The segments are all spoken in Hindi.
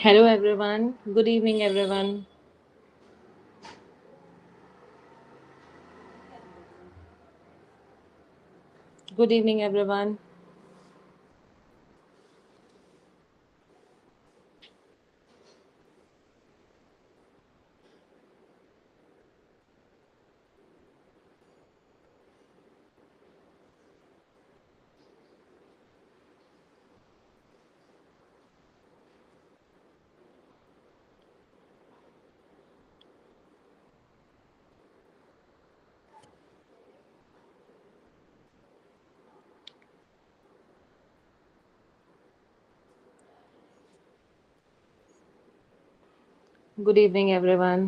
Hello everyone. Good evening everyone. Good evening everyone. Good evening everyone.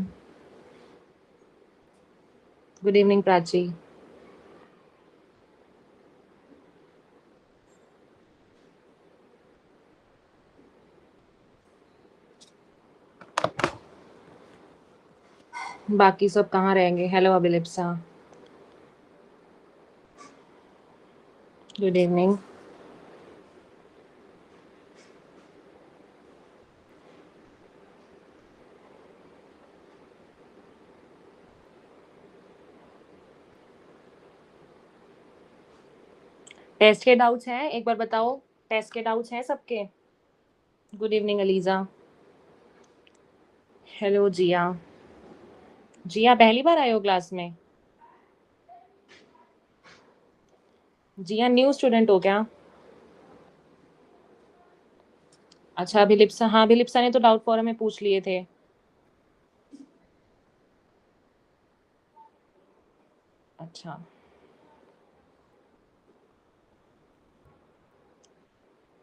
Good evening Prachi. बाकी सब कहाँ रहेंगे? Hello Abhilipsa. Good evening. Test के डाउट्स हैं? एक बार बताओ. टेस्ट के डाउट्स हैं सबके? Good evening Aliza. Hello Jiya. Jiya पहली बार आए हो क्लास में? जिया न्यू स्टूडेंट हो क्या? अच्छा अभिलिप्सा. हाँ अभिलिप्सा ने तो डाउट फोरम में पूछ लिए थे. अच्छा.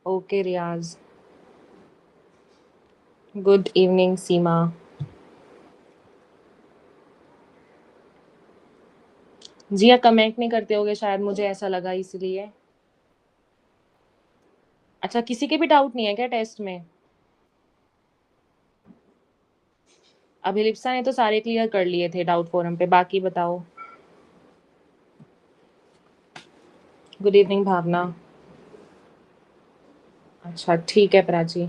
ओके रियाज. गुड इवनिंग सीमा. जिया कमेंट नहीं करते होगे शायद, मुझे ऐसा लगा इसलिए. अच्छा किसी के भी डाउट नहीं है क्या टेस्ट में? अभिलिप्सा ने तो सारे क्लियर कर लिए थे डाउट फोरम पे. बाकी बताओ. गुड इवनिंग भावना. अच्छा ठीक है प्राची.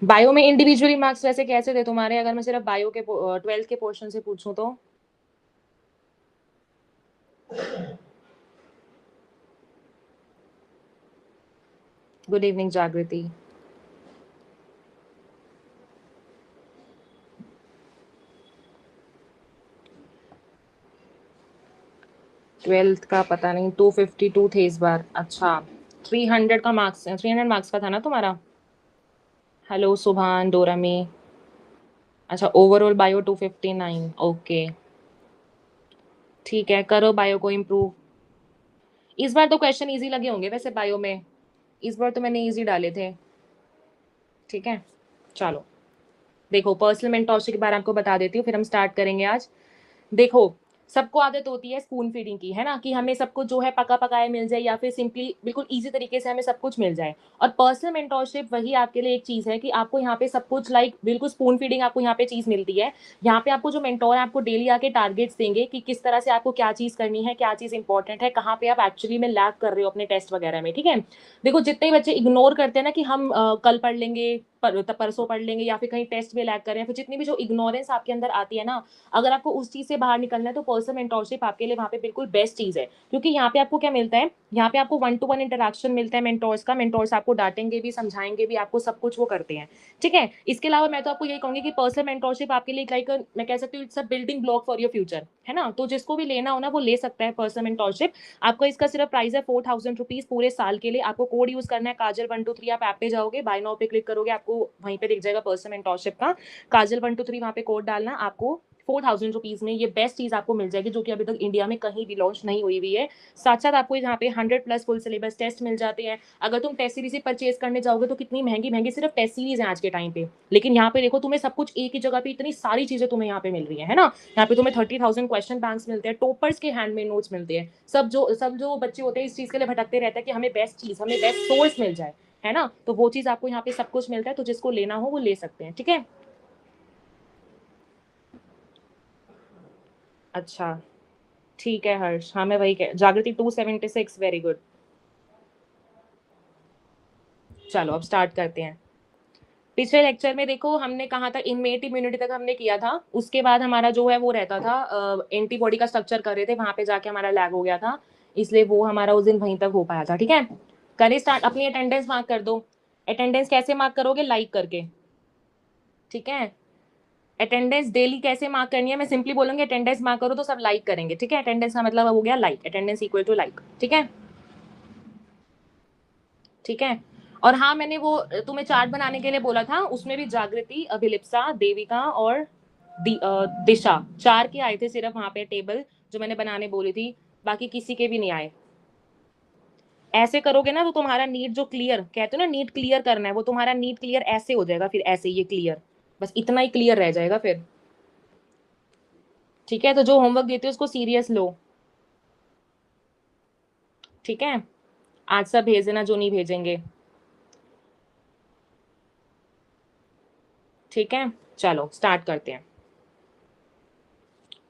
बायो में इंडिविजुअली मार्क्स वैसे कैसे थे तुम्हारे, अगर मैं सिर्फ बायो के 12th के पोर्शन से पूछूं तो? गुड इवनिंग जागृति. 12th का पता नहीं, 252 थे इस बार. अच्छा. 300 का मार्क्स, 300 मार्क्स का था ना तुम्हारा? हेलो सुभान डोरामी. अच्छा ओवरऑल बायो 259. ओके. ठीक है करो बायो को इम्प्रूव. इस बार तो क्वेश्चन इजी लगे होंगे वैसे बायो में. इस बार तो मैंने इजी डाले थे. ठीक है. चलो. देखो पर्सनल मेंटोरशिप के बारे में आपको बता देती हूँ, फिर हम स्टार्ट करेंगे आज. देखो सबको आदत होती है स्पून फीडिंग की, है ना, कि हमें सब कुछ जो है पका पकाया मिल जाए या फिर सिंपली बिल्कुल इजी तरीके से हमें सब कुछ मिल जाए. और पर्सनल मेंटोरशिप वही आपके लिए एक चीज है कि आपको यहाँ पे सब कुछ लाइक बिल्कुल स्पून फीडिंग आपको यहाँ पे चीज मिलती है. यहाँ पे आपको जो मेंटोर है आपको डेली आके टारगेट्स देंगे कि किस तरह से आपको क्या चीज करनी है, क्या चीज इंपॉर्टेंट है, कहाँ पे आप एक्चुअली में लैग कर रहे हो अपने टेस्ट वगैरह में. ठीक है. देखो जितने बच्चे इग्नोर करते हैं ना कि हम कल पढ़ लेंगे, परसों पढ़ लेंगे, या फिर कहीं टेस्ट में लैग कर रहे हैं, फिर जितनी भी जो इग्नोरेंस आपके अंदर आती है ना, अगर आपको उस चीज से बाहर निकलना है तो पर्सनल मेंटोरशिप आपके लिए वहाँ पे बिल्कुल बेस्ट चीज है. क्योंकि यहाँ पे आपको क्या मिलता है, यहाँ पे आपको 1-to-1 इंटरेक्शन मिलता है मेंटोर्स का. मेंटोर्स आपको डांटेंगे भी, समझाएंगे भी, आपको सब कुछ वो करते हैं. ठीक है. इसके अलावा मैं तो आपको यही कहूंगी कि पर्सनल मेंटोरशिप आपके लिए लाइक मैं कह सकती हूँ it's a building block for your future, है ना. तो जिसको भी लेना हो ना वो ले सकता है पर्सनल मेंटोरशिप. आपको इसका सिर्फ प्राइस है 4000 रुपीज पूरे साल के लिए. आपको कोड यूज करना है काजल 123. आप ऐप पे जाओगे, बाय नाउ पे क्लिक करोगे, आपको वहीं पे दिख जाएगा पर्सनल मेंटोरशिप का. काजल 123 वहाँ पे कोड डालना, आपको 4000 रुपीज में ये बेस्ट चीज आपको मिल जाएगी जो कि अभी तक इंडिया में कहीं भी लॉन्च नहीं हुई है. साथ साथ आपको यहाँ पे 100+ फुल सिलेबस टेस्ट मिल जाते हैं. अगर तुम टेस्ट सीरीज परचेज करने जाओगे तो कितनी महंगी महंगी सिर्फ टेस्ट सीरीज है आज के टाइम पे, लेकिन यहाँ पे देखो तुम्हें सब कुछ एक ही जगह पे इतनी सारी चीजें तुम्हें यहाँ पे मिल रही है ना. यहाँ पे तुम्हें 30,000 क्वेश्चन बैंक्स मिलते हैं, टॉपर्स के हैंडमेड नोट्स मिलते हैं. सब जो बच्चे होते हैं इस चीज के लिए भटकते रहते हैं कि हमें बेस्ट चीज, हमें बेस्ट सोर्स मिल जाए, है ना. तो वो चीज आपको यहाँ पे सब कुछ मिलता है, तो जिसको लेना हो वो ले सकते हैं. ठीक है. अच्छा ठीक है हर्ष. हाँ मैं वही कह, जागृति 276. Very good. चलो अब स्टार्ट करते हैं. पिछले लेक्चर में देखो हमने कहाँ तक इनमेट इम्यूनिटी तक हमने किया था, उसके बाद हमारा जो है वो रहता था एंटीबॉडी का स्ट्रक्चर कर रहे थे, वहां पे जाके हमारा लैग हो गया था, इसलिए वो हमारा उस दिन वहीं तक हो पाया था। ठीक है, करें स्टार्ट। अपनी अटेंडेंस मार्क कर दो। अटेंडेंस कैसे मार्क करोगे? लाइक करके। ठीक है, अटेंडेंस डेली कैसे मार्क करनी है? मैं सिंपली बोलूंगी अटेंडेंस मार्क करो तो सब लाइक करेंगे। ठीक है, अटेंडेंस का मतलब हो गया like, attendance equal to like. ठीक है, ठीक है। और हाँ, मैंने वो तुम्हें चार्ट बनाने के लिए बोला था, उसमें भी जागृति, अभिलिप्सा, देविका और दिशा, 4 के आए थे सिर्फ वहां पे टेबल, जो मैंने बनाने बोली थी, बाकी किसी के भी नहीं आए। ऐसे करोगे ना तो तुम्हारा नीट जो क्लियर कहते हो ना, नीट क्लियर करना है, वो तुम्हारा नीट क्लियर ऐसे हो जाएगा, फिर ऐसे ये क्लियर, बस इतना ही क्लियर रह जाएगा फिर। ठीक है, तो जो होमवर्क देते हो उसको सीरियस लो। ठीक है, आज सब भेज देना जो नहीं भेजेंगे। ठीक है, चलो स्टार्ट करते हैं।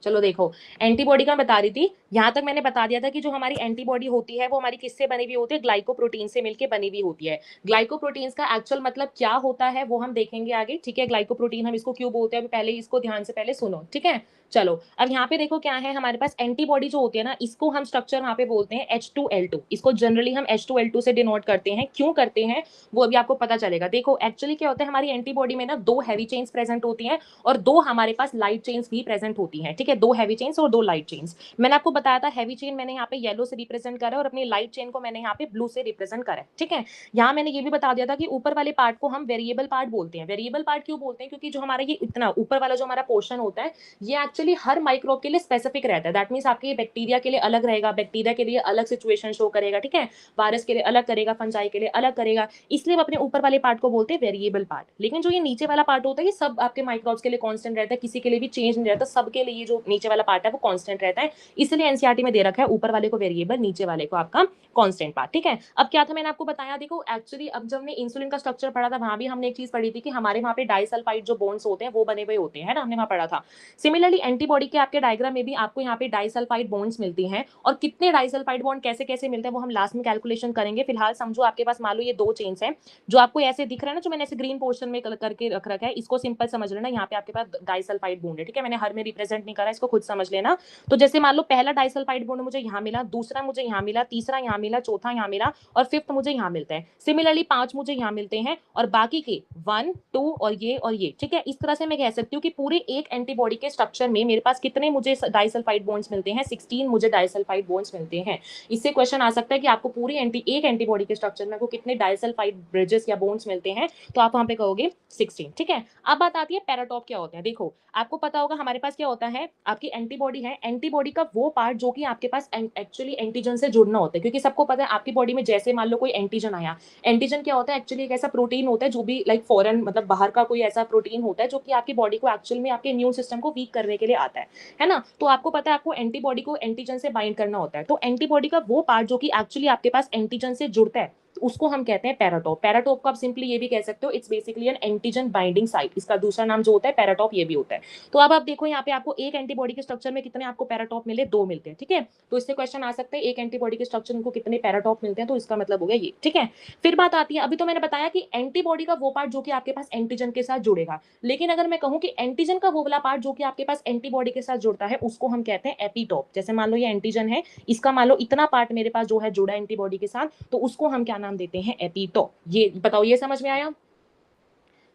चलो देखो, एंटीबॉडी का बता रही थी, यहां तक मैंने बता दिया था कि जो हमारी एंटीबॉडी होती है वो हमारी किससे बनी हुई होती है? ग्लाइकोप्रोटीन से मिलकर बनी हुई होती है। ग्लाइकोप्रोटीन्स का एक्चुअल मतलब क्या होता है वो हम देखेंगे आगे। ठीक है, ग्लाइकोप्रोटीन हम इसको क्यों बोलते हैं, अभी पहले इसको ध्यान से पहले सुनो। ठीक है, चलो अब यहाँ पे देखो क्या है हमारे पास, एंटीबॉडी जो होती है ना, इसको हम स्ट्रक्चर वहां पे बोलते हैं H2L2। इसको जनरली हम H2L2 से डिनोट करते हैं। क्यों करते हैं वो अभी आपको पता चलेगा। देखो एक्चुअली क्या होता है, हमारी एंटीबॉडी में ना 2 हैवी चेन्स प्रेजेंट होती हैं और 2 हमारे पास लाइट चेन्स भी प्रेजेंट होती हैं। ठीक है, 2 हैवी चेन्स और 2 लाइट चेन्स। मैंने आपको बताया था हैवी चेन मैंने यहाँ पे येलो से रिप्रेजेंट करा है और अपनी लाइट चेन को मैंने यहाँ पे ब्लू से रिप्रेजेंट करा है। ठीक है, यहाँ मैंने ये भी बता दिया था कि ऊपर वाले पार्ट को हम वेरिएबल पार्ट बोलते हैं। वेरिएबल पार्ट क्यों बोलते हैं? क्योंकि जो हमारा ये इतना ऊपर वाला जो हमारा पोर्शन होता है, ये एक्चुअली हर माइक्रोब के लिए स्पेसिफिक रहता है। दैट मीन्स आपके बैक्टीरिया के लिए अलग रहेगा, बैक्टीरिया के लिए अलग सिचुएशन शो करेगा। ठीक है, वायरस के लिए अलग करेगा, फंजाई के लिए अलग करेगा, इसलिए हम अपने ऊपर वाले पार्ट को बोलते हैं वेरिएबल पार्ट। लेकिन जो ये नीचे वाला पार्ट होता है, ये सब आपके माइक्रोब्स के लिए कांस्टेंट रहता है, किसी के लिए भी चेंज नहीं रहता, सबके लिए जो नीचे वाला पार्ट है वो कांस्टेंट रहता है। इसलिए एनसीईआरटी में दे रखा है ऊपर वाले को वेरिएबल, नीचे वाले को आपका कांस्टेंट पार्ट। ठीक है, अब क्या था मैंने आपको बताया, देखो एक्चुअली अब जब हमने इंसुलिन का स्ट्रक्चर पढ़ा था, वहां भी हमने एक चीज पढ़ी थी कि हमारे वहां पे डाइसल्फाइड जो बॉन्ड्स होते हैं वो बने हुए होते हैं ना, हमने वहां पढ़ा था। सिमिलरली एंटीबॉडी के आपके डायग्राम में भी आपको यहाँ पे डाइसल्फाइड बॉन्ड्स मिलती हैं, और कितने डाइसल्फाइड बॉन्ड कैसे कैसे मिलते हैं वो हम लास्ट में कैलकुलेशन करेंगे। फिलहाल समझो आपके पास मान लो ये 2 चेन्स हैं, जो आपको ऐसे दिख रहा है ना, जो मैंने ऐसे ग्रीन पोर्शन में करके रख रखा है, इसको सिंपल समझ लेना, यहाँ पे आपके पास डाइसल्फाइड बॉन्ड है। ठीक है, मैंने हर में रिप्रेजेंट नहीं करा, इसको खुद समझ लेना। तो जैसे मान लो पहला डाइसल्फाइड बॉन्ड मुझे यहाँ मिला, दूसरा मुझे यहाँ मिला, तीसरा यहाँ मिला, चौथा यहाँ मिला और फिफ्थ मुझे यहाँ मिलता है। सिमिलरली 5 मुझे यहाँ मिलते हैं और बाकी के 1 2 और ये। ठीक है, इस तरह से मैं कह सकती हूँ कि पूरे एक एंटीबॉडी के स्ट्रक्चर में मेरे पास कितने मुझे डाइसल्फाइड बॉन्ड्स मिलते हैं? 16 मुझे डाइसल्फाइड बॉन्ड्स मिलते हैं। इससे क्वेश्चन आ सकता है कि आपको पूरी एक एंटीबॉडी के स्ट्रक्चर में आपको कितने डाइसल्फाइड ब्रिजेस या बॉन्ड्स मिलते हैं, तो आप वहां पे कहोगे 16। ठीक है, अब बात आती है पैराटॉप क्या होते हैं। देखो आपको पता होगा हमारे पास क्या होता है, आपकी एंटीबॉडी है, एंटीबॉडी का वो पार्ट जो कि आपके पास एक्चुअली एंटीजन से जुड़ना होता है, क्योंकि सबको पता है आपकी बॉडी में जैसे मान लो कोई एंटीजन आया, एंटीजन क्या होता है एक्चुअली एक ऐसा प्रोटीन होता है जो भी लाइक फॉरेन मतलब बाहर का कोई ऐसा प्रोटीन होता है जो कि आपकी बॉडी को एक्चुअल में आपके इम्यून सिस्टम को वीक करने के लिए आता है ना। तो आपको पता है आपको एंटीबॉडी को एंटीजन से बाइंड करना होता है, तो एंटीबॉडी का वो पार्ट जो कि एक्चुअली आपके पास एंटीजन से जुड़ता है, उसको हम कहते हैं पैराटॉप। पैराटॉप को आप सिंपली ये भी कह सकते हो, it's basically N antigen binding site, इसका दूसरा नाम जो होता है पैराटॉप ये भी होता है। तो अब आप देखो यहाँ पे आपको एक एंटीबॉडी के स्ट्रक्चर में कितने आपको पैराटॉप मिले? 2 मिलते हैं। ठीक है, तो इससे क्वेश्चन आ सकता है एक एंटीबॉडी के स्ट्रक्चर को कितने पैराटॉप मिलते हैं, तो इसका मतलब हो गया ये। ठीक है, फिर बात आती है, अभी तो मैंने बताया कि एंटीबॉडी का वो पार्ट जो कि आपके पास एंटीजन के साथ जुड़ेगा, लेकिन अगर मैं कहूं कि एंटीजन का वो वाला पार्ट जो कि आपके पास एंटीबॉडी के साथ जुड़ता है, उसको हम कहते हैं एपीटॉप। जैसे मान लो ये एंटीजन है, इसका मान लो इतना पार्ट मेरे पास जो है जुड़ा एंटीबॉडी के साथ, तो उसको हम क्या नाम देते हैं? एपीटॉप। ये बताओ, ये समझ में आया?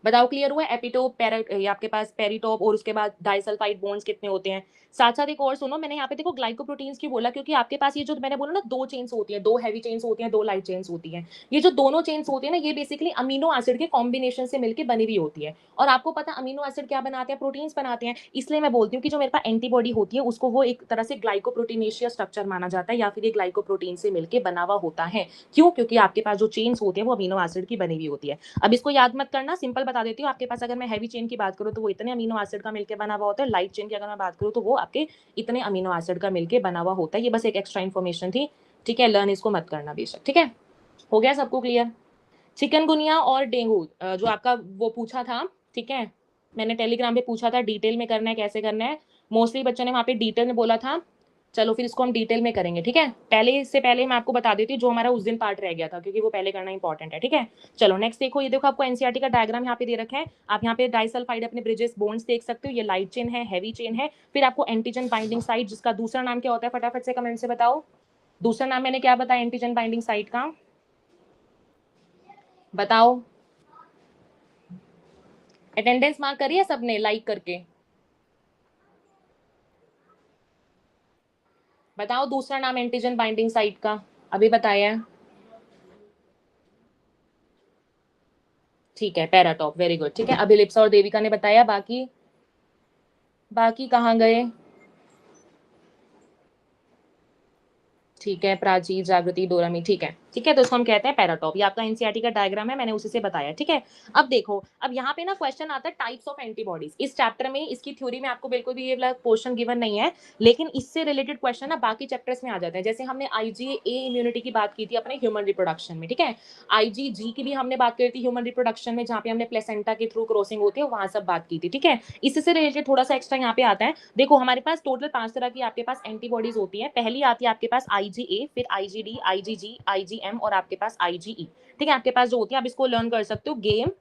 बताओ क्लियर हुआ? एपिटोप, ये आपके पास पेरिटोप और उसके बाद डाइसल्फाइड बॉन्ड्स कितने होते हैं। साथ साथ एक और सुनो, मैंने यहाँ पे देखो ग्लाइकोप्रोटीन्स क्यों बोला, क्योंकि आपके पास ये जो मैंने बोला ना 2 चेन्स होती है, 2 हैवी चेन्स होती हैं, 2 लाइट चेन्स होती हैं। ये जो दोनों चेन्स होती है ना, ये बेसिकली अमीनो एसिड के कॉम्बिनेशन से मिलकर बनी हुई होती है। और आपको पता अमीनो एसिड क्या बनाते हैं? प्रोटीन्स बनाते हैं। इसलिए मैं बोलती हूँ कि जो मेरे पास एंटीबॉडी होती है उसको वो एक तरह से ग्लाइकोप्रोटीनेशिया स्ट्रक्चर माना जाता है, या फिर ये ग्लाइकोप्रोटीन से मिलकर बना हुआ होता है। क्यों? क्योंकि आपके पास जो चेन्स होती है वो अमीनो एसिड की बनी हुई होती है। अब इसको याद मत करना, सिंपल बता देती हूँ। आपके पास अगर मैं हैवी चेन की बात करूँ तो वो इतने अमीनो एसिड का मिलकर बना हुआ होता है, लाइट चेन की अगर मैं बात करूँ तो वो आपके इतने अमीनो एसिड का मिलकर बना हुआ होता है। ये बस एक एक्स्ट्रा इन्फॉर्मेशन थी। ठीक है, लर्न इसको मत करना बेशक। ठीक है, हो गया सबको क्लियर? चिकनगुनिया और डेंगू जो आपका वो पूछा था, ठीक है, मैंने टेलीग्राम पे पूछा था डिटेल में करना है कैसे करना है। मोस्टली बच्चों ने वहां पे डिटेल में बोला था चलो फिर इसको हम डिटेल में करेंगे, ठीक है। पहले मैं आपको बता देती हूँ जो हमारा उस दिन पार्ट रह गया था, क्योंकि वो पहले करना इंपॉर्टेंट है, ठीक है। चलो नेक्स्ट देखो, ये देखो आपको एनसीईआरटी का डायग्राम यहाँ पे दे रखा है। आप यहाँ पे डाइसल्फाइड अपने ब्रिजेस बॉन्ड्स देख सकते हो, ये लाइट चेन है, हैवी चेन है। फिर आपको एंटीजन बाइंडिंग साइट, जिसका दूसरा नाम क्या होता है, फटाफट से कमेंट से बताओ। दूसरा नाम मैंने क्या बताया एंटीजन बाइंडिंग साइट का, बताओ। अटेंडेंस मार्क करी है सबने लाइक करके, बताओ दूसरा नाम एंटीजन बाइंडिंग साइट का, अभी बताया है। ठीक है, पैराटॉप, वेरी गुड, ठीक है। अभिलिप्सा और देविका ने बताया, बाकी बाकी कहाँ गए? ठीक है, प्राची, जागृति, डोरामी, ठीक है, ठीक है। तो इसको हम कहते हैं पैराटॉप। ये आपका एनसीईआरटी का डायग्राम है, मैंने उसी से बताया, ठीक है। अब देखो, अब यहाँ पे ना क्वेश्चन आता है टाइप्स ऑफ एंटीबॉडीज। इस चैप्टर में इसकी थ्योरी में आपको बिल्कुल भी ये वाला क्वेश्चन गिवन नहीं है, लेकिन इससे रिलेटेड क्वेश्चन ना बाकी चैप्टर्स में आ जाते हैं। जैसे हमने आईजीए इम्यूनिटी की बात की थी अपने ह्यूमन रिप्रोडक्शन में, ठीक है। आईजीजी की भी हमने बात करी थी ह्यूमन रिप्रोडक्शन में, जहाँ पे हमने प्लेसेंटा के थ्रू क्रॉसिंग होती है, वहां सब बात की थी, ठीक है। इससे रिलेटेड थोड़ा सा एक्स्ट्रा यहाँ पे आता है। देखो हमारे पास टोटल 5 तरह की आपके पास एंटीबॉडीज होती है। पहली आती है आपके पास आईजीए, फिर आईजीडी, आईजीजी, आईजीएम और आपके पास आईजीई, ठीक है। आपके पास जो होती है, आप इसको लर्न कर सकते हो गेम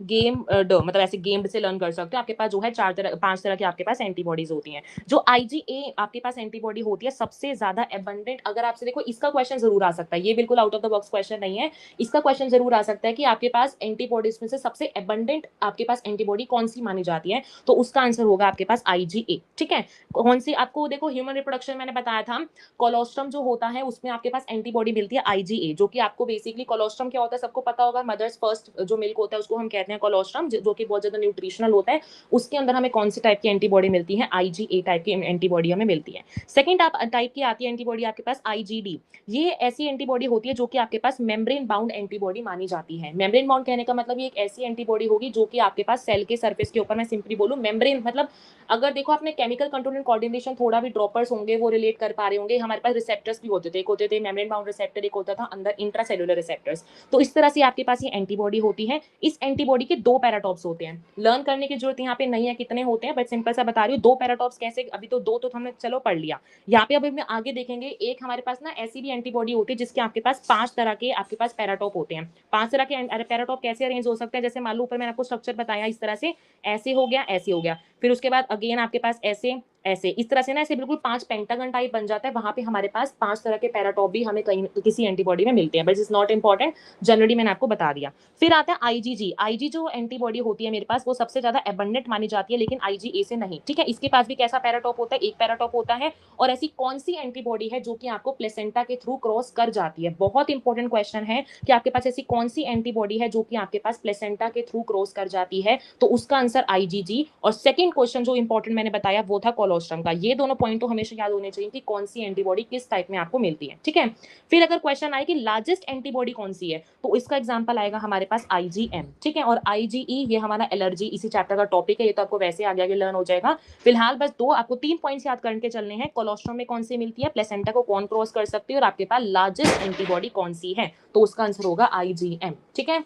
ड मतलब ऐसे गेम्ड से लर्न कर सकते हो। आपके पास जो है 5 तरह की आपके पास एंटीबॉडीज होती हैं। जो आईजीए आपके पास एंटीबॉडी होती है सबसे ज्यादा एबंडेंट, अगर आपसे देखो इसका क्वेश्चन जरूर आ सकता है, ये बिल्कुल out of the box question नहीं है। इसका क्वेश्चन जरूर आ सकता है कि आपके पास एंटीबॉडीज में से सबसे एबंडेंट आपके पास एंटीबॉडी कौन सी मानी जाती है, तो उसका आंसर होगा आपके पास आईजीए, ठीक है। कौन सी, आपको देखो ह्यूमन रिप्रोडक्शन मैंने बताया था, कोलोस्ट्रम जो होता है उसमें आपके पास एंटीबॉडी मिलती है आईजीए, जो कि आपको बेसिकली कोलोस्ट्रम क्या होता है सबको पता होगा, मदर्स फर्स्ट जो मिल्क होता है उसको हम कहते हैं कोलोस्ट्रम, जो कि बहुत ज्यादा न्यूट्रिशनल होता है। उसके अंदर हमें कौन सी टाइप की एंटीबॉडी मिलती है, आईजीए टाइप की एंटीबॉडी हमें मिलती है। सेकंड आप टाइप की आती है एंटीबॉडी आपके पास आईजीडी। ये ऐसी एंटीबॉडी होती है जो कि आपके पास मेम्ब्रेन बाउंड एंटीबॉडी मानी जाती है। मेम्ब्रेन बाउंड कहने का मतलब ये एक ऐसी एंटीबॉडी होगी जो कि आपके पास सेल के सरफेस के ऊपर, मैं सिंपली बोलूं मेम्ब्रेन मतलब, अगर देखो आपने केमिकल कंपोनेंट कोऑर्डिनेशन थोड़ा भी ड्रॉपर्स होंगे वो रिलेट कर पा रहे होंगे, हमारे पास रिसेप्टर्स भी होते थे, एक होते थे मेम्ब्रेन बाउंड रिसेप्टर, एक होता था अंदर इंट्रासेलुलर रिसेप्टर्स। तो इस तरह से आपके पास ये एंटीबॉडी होती है। इस एंटीबॉडी के 2 पैराटॉप्स होते हैं, लर्न करने की जरूरत यहाँ पे नहीं है कितने होते हैं, बट सिंपल सा बता रही हूँ 2 पैराटॉप्स कैसे, अभी तो 2 तो हमने चलो पढ़ लिया। यहाँ पे अभी हम आगे देखेंगे, एक हमारे पास ना ऐसी भी एंटीबॉडी होती है जिसके आपके पास 5 तरह के आपके पास पैराटॉप होते हैं। 5 तरह के पैराटॉप कैसे अरेंज हो सकते हैं, जैसे मान लो ऊपर मैंने आपको स्ट्रक्चर बताया इस तरह से, ऐसे हो गया, ऐसे हो गया, फिर उसके बाद अगेन आपके पास ऐसे ऐसे, इस तरह से ना ऐसे बिल्कुल 5 पेंटागन टाइप बन जाता है। वहां पे हमारे पास 5 तरह के पैराटॉप भी हमें कहीं किसी एंटीबॉडी में मिलते हैं, but is not important, generally मैंने आपको बता दिया। फिर आता है आईजीजी। आईजी जो एंटीबॉडी होती है मेरे पास वो सबसे ज्यादा एबंडेंट मानी जाती है, लेकिन आईजीए से नहीं, ठीक है। इसके पास भी कैसा पैराटॉप होता है, एक पैराटॉप होता है। और ऐसी कौन सी एंटीबॉडी है जो कि आपको प्लेसेंटा के थ्रू क्रॉस कर जाती है, बहुत इंपॉर्टेंट क्वेश्चन है कि आपके पास ऐसी कौन सी एंटीबॉडी है जो कि आपके पास प्लेसेंटा के थ्रू क्रॉस कर जाती है, तो उसका आंसर आईजीजी। और सेकंड क्वेश्चन जो इंपॉर्टेंट मैंने बताया वो था कोलोस्ट्रम का। ये दोनों पॉइंट तो हमेशा याद होने चाहिए कि कौन सी एंटीबॉडी किस टाइप में आपको मिलती है, ठीक है। फिर अगर क्वेश्चन आए कि लार्जेस्ट एंटीबॉडी कौन सी है, तो इसका एग्जांपल आएगा हमारे पास आईजीएम, ठीक है। और आईजीई ये हमारा एलर्जी इसी चैप्टर का टॉपिक है, ये तो आपको वैसे आगे आगे लर्न हो जाएगा। फिलहाल बस आपको 3 पॉइंट्स याद करके चलने हैं, कोलोस्ट्रम में कौन सी मिलती है, प्लेसेंटा को कौन क्रॉस कर सकती है, और आपके पास लार्जेस्ट एंटीबॉडी कौन सी है, तो उसका आंसर होगा आईजीएम, ठीक है।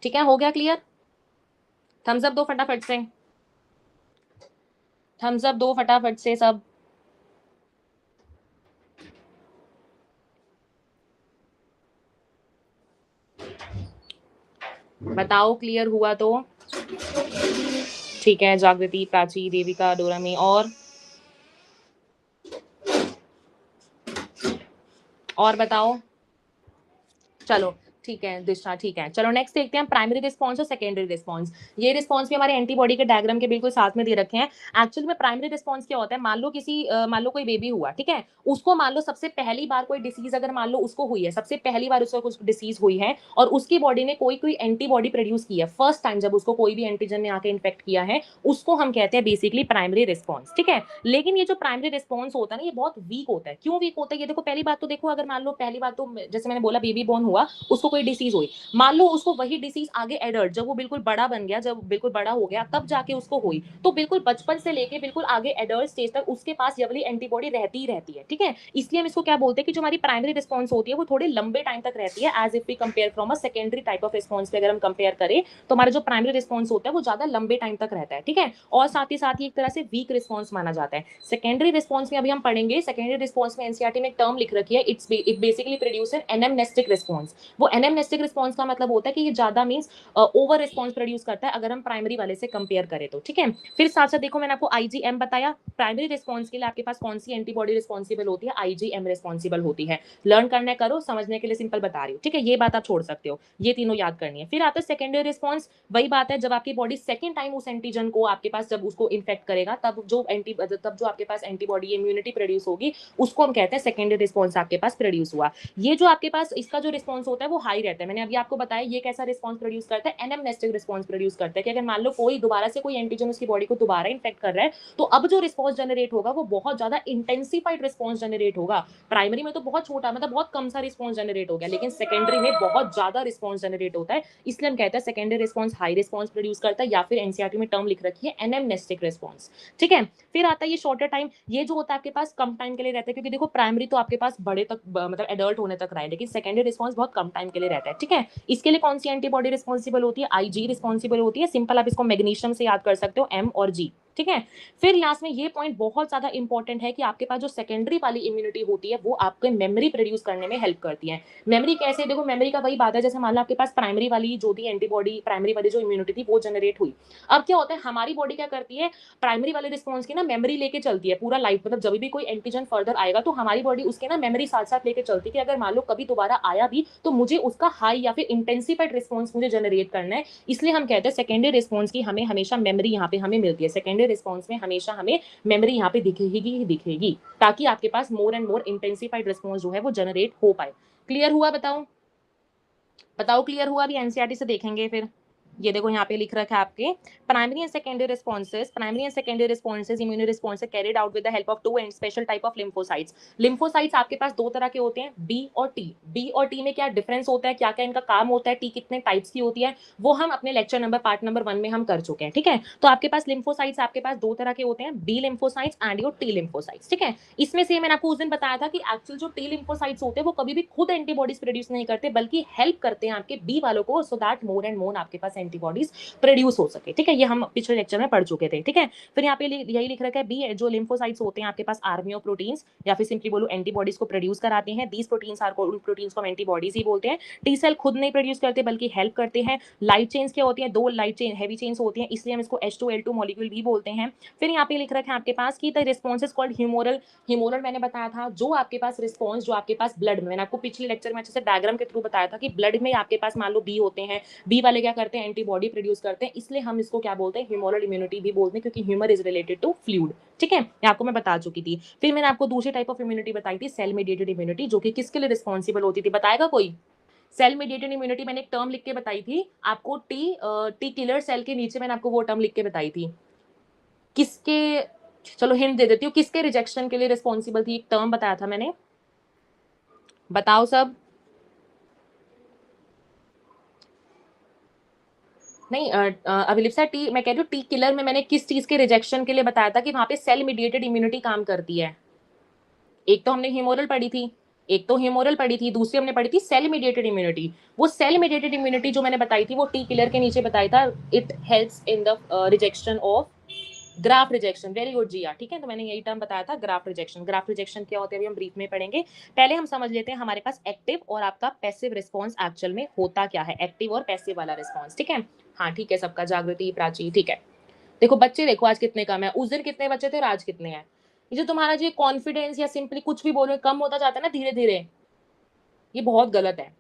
ठीक है, हो गया क्लियर? थम्स अप दो फटाफट से, थम्स अप दो फटाफट से सब। बताओ क्लियर हुआ तो। ठीक है, जागृति, प्राची, देविका, डोरामी, और बताओ। चलो ठीक है दिशा, ठीक है। चलो नेक्स्ट देखते हैं प्राइमरी रिस्पॉन्स और सेकेंडरी रिस्पॉन्स। ये रिस्पॉन्स भी हमारे एंटीबॉडी के डायग्राम के बिल्कुल साथ में दे रखे हैं। एक्चुअली में प्राइमरी रिस्पॉन्स क्या होता है, मान लो मान लो कोई बेबी हुआ, ठीक है। उसको मान लो सबसे पहली बार कोई डिसीज अगर मान लो उसको हुई है, सबसे पहली बार उसको कुछ डिसीज हुई है और उसकी बॉडी ने कोई कोई एंटीबॉडी प्रोड्यूस की है, फर्स्ट टाइम जब उसको कोई भी एंटीजन ने आके इन्फेक्ट किया है, उसको हम कहते हैं बेसिकली प्राइमरी रिस्पॉन्स, ठीक है। लेकिन ये जो प्राइमरी रिस्पॉन्स होता है ना, ये बहुत वीक होता है। क्यों वीक होता है, ये देखो पहली बात तो देखो, अगर मान लो पहली बात तो जैसे मैंने बोला बेबी बोर्न हुआ, उसको कोई डिसीज हुई, मान लो उसको वही डिसीज आगे एडल्ट जब वो बिल्कुल बड़ा बन गया, जब बिल्कुल बड़ा हो गया तब जाके उसको हुई, तो बिल्कुल बचपन से लेके बिल्कुल आगे एडल्ट स्टेज तक उसके पास ये वाली एंटीबॉडी रहती ही रहती है, ठीक है। इसलिए हम इसको क्या बोलते हैं कि जो हमारी प्राइमरी रिस्पॉन्स होती है वो थोड़े लंबे टाइम तक रहती है, as if we compare from a secondary type of response पे अगर हम कंपेयर करें तो हमारा जो प्राइमरी रिस्पॉन्स होता है वो ज्यादा लंबे टाइम तक रहता है, ठीक है। और साथ ही एक तरह से वीक रिस्पॉन्स माना जाता है। सेकेंडरी रिस्पॉन्स में अभी हम पढ़ेंगे, सेकेंडरी रिस्पॉन्स में एनसीईआरटी में एक टर्म लिख रखी है, it basically produce an anamnestic response. वो एनामनेस्टिक रिस्पॉन्स का मतलब होता है कि ये ज्यादा मींस ओवर रिस्पॉन्स प्रोड्यूस करता है अगर हम प्राइमरी वाले से कंपेयर करें तो, ठीक है। फिर साथ साथ देखो मैंने आपको आईजीएम बताया, प्राइमरी रिस्पॉन्स के लिए आपके पास कौन सी एंटीबॉडी रिस्पॉन्सिबल होती है, आईजीएम रिस्पॉन्सिबल होती है। लर्न करना करो, समझने के लिए सिंपल बता रही हूँ, ठीक है। ये बात आप छोड़ सकते हो, ये तीनों याद करनी है। फिर आता है सेकेंडरी रिस्पॉन्स, वही बात है जब आपकी बॉडी सेकंड टाइम उस एंटीजन को आपके पास जब उसको इन्फेक्ट करेगा तब जो आपके पास एंटीबॉडी इम्यूनिटी प्रोड्यूस होगी उसको हम कहते हैं सेकेंडरी रिस्पॉन्स आपके पास प्रोड्यूस हुआ। ये जो आपके पास इसका जो रिस्पॉन्स होता है वो हाई रहता है। मैंने अभी आपको बताया ये कैसा रिस्पॉन्स प्रोड्यूस करता है, एनामनेस्टिक रिस्पॉन्स प्रोड्यूस करता है कि अगर मान लो कोई दोबारा से कोई एंटीजन उसकी बॉडी को दोबारा इन्फेक्ट कर रहा है तो अब जो रिस्पॉन्स जनरेट होगा वो बहुत ज्यादा इंटेंसिफाइड रिस्पॉन्स जनरेट होगा। प्राइमरी में तो बहुत छोटा मतलब बहुत कम सा रिस्पॉन्स जनरेट हो गया, लेकिन सेकेंडरी में बहुत ज्यादा रिस्पॉन्स जनरेट होता है, इसलिए हम कहते हैं secondary response high response produce करता है, या फिर एनसीईआरटी में टर्म लिख रखी है एनामनेस्टिक रिस्पॉन्स, ठीक है। फिर आता है ये शॉर्टर टाइम, ये जो होता है आपके पास कम टाइम के लिए रहता है, क्योंकि देखो प्राइमरी तो आपके पास बड़े तक मतलब एडल्ट होने तक रहा है, लेकिन सेकेंडरी रिस्पॉन्स बहुत कम टाइम के लिए रहता है, ठीक है। इसके लिए कौन सी एंटीबॉडी रिस्पॉन्सिबल होती है, आईजी रिस्पॉन्सिबल होती है, सिंपल आप इसको मैग्नीशियम से याद कर सकते हो, एम और जी, ठीक है। फिर लास्ट में ये पॉइंट बहुत ज्यादा इंपॉर्टेंट है कि आपके पास जो सेकेंडरी वाली इम्यूनिटी होती है वो आपके मेमोरी प्रोड्यूस करने में हेल्प करती है। मेमोरी कैसे, देखो मेमोरी का वही बात है जैसे मान लो आपके पास प्राइमरी वाली जो थी एंटीबॉडी, प्राइमरी वाली जो इम्यूनिटी थी वो जनरेट हुई, अब क्या होता है हमारी बॉडी क्या करती है, प्राइमरी वाले रिस्पॉन्स की ना मेमोरी लेके चलती है पूरा लाइफ, मतलब जब भी कोई एंटीजन फर्दर आएगा तो हमारी बॉडी उसके ना मेमोरी साथ साथ लेके चलती है कि अगर मान लो कभी दोबारा आया भी तो मुझे उसका हाई या फिर इंटेंसिफाइड रिस्पॉन्स मुझे जनरेट करना है, इसलिए हम कहते हैं सेकेंडरी रिस्पॉन्स की हमें हमेशा मेमोरी यहाँ पे हमें मिलती है, सेकेंडरी रिस्पॉन्स में हमेशा हमें मेमोरी यहाँ पे दिखेगी ही दिखेगी, ताकि आपके पास more and more intensified response जो है वो जनरेट हो पाए। क्लियर हुआ, बताओ बताओ क्लियर हुआ। अभी एनसीईआरटी से देखेंगे फिर, ये देखो यहाँ पे लिख रखा है आपके primary and secondary responses, primary and secondary responses immuno response carried out with the help of two and special type of lymphocytes. Lymphocytes आपके पास दो तरह के होते हैं, बी और टी। बी और टी में क्या डिफरेंस होता है, क्या क्या इनका काम होता है, टी कितने टाइप्स की होती है, वो हम अपने लेक्चर नंबर पार्ट नंबर 1 में हम कर चुके हैं, ठीक है। तो आपके पास लिम्फोसाइट्स आपके पास दो तरह के होते हैं, B lymphocytes and your T lymphocytes, ठीक है। इसमें से मैंने आपको उस दिन बताया था कि एक्चुअल जो टी लिम्फोसाइट्स होते हैं वो कभी भी खुद एंटीबॉडीज प्रोड्यूस नहीं करते बल्कि हेल्प करते हैं आपके बी वालों को, सो दैट मोर एंड मोर आपके पास एंटीबॉडीज प्रोड्यूस हो सके, ठीक है। ये हम पिछले लेक्चर में पढ़ चुके थे, ठीक है। फिर यहाँ पे यही लिख रखा है बी जो लिम्फोसाइट्स होते हैं आपके पास आर्मी ऑफ प्रोटीन्स या फिर सिंपली बोलो एंटीबॉडीज को प्रोड्यूस कराते हैं, दीज प्रोटीन्स आर उन प्रोटीन्स को हम एंटीबॉडीज ही बोलते हैं। टी सेल खुद नहीं प्रोड्यूस करते बल्कि हेल्प करते हैं। लाइट चेन्स क्या होती है, दो लाइट चेन हैवी चेन्स होती हैं, इसलिए हम इसको H2L2 मॉलिक्यूल भी बोलते हैं। फिर यहाँ पे लिख रखा है आपके पास की the response is called humoral. Humoral मैंने बताया था जो आपके पास रिस्पॉन्स जो आपके पास ब्लड में, मैंने आपको पिछले लेक्चर में अच्छे से डायग्राम के थ्रू बताया था कि ब्लड में आपके पास मान लो बी होते हैं, बी वाले क्या करते हैं एंटीबॉडी प्रोड्यूस करते हैं, इसलिए हम इसको क्या बोलते हैं ह्यूमोरल इम्यूनिटी भी बोलते हैं, क्योंकि humour is related to fluid, ठीक है। ये आपको मैं बता चुकी थी। फिर मैंने आपको दूसरी टाइप ऑफ इम्यूनिटी बताई थी सेल मीडिएटेड इम्यूनिटी, जो कि किसके लिए रिस्पॉन्सिबल होती थी, बताएगा कोई। सेल मीडिएटेड इम्यूनिटी मैंने एक टर्म लिख के बताई थी आपको, टी किलर सेल के नीचे मैंने आपको वो टर्म लिख के बताई थी, किसके, चलो हिंट दे देती हूँ, किसके रिजेक्शन के लिए रिस्पॉन्सिबल थी, एक टर्म बताया था मैंने, बताओ सब। नहीं अभिलिप्सा, टी मैं कह रही हूँ टी किलर में मैंने किस चीज के रिजेक्शन के लिए बताया था कि वहां पे सेल मीडिएटेड इम्यूनिटी काम करती है। एक तो हमने ह्यूमोरल पढ़ी थी, एक तो ह्यूमोरल पढ़ी थी, दूसरी हमने पढ़ी थी सेल मीडिएटेड इम्यूनिटी। वो सेल मीडिएटेड इम्यूनिटी जो मैंने बताई थी वो टी किलर के नीचे बताया था, it helps in the rejection of graft rejection. Very good Jiya, ठीक है। तो मैंने यही टर्म बताया था ग्राफ रिजेक्शन। ग्राफ रिजेक्शन क्या होता है अभी हम ब्रीफ में पढ़ेंगे, पहले हम समझ लेते हैं हमारे पास एक्टिव और आपका पैसिव रिस्पॉन्स एक्चुअल में होता क्या है, एक्टिव और पैसिव वाला रिस्पॉन्स, ठीक है। हाँ ठीक है, सबका जागृति प्राची, ठीक है। देखो बच्चे देखो आज कितने कम है, उस दिन कितने बच्चे थे और आज कितने हैं। ये जो तुम्हारा जो कॉन्फिडेंस या सिंपली कुछ भी बोलो कम होता जाता है ना धीरे धीरे, ये बहुत गलत है।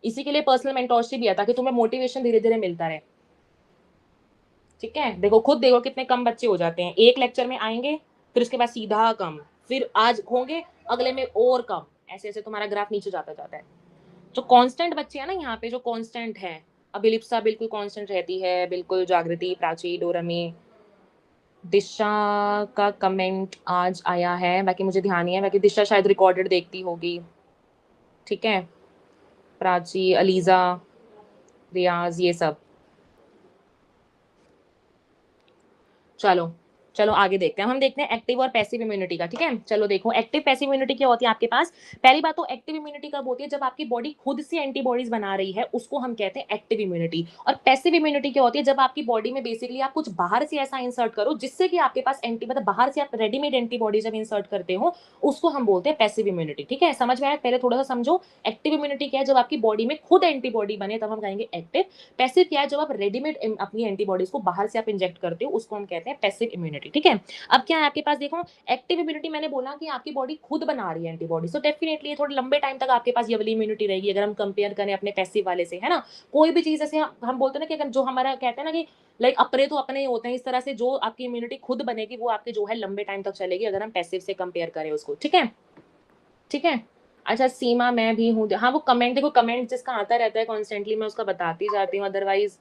इसी के लिए पर्सनल मेंटोरशिप भी है, ताकि तुम्हें मोटिवेशन धीरे धीरे मिलता रहे, ठीक है। देखो खुद देखो कितने कम बच्चे हो जाते हैं, एक लेक्चर में आएंगे फिर उसके बाद सीधा कम, फिर आज होंगे अगले में और कम, ऐसे ऐसे तुम्हारा ग्राफ नीचे जाता जाता है। जो कांस्टेंट बच्चे हैं ना यहाँ पे, जो कांस्टेंट है, अभिलिप्सा बिल्कुल कांस्टेंट रहती है, बिल्कुल जागृति, प्राची, डोरमी, दिशा का कमेंट आज आया है, बाकी मुझे ध्यान नहीं है, बाकी दिशा शायद रिकॉर्डेड देखती होगी, ठीक है। प्राची, अलीजा, रियाज, ये सब। चलो चलो आगे देखते हैं, हम देखते हैं एक्टिव और पैसिव इम्यूनिटी का। ठीक है, चलो देखो एक्टिव पैसिव इम्यूनिटी क्या होती है आपके पास। पहली बात तो एक्टिव इम्यूनिटी कब होती है, जब आपकी बॉडी खुद से एंटीबॉडीज बना रही है, उसको हम कहते हैं एक्टिव इम्यूनिटी। और पैसिव इम्यूनिटी क्या होती है, जब आपकी बॉडी में बेसिकली आप कुछ बाहर से ऐसा इंसर्ट करो जिससे कि आपके पास एंटी मतलब बाहर से आप रेडीमेड एंटीबॉडी जब इंसर्ट करते हो, उसको हम बोलते हैं पैसिव इम्यूनिटी। ठीक है, समझ में आया? पहले थोड़ा सा समझो, एक्टिव इम्यूनिटी क्या है, जब आपकी बॉडी में खुद एंटीबॉडी बने तब हम कहेंगे एक्टिव। पैसिव क्या है, जब आप रेडीमेड अपनी एंटीबॉडीज को बाहर से आप इंजेक्ट करते हो, उसको हम कहते हैं पैसिव इम्यूनिटी। ठीक है, अब क्या है आपके पास, देखो एक्टिव इम्यूनिटी मैंने बोला कि आपकी बॉडी खुद बना रही है एंटीबॉडी, तो डेफिनेटली थोड़े लंबे टाइम तक आपके पास ये वाली इम्यूनिटी रहेगी अगर हम कंपेयर करें अपने पैसिव वाले से, है ना। कोई भी चीज ऐसे हम बोलते हैं ना कि अगर जो हमारा कहते हैं ना कि लाइक अपने तो अपने ही होते हैं, इस तरह से जो आपकी इम्यूनिटी खुद बनेगी वो आपकी जो है लंबे टाइम तक चलेगी अगर हम पैसिव से कंपेयर करें उसको। ठीक है, ठीक है। अच्छा सीमा, मैं भी हूँ, हाँ वो कमेंट देखो, कमेंट जिसका आता रहता है कॉन्स्टेंटली मैं उसका बताती जाती हूँ, अदरवाइज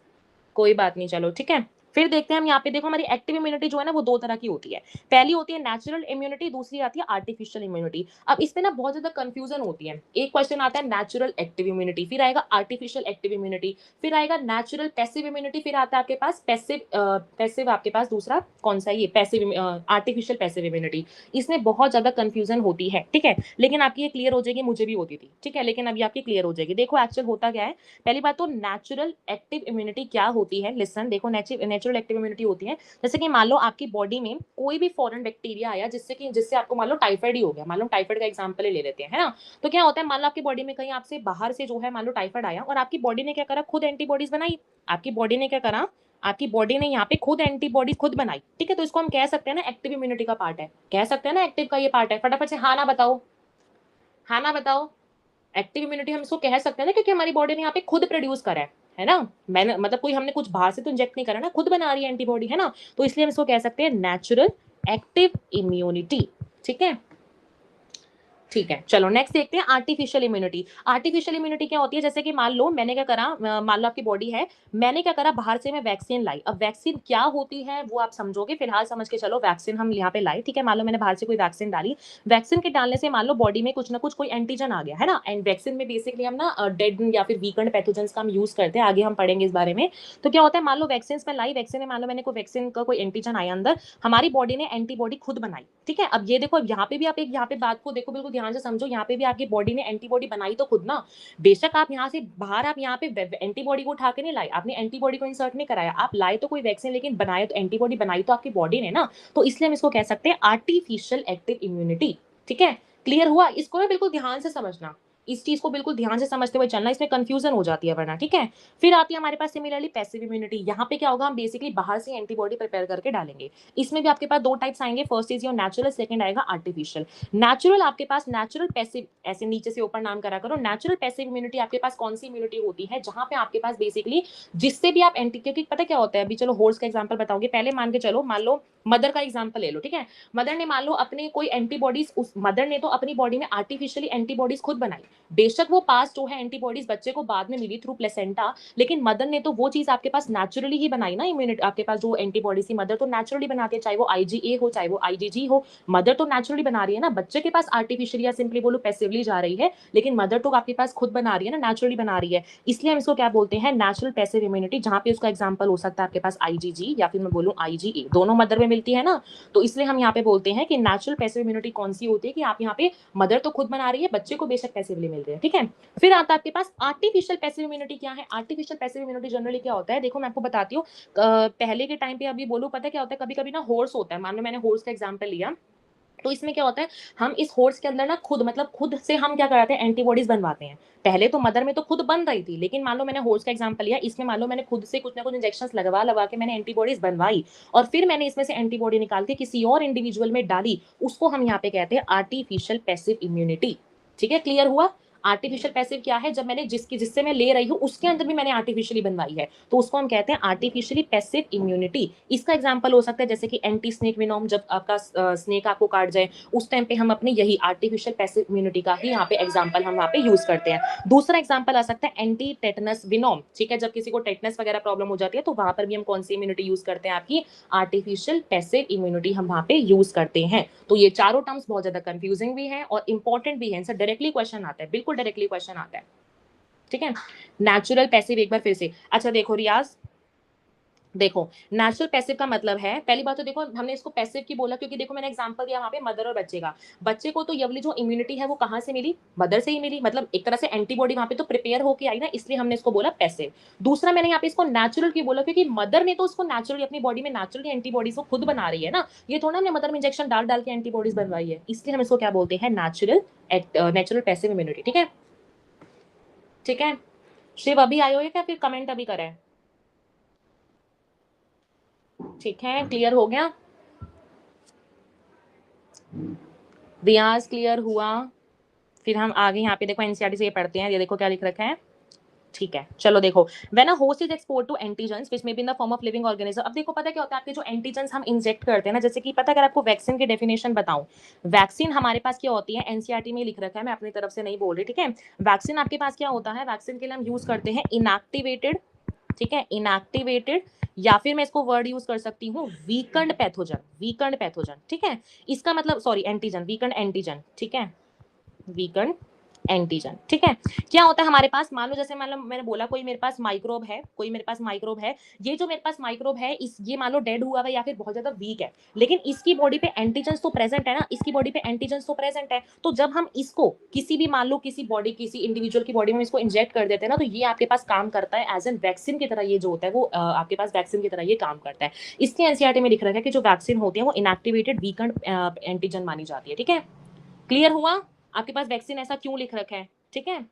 कोई बात नहीं। चलो ठीक है, फिर देखते हैं हम यहाँ पे। देखो हमारी एक्टिव इम्यूनिटी जो है ना वो दो तरह की होती है। पहली होती है नेचुरल इम्यूनिटी, दूसरी आती है आर्टिफिशियल इम्यूनिटी। अब इसमें ना बहुत ज्यादा कंफ्यूजन होती है। एक क्वेश्चन आता है नेचुरल एक्टिव इम्यूनिटी, फिर आएगा आर्टिफिशियल एक्टिव इम्यूनिटी, फिर आएगा नेचुरल पैसिव इम्यूनिटी, फिर आता है आपके पास पैसिव पैसिव आपके पास दूसरा कौन सा है, ये पैसिव आर्टिफिशियल पैसिव इम्यूनिटी। इसमें बहुत ज्यादा कंफ्यूजन होती है। ठीक है, लेकिन आपकी ये क्लियर हो जाएगी, मुझे भी होती थी। ठीक है, लेकिन अभी आपकी क्लियर हो जाएगी। देखो एक्चुअल होता क्या है, पहली बात तो नेचुरल एक्टिव इम्यूनिटी क्या होती है, लिसन देखो, नेचुरल एक्टिव इम्यूनिटी होती है जैसे कि मान लो आपकी बॉडी में कोई भी फॉरेन बैक्टीरिया आया जिससे आपको मान लो टाइफाइड ही हो गया, मान लो टाइफाइड का एग्जांपल ले लेते हैं, है ना। तो क्या होता है, मान लो आपकी बॉडी में कहीं आपसे बाहर से जो है मान लो टाइफाइड आया और आपकी बॉडी ने क्या करा, खुद एंटीबॉडीज बनाई। आपकी बॉडी ने क्या करा, आपकी बॉडी ने यहाँ पे खुद एंटीबॉडी खुद बनाई। ठीक है, तो इसको हम कह सकते हैं ना एक्टिव इम्यूनिटी का पार्ट है, कह सकते हैं ना एक्टिव का ये पार्ट है। फटाफट से हाँ ना बताओ, हाँ ना बताओ। एक्टिव इम्यूनिटी हम इसको कह सकते हैं ना, क्योंकि हमारी बॉडी ने यहाँ पे खुद प्रोड्यूस करा है ना। मैंने मतलब कोई हमने कुछ बाहर से तो इंजेक्ट नहीं करा ना, खुद बना रही है एंटीबॉडी, है ना। तो इसलिए हम इसको कह सकते हैं नेचुरल एक्टिव इम्यूनिटी। ठीक है, ठीक है, चलो नेक्स्ट देखते हैं आर्टिफिशियल इम्यूनिटी। आर्टिफिशियल इम्यूनिटी क्या होती है, जैसे कि मान लो मैंने क्या करा, मान लो आपकी बॉडी है, मैंने क्या करा, बाहर से मैं वैक्सीन लाई। अब वैक्सीन क्या होती है वो आप समझोगे, फिलहाल समझ के चलो वैक्सीन हम यहाँ पे लाई। ठीक है, मान लो मैंने बाहर से कोई वैक्सीन डाली, वैक्सीन के डालने से मान लो बॉडी में कुछ ना कुछ कोई एंटीजन आ गया, है ना। एंड वैक्सीन में बेसिकली हम ना डेड या फिर वीकेंड पैथोजेंस का हम यूज करते हैं, आगे हम पढ़ेंगे इस बारे में। तो क्या होता है, मान लो वैक्सीन में लाई, वैक्सीन में मान लो मैंने कोई वैक्सीन का कोई एंटीजन आया अंदर, हमारी बॉडी ने एंटीबॉडी खुद बनाई। ठीक है, अब ये देखो यहाँ पे भी आप एक यहाँ पे बात को देखो, बिल्कुल ध्यान से समझो, यहाँ पे भी आपकी बॉडी ने एंटीबॉडी बनाई तो खुद ना। बेशक आप यहाँ से बाहर आप यहाँ पे एंटीबॉडी को उठा के नहीं लाए, आपने एंटीबॉडी को इंसर्ट नहीं कराया, आप लाए तो कोई वैक्सीन, लेकिन बनाए तो एंटीबॉडी बनाई तो आपकी बॉडी ने ना। तो इसलिए हम इसको कह सकते हैं आर्टिफिशियल एक्टिव इम्यूनिटी। ठीक है, क्लियर हुआ? इसको ना बिल्कुल ध्यान से समझना, इस चीज को बिल्कुल ध्यान से समझते हुए चलना, इसमें कंफ्यूजन हो जाती है वरना। ठीक है, फिर आती है हमारे पास सिमिलरली पैसिव इम्यूनिटी। यहाँ पे क्या होगा, हम बेसिकली बाहर से एंटीबॉडी प्रिपेयर करके डालेंगे। इसमें भी आपके पास दो टाइप्स आएंगे, first is your natural, second आएगा आर्टिफिशियल। नेचुरल आपके पास नेचुरल पैसिव, ऐसे नीचे से ऊपर नाम करा करो, नेचुरल पैसिव इम्यूनिटी आपके पास कौन सी इम्यूनिटी होती है, जहां पे आपके पास बेसिकली जिससे भी आप एंटी, क्योंकि पता क्या होता है, अभी चलो हॉर्स का एग्जांपल बताओगे, पहले मान के चलो, मान लो मदर का एग्जांपल ले लो। ठीक है, मदर ने मान लो अपने कोई एंटीबॉडीज, उस मदर ने तो अपनी बॉडी में आर्टिफिशियली एंटीबॉडीज खुद बनाई। बेशक वो पास जो है एंटीबॉडीज बच्चे को बाद में मिली थ्रू प्लेसेंटा, लेकिन मदर ने तो वो चीज आपके पास नेचुरली ही बनाई ना। इम्यूनिटी आपके पास जो एंटीबॉडीज थी, मदर तो नेचुरली बनाती है, चाहे वो आईजीए हो चाहे वो आईजीजी हो, मदर तो नेचुरली बना रही है ना। बच्चे के पास आर्टिफिशियली या सिंपली बोलो पैसिवली जा रही है, लेकिन मदर तो आपके पास खुद बना रही है ना, नेचुरली बना रही है। इसलिए हम इसको क्या बोलते हैं, नेचुरल पैसिव इम्यूनिटी, जहां पे उसका एग्जांपल हो सकता है आपके पास आईजीजी या फिर मैं बोलूं आईजीए, दोनों मदर में मिलती है ना। तो इसलिए हम यहाँ पे बोलते हैं कि नेचुरल पैसिव इम्यूनिटी कौन सी होती है, कि आप यहाँ पे मदर तो खुद बना रही है, बच्चे को बेशक पैसिवली मिल रही है। ठीक है, फिर आता है आपके पास आर्टिफिशियल पैसिव इम्यूनिटी। क्या है आर्टिफिशियल पैसिव इम्यूनिटी? जनरली क्या होता है, देखो मैं आपको बताती हूँ, पहले के टाइम पे अभी बोलूं, पता है क्या होता है, कभी कभी ना हॉर्स होता है, मान लो मैंने हॉर्स का एग्जांपल लिया, तो इसमें क्या होता है, हम इस हॉर्स के अंदर ना खुद मतलब खुद से हम क्या कराते हैं, एंटीबॉडीज बनवाते हैं। पहले तो मदर में तो खुद बन रही थी, लेकिन मान लो मैंने हॉर्स का एग्जांपल लिया, इसमें मान लो मैंने खुद से कुछ ना कुछ इंजेक्शंस लगवा लगा के मैंने एंटीबॉडीज बनवाई, और फिर मैंने इसमें से एंटीबॉडी निकाल के किसी और इंडिविजुअल में डाली, उसको हम यहाँ पे कहते हैं आर्टिफिशियल पैसिव इम्यूनिटी। ठीक है, क्लियर हुआ? आर्टिफिशियल पैसिव क्या है, जब मैंने जिससे मैं ले रही हूँ उसके अंदर भी मैंने आर्टिफिशियली बनवाई है, तो उसको हम कहते हैं आर्टिफिशियली पैसिव इम्यूनिटी। इसका एग्जांपल हो सकता है जैसे कि एंटी स्नेक विनोम, जब आपका स्नेक आपको काट जाए उस टाइम पे हम अपने यही आर्टिफिशियल पैसिव इम्यूनिटी का ही यहाँ पे एग्जांपल हम यहाँ पे यूज करते हैं। दूसरा एग्जांपल आ सकता है एंटी टेटनस विनोम। ठीक है, जब किसी को टेटनस वगैरह प्रॉब्लम हो जाती है तो वहां पर भी हम कौन सी इम्यूनिटी यूज करते हैं, आपकी आर्टिफिशियल पैसिव इम्यूनिटी हम वहां पे यूज करते हैं। तो ये चारों टर्म्स बहुत ज्यादा कंफ्यूजिंग भी है और इंपॉर्टेंट भी है, इनसे डायरेक्टली क्वेश्चन आता है, बिल्कुल डायरेक्टली क्वेश्चन आता है। ठीक है। नेचुरल पैसिव एक बार फिर से, अच्छा देखो रियाज, देखो नेचुरल पैसिव का मतलब है, पहली बात तो देखो हमने इसको पैसिव की बोला क्योंकि देखो मैंने एग्जांपल दिया वहां पे मदर और बच्चे का। बच्चे को तो ये वाली जो इम्यूनिटी है वो कहाँ से मिली, मदर से ही मिली, मतलब एक तरह से एंटीबॉडी वहां पे तो प्रिपेयर होके आई ना, इसलिए हमने इसको बोला पैसिव। दूसरा मैंने यहाँ पे इसको नेचुरल की बोला क्योंकि मदर ने तो उसको नेचुरली अपनी बॉडी में नेचुरली एंटीबॉडीज को खुद बना रही है ना, ये थोड़ा हमने मदर में इंजेक्शन डाल डाल के एंटीबॉडीज बनवाई है, इसलिए हम इसको क्या बोलते हैं, नेचुरल, नेचुरल पैसिव इम्यूनिटी। ठीक है, ठीक है। शिव अभी आए हो या क्या फिर कमेंट अभी करें? ठीक है, क्लियर हो गया, रियाज क्लियर हुआ। फिर हम आगे यहाँ पे देखो एनसीईआरटी से ये पढ़ते हैं, ये देखो क्या लिख रखा है। ठीक है, चलो देखो, when a host is export to antigens which may be in the form of living organism. अब देखो पता क्या होता है, आपके जो एंटीजेंस हम इंजेक्ट करते हैं ना, जैसे कि पता अगर आपको वैक्सीन की डेफिनेशन बताऊं, वैक्सीन हमारे पास क्या होती है, एनसीईआरटी में लिख रखा है, मैं अपनी तरफ से नहीं बोल रही, ठीक है। वैक्सीन आपके पास क्या होता है, वैक्सीन के लिए हम यूज करते हैं इनएक्टिवेटेड, ठीक है, इनएक्टिवेटेड, या फिर मैं इसको वर्ड यूज कर सकती हूँ वीकंड पैथोजन, वीकंड पैथोजन, ठीक है। इसका मतलब सॉरी एंटीजन, वीकंड एंटीजन, ठीक है, वीकंड एंटीजन, ठीक है। क्या होता है हमारे पास, मान लो जैसे मान लो मैंने बोला कोई मेरे पास माइक्रोब है, कोई मेरे पास माइक्रोब है, ये जो मेरे पास माइक्रोब है इस ये मान लो डेड हुआ है या फिर बहुत ज्यादा वीक है, लेकिन इसकी बॉडी पे एंटीजेंस तो प्रेजेंट है ना, इसकी बॉडी पे एंटीजेंस तो प्रेजेंट है, तो जब हम इसको किसी भी मान लो किसी बॉडी किसी इंडिविजुअल की बॉडी में इसको इंजेक्ट कर देते हैं ना, तो ये आपके पास काम करता है एज एन वैक्सीन की तरह, ये जो होता है वो आपके पास वैक्सीन की तरह ये काम करता है। इसके एनसीईआरटी में लिख रखा है कि जो वैक्सीन होती है वो इनएक्टिवेटेड वीकंड एंटीजन मानी जाती है, ठीक है। क्लियर हुआ आपके पास वैक्सीन ऐसा क्यों लिख रखा है, ठीक है।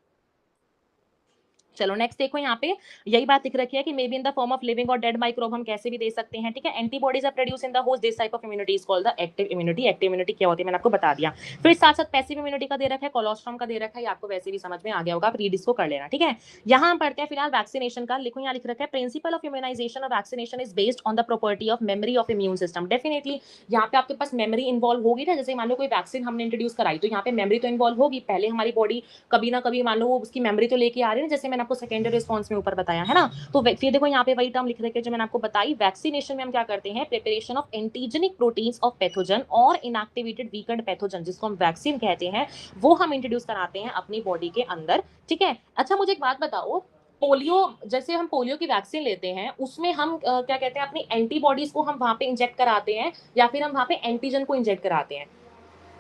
चलो नेक्स्ट देखो यहाँ पे, यही बात लिख रखी है कि may be in the form of living और डेड माइक्रोब, हम कैसे भी दे सकते हैं, ठीक है। Antibodies are produce in the host, this type of immunity is called the active immunity. Active immunity क्या होती है मैंने आपको बता दिया। फिर साथ साथ पैसिव इम्यूनिटी का दे रखा है, कोलोस्ट्रॉम का दे रखा है, ये आपको वैसे भी समझ में आ गया होगा, आप रीड इसको कर लेना, ठीक है। यहाँ हम पढ़ते हैं फिलहाल वैक्सीनेशन का, लिखो यहाँ लिख रखा है प्रिंसिपल ऑफ इम्यूनाइजेशन और vaccination is based on the property of memory of immune system. Definitely यहाँ पे आपके पास मेमोरी इन्वॉल्व होगी ना, जैसे मान लो कोई वैक्सीन हमने इंट्रोड्यूस कराई तो यहाँ पे मेमोरी तो इन्वॉल्व होगी, पहले हमारी बॉडी कभी ना कभी मान लो वो उसकी मेमोरी तो लेके आ रही है ना, जैसे मैंने आपको सेकेंडरी रिस्पॉन्स में ऊपर बताया है ना। तो फिर देखो यहाँ पे वही टर्म लिख रखे जो मैंने आपको बताई, वैक्सीनेशन में हम क्या करते हैं, preparation of antigenic proteins of pathogen और इनएक्टिवेटेड वीकेंड पैथोजन, जिसको हम वैक्सीन कहते हैं, वो हम इंट्रोड्यूस कराते हैं अपनी बॉडी के अंदर, ठीक है। अच्छा मुझे एक बात बताओ, पोलियो, जैसे हम पोलियो की वैक्सीन लेते हैं उसमें हम क्या कहते हैं, अपनी एंटीबॉडीज को हम वहां पे इंजेक्ट कराते हैं या फिर हम वहां पे एंटीजन को इंजेक्ट कराते हैं।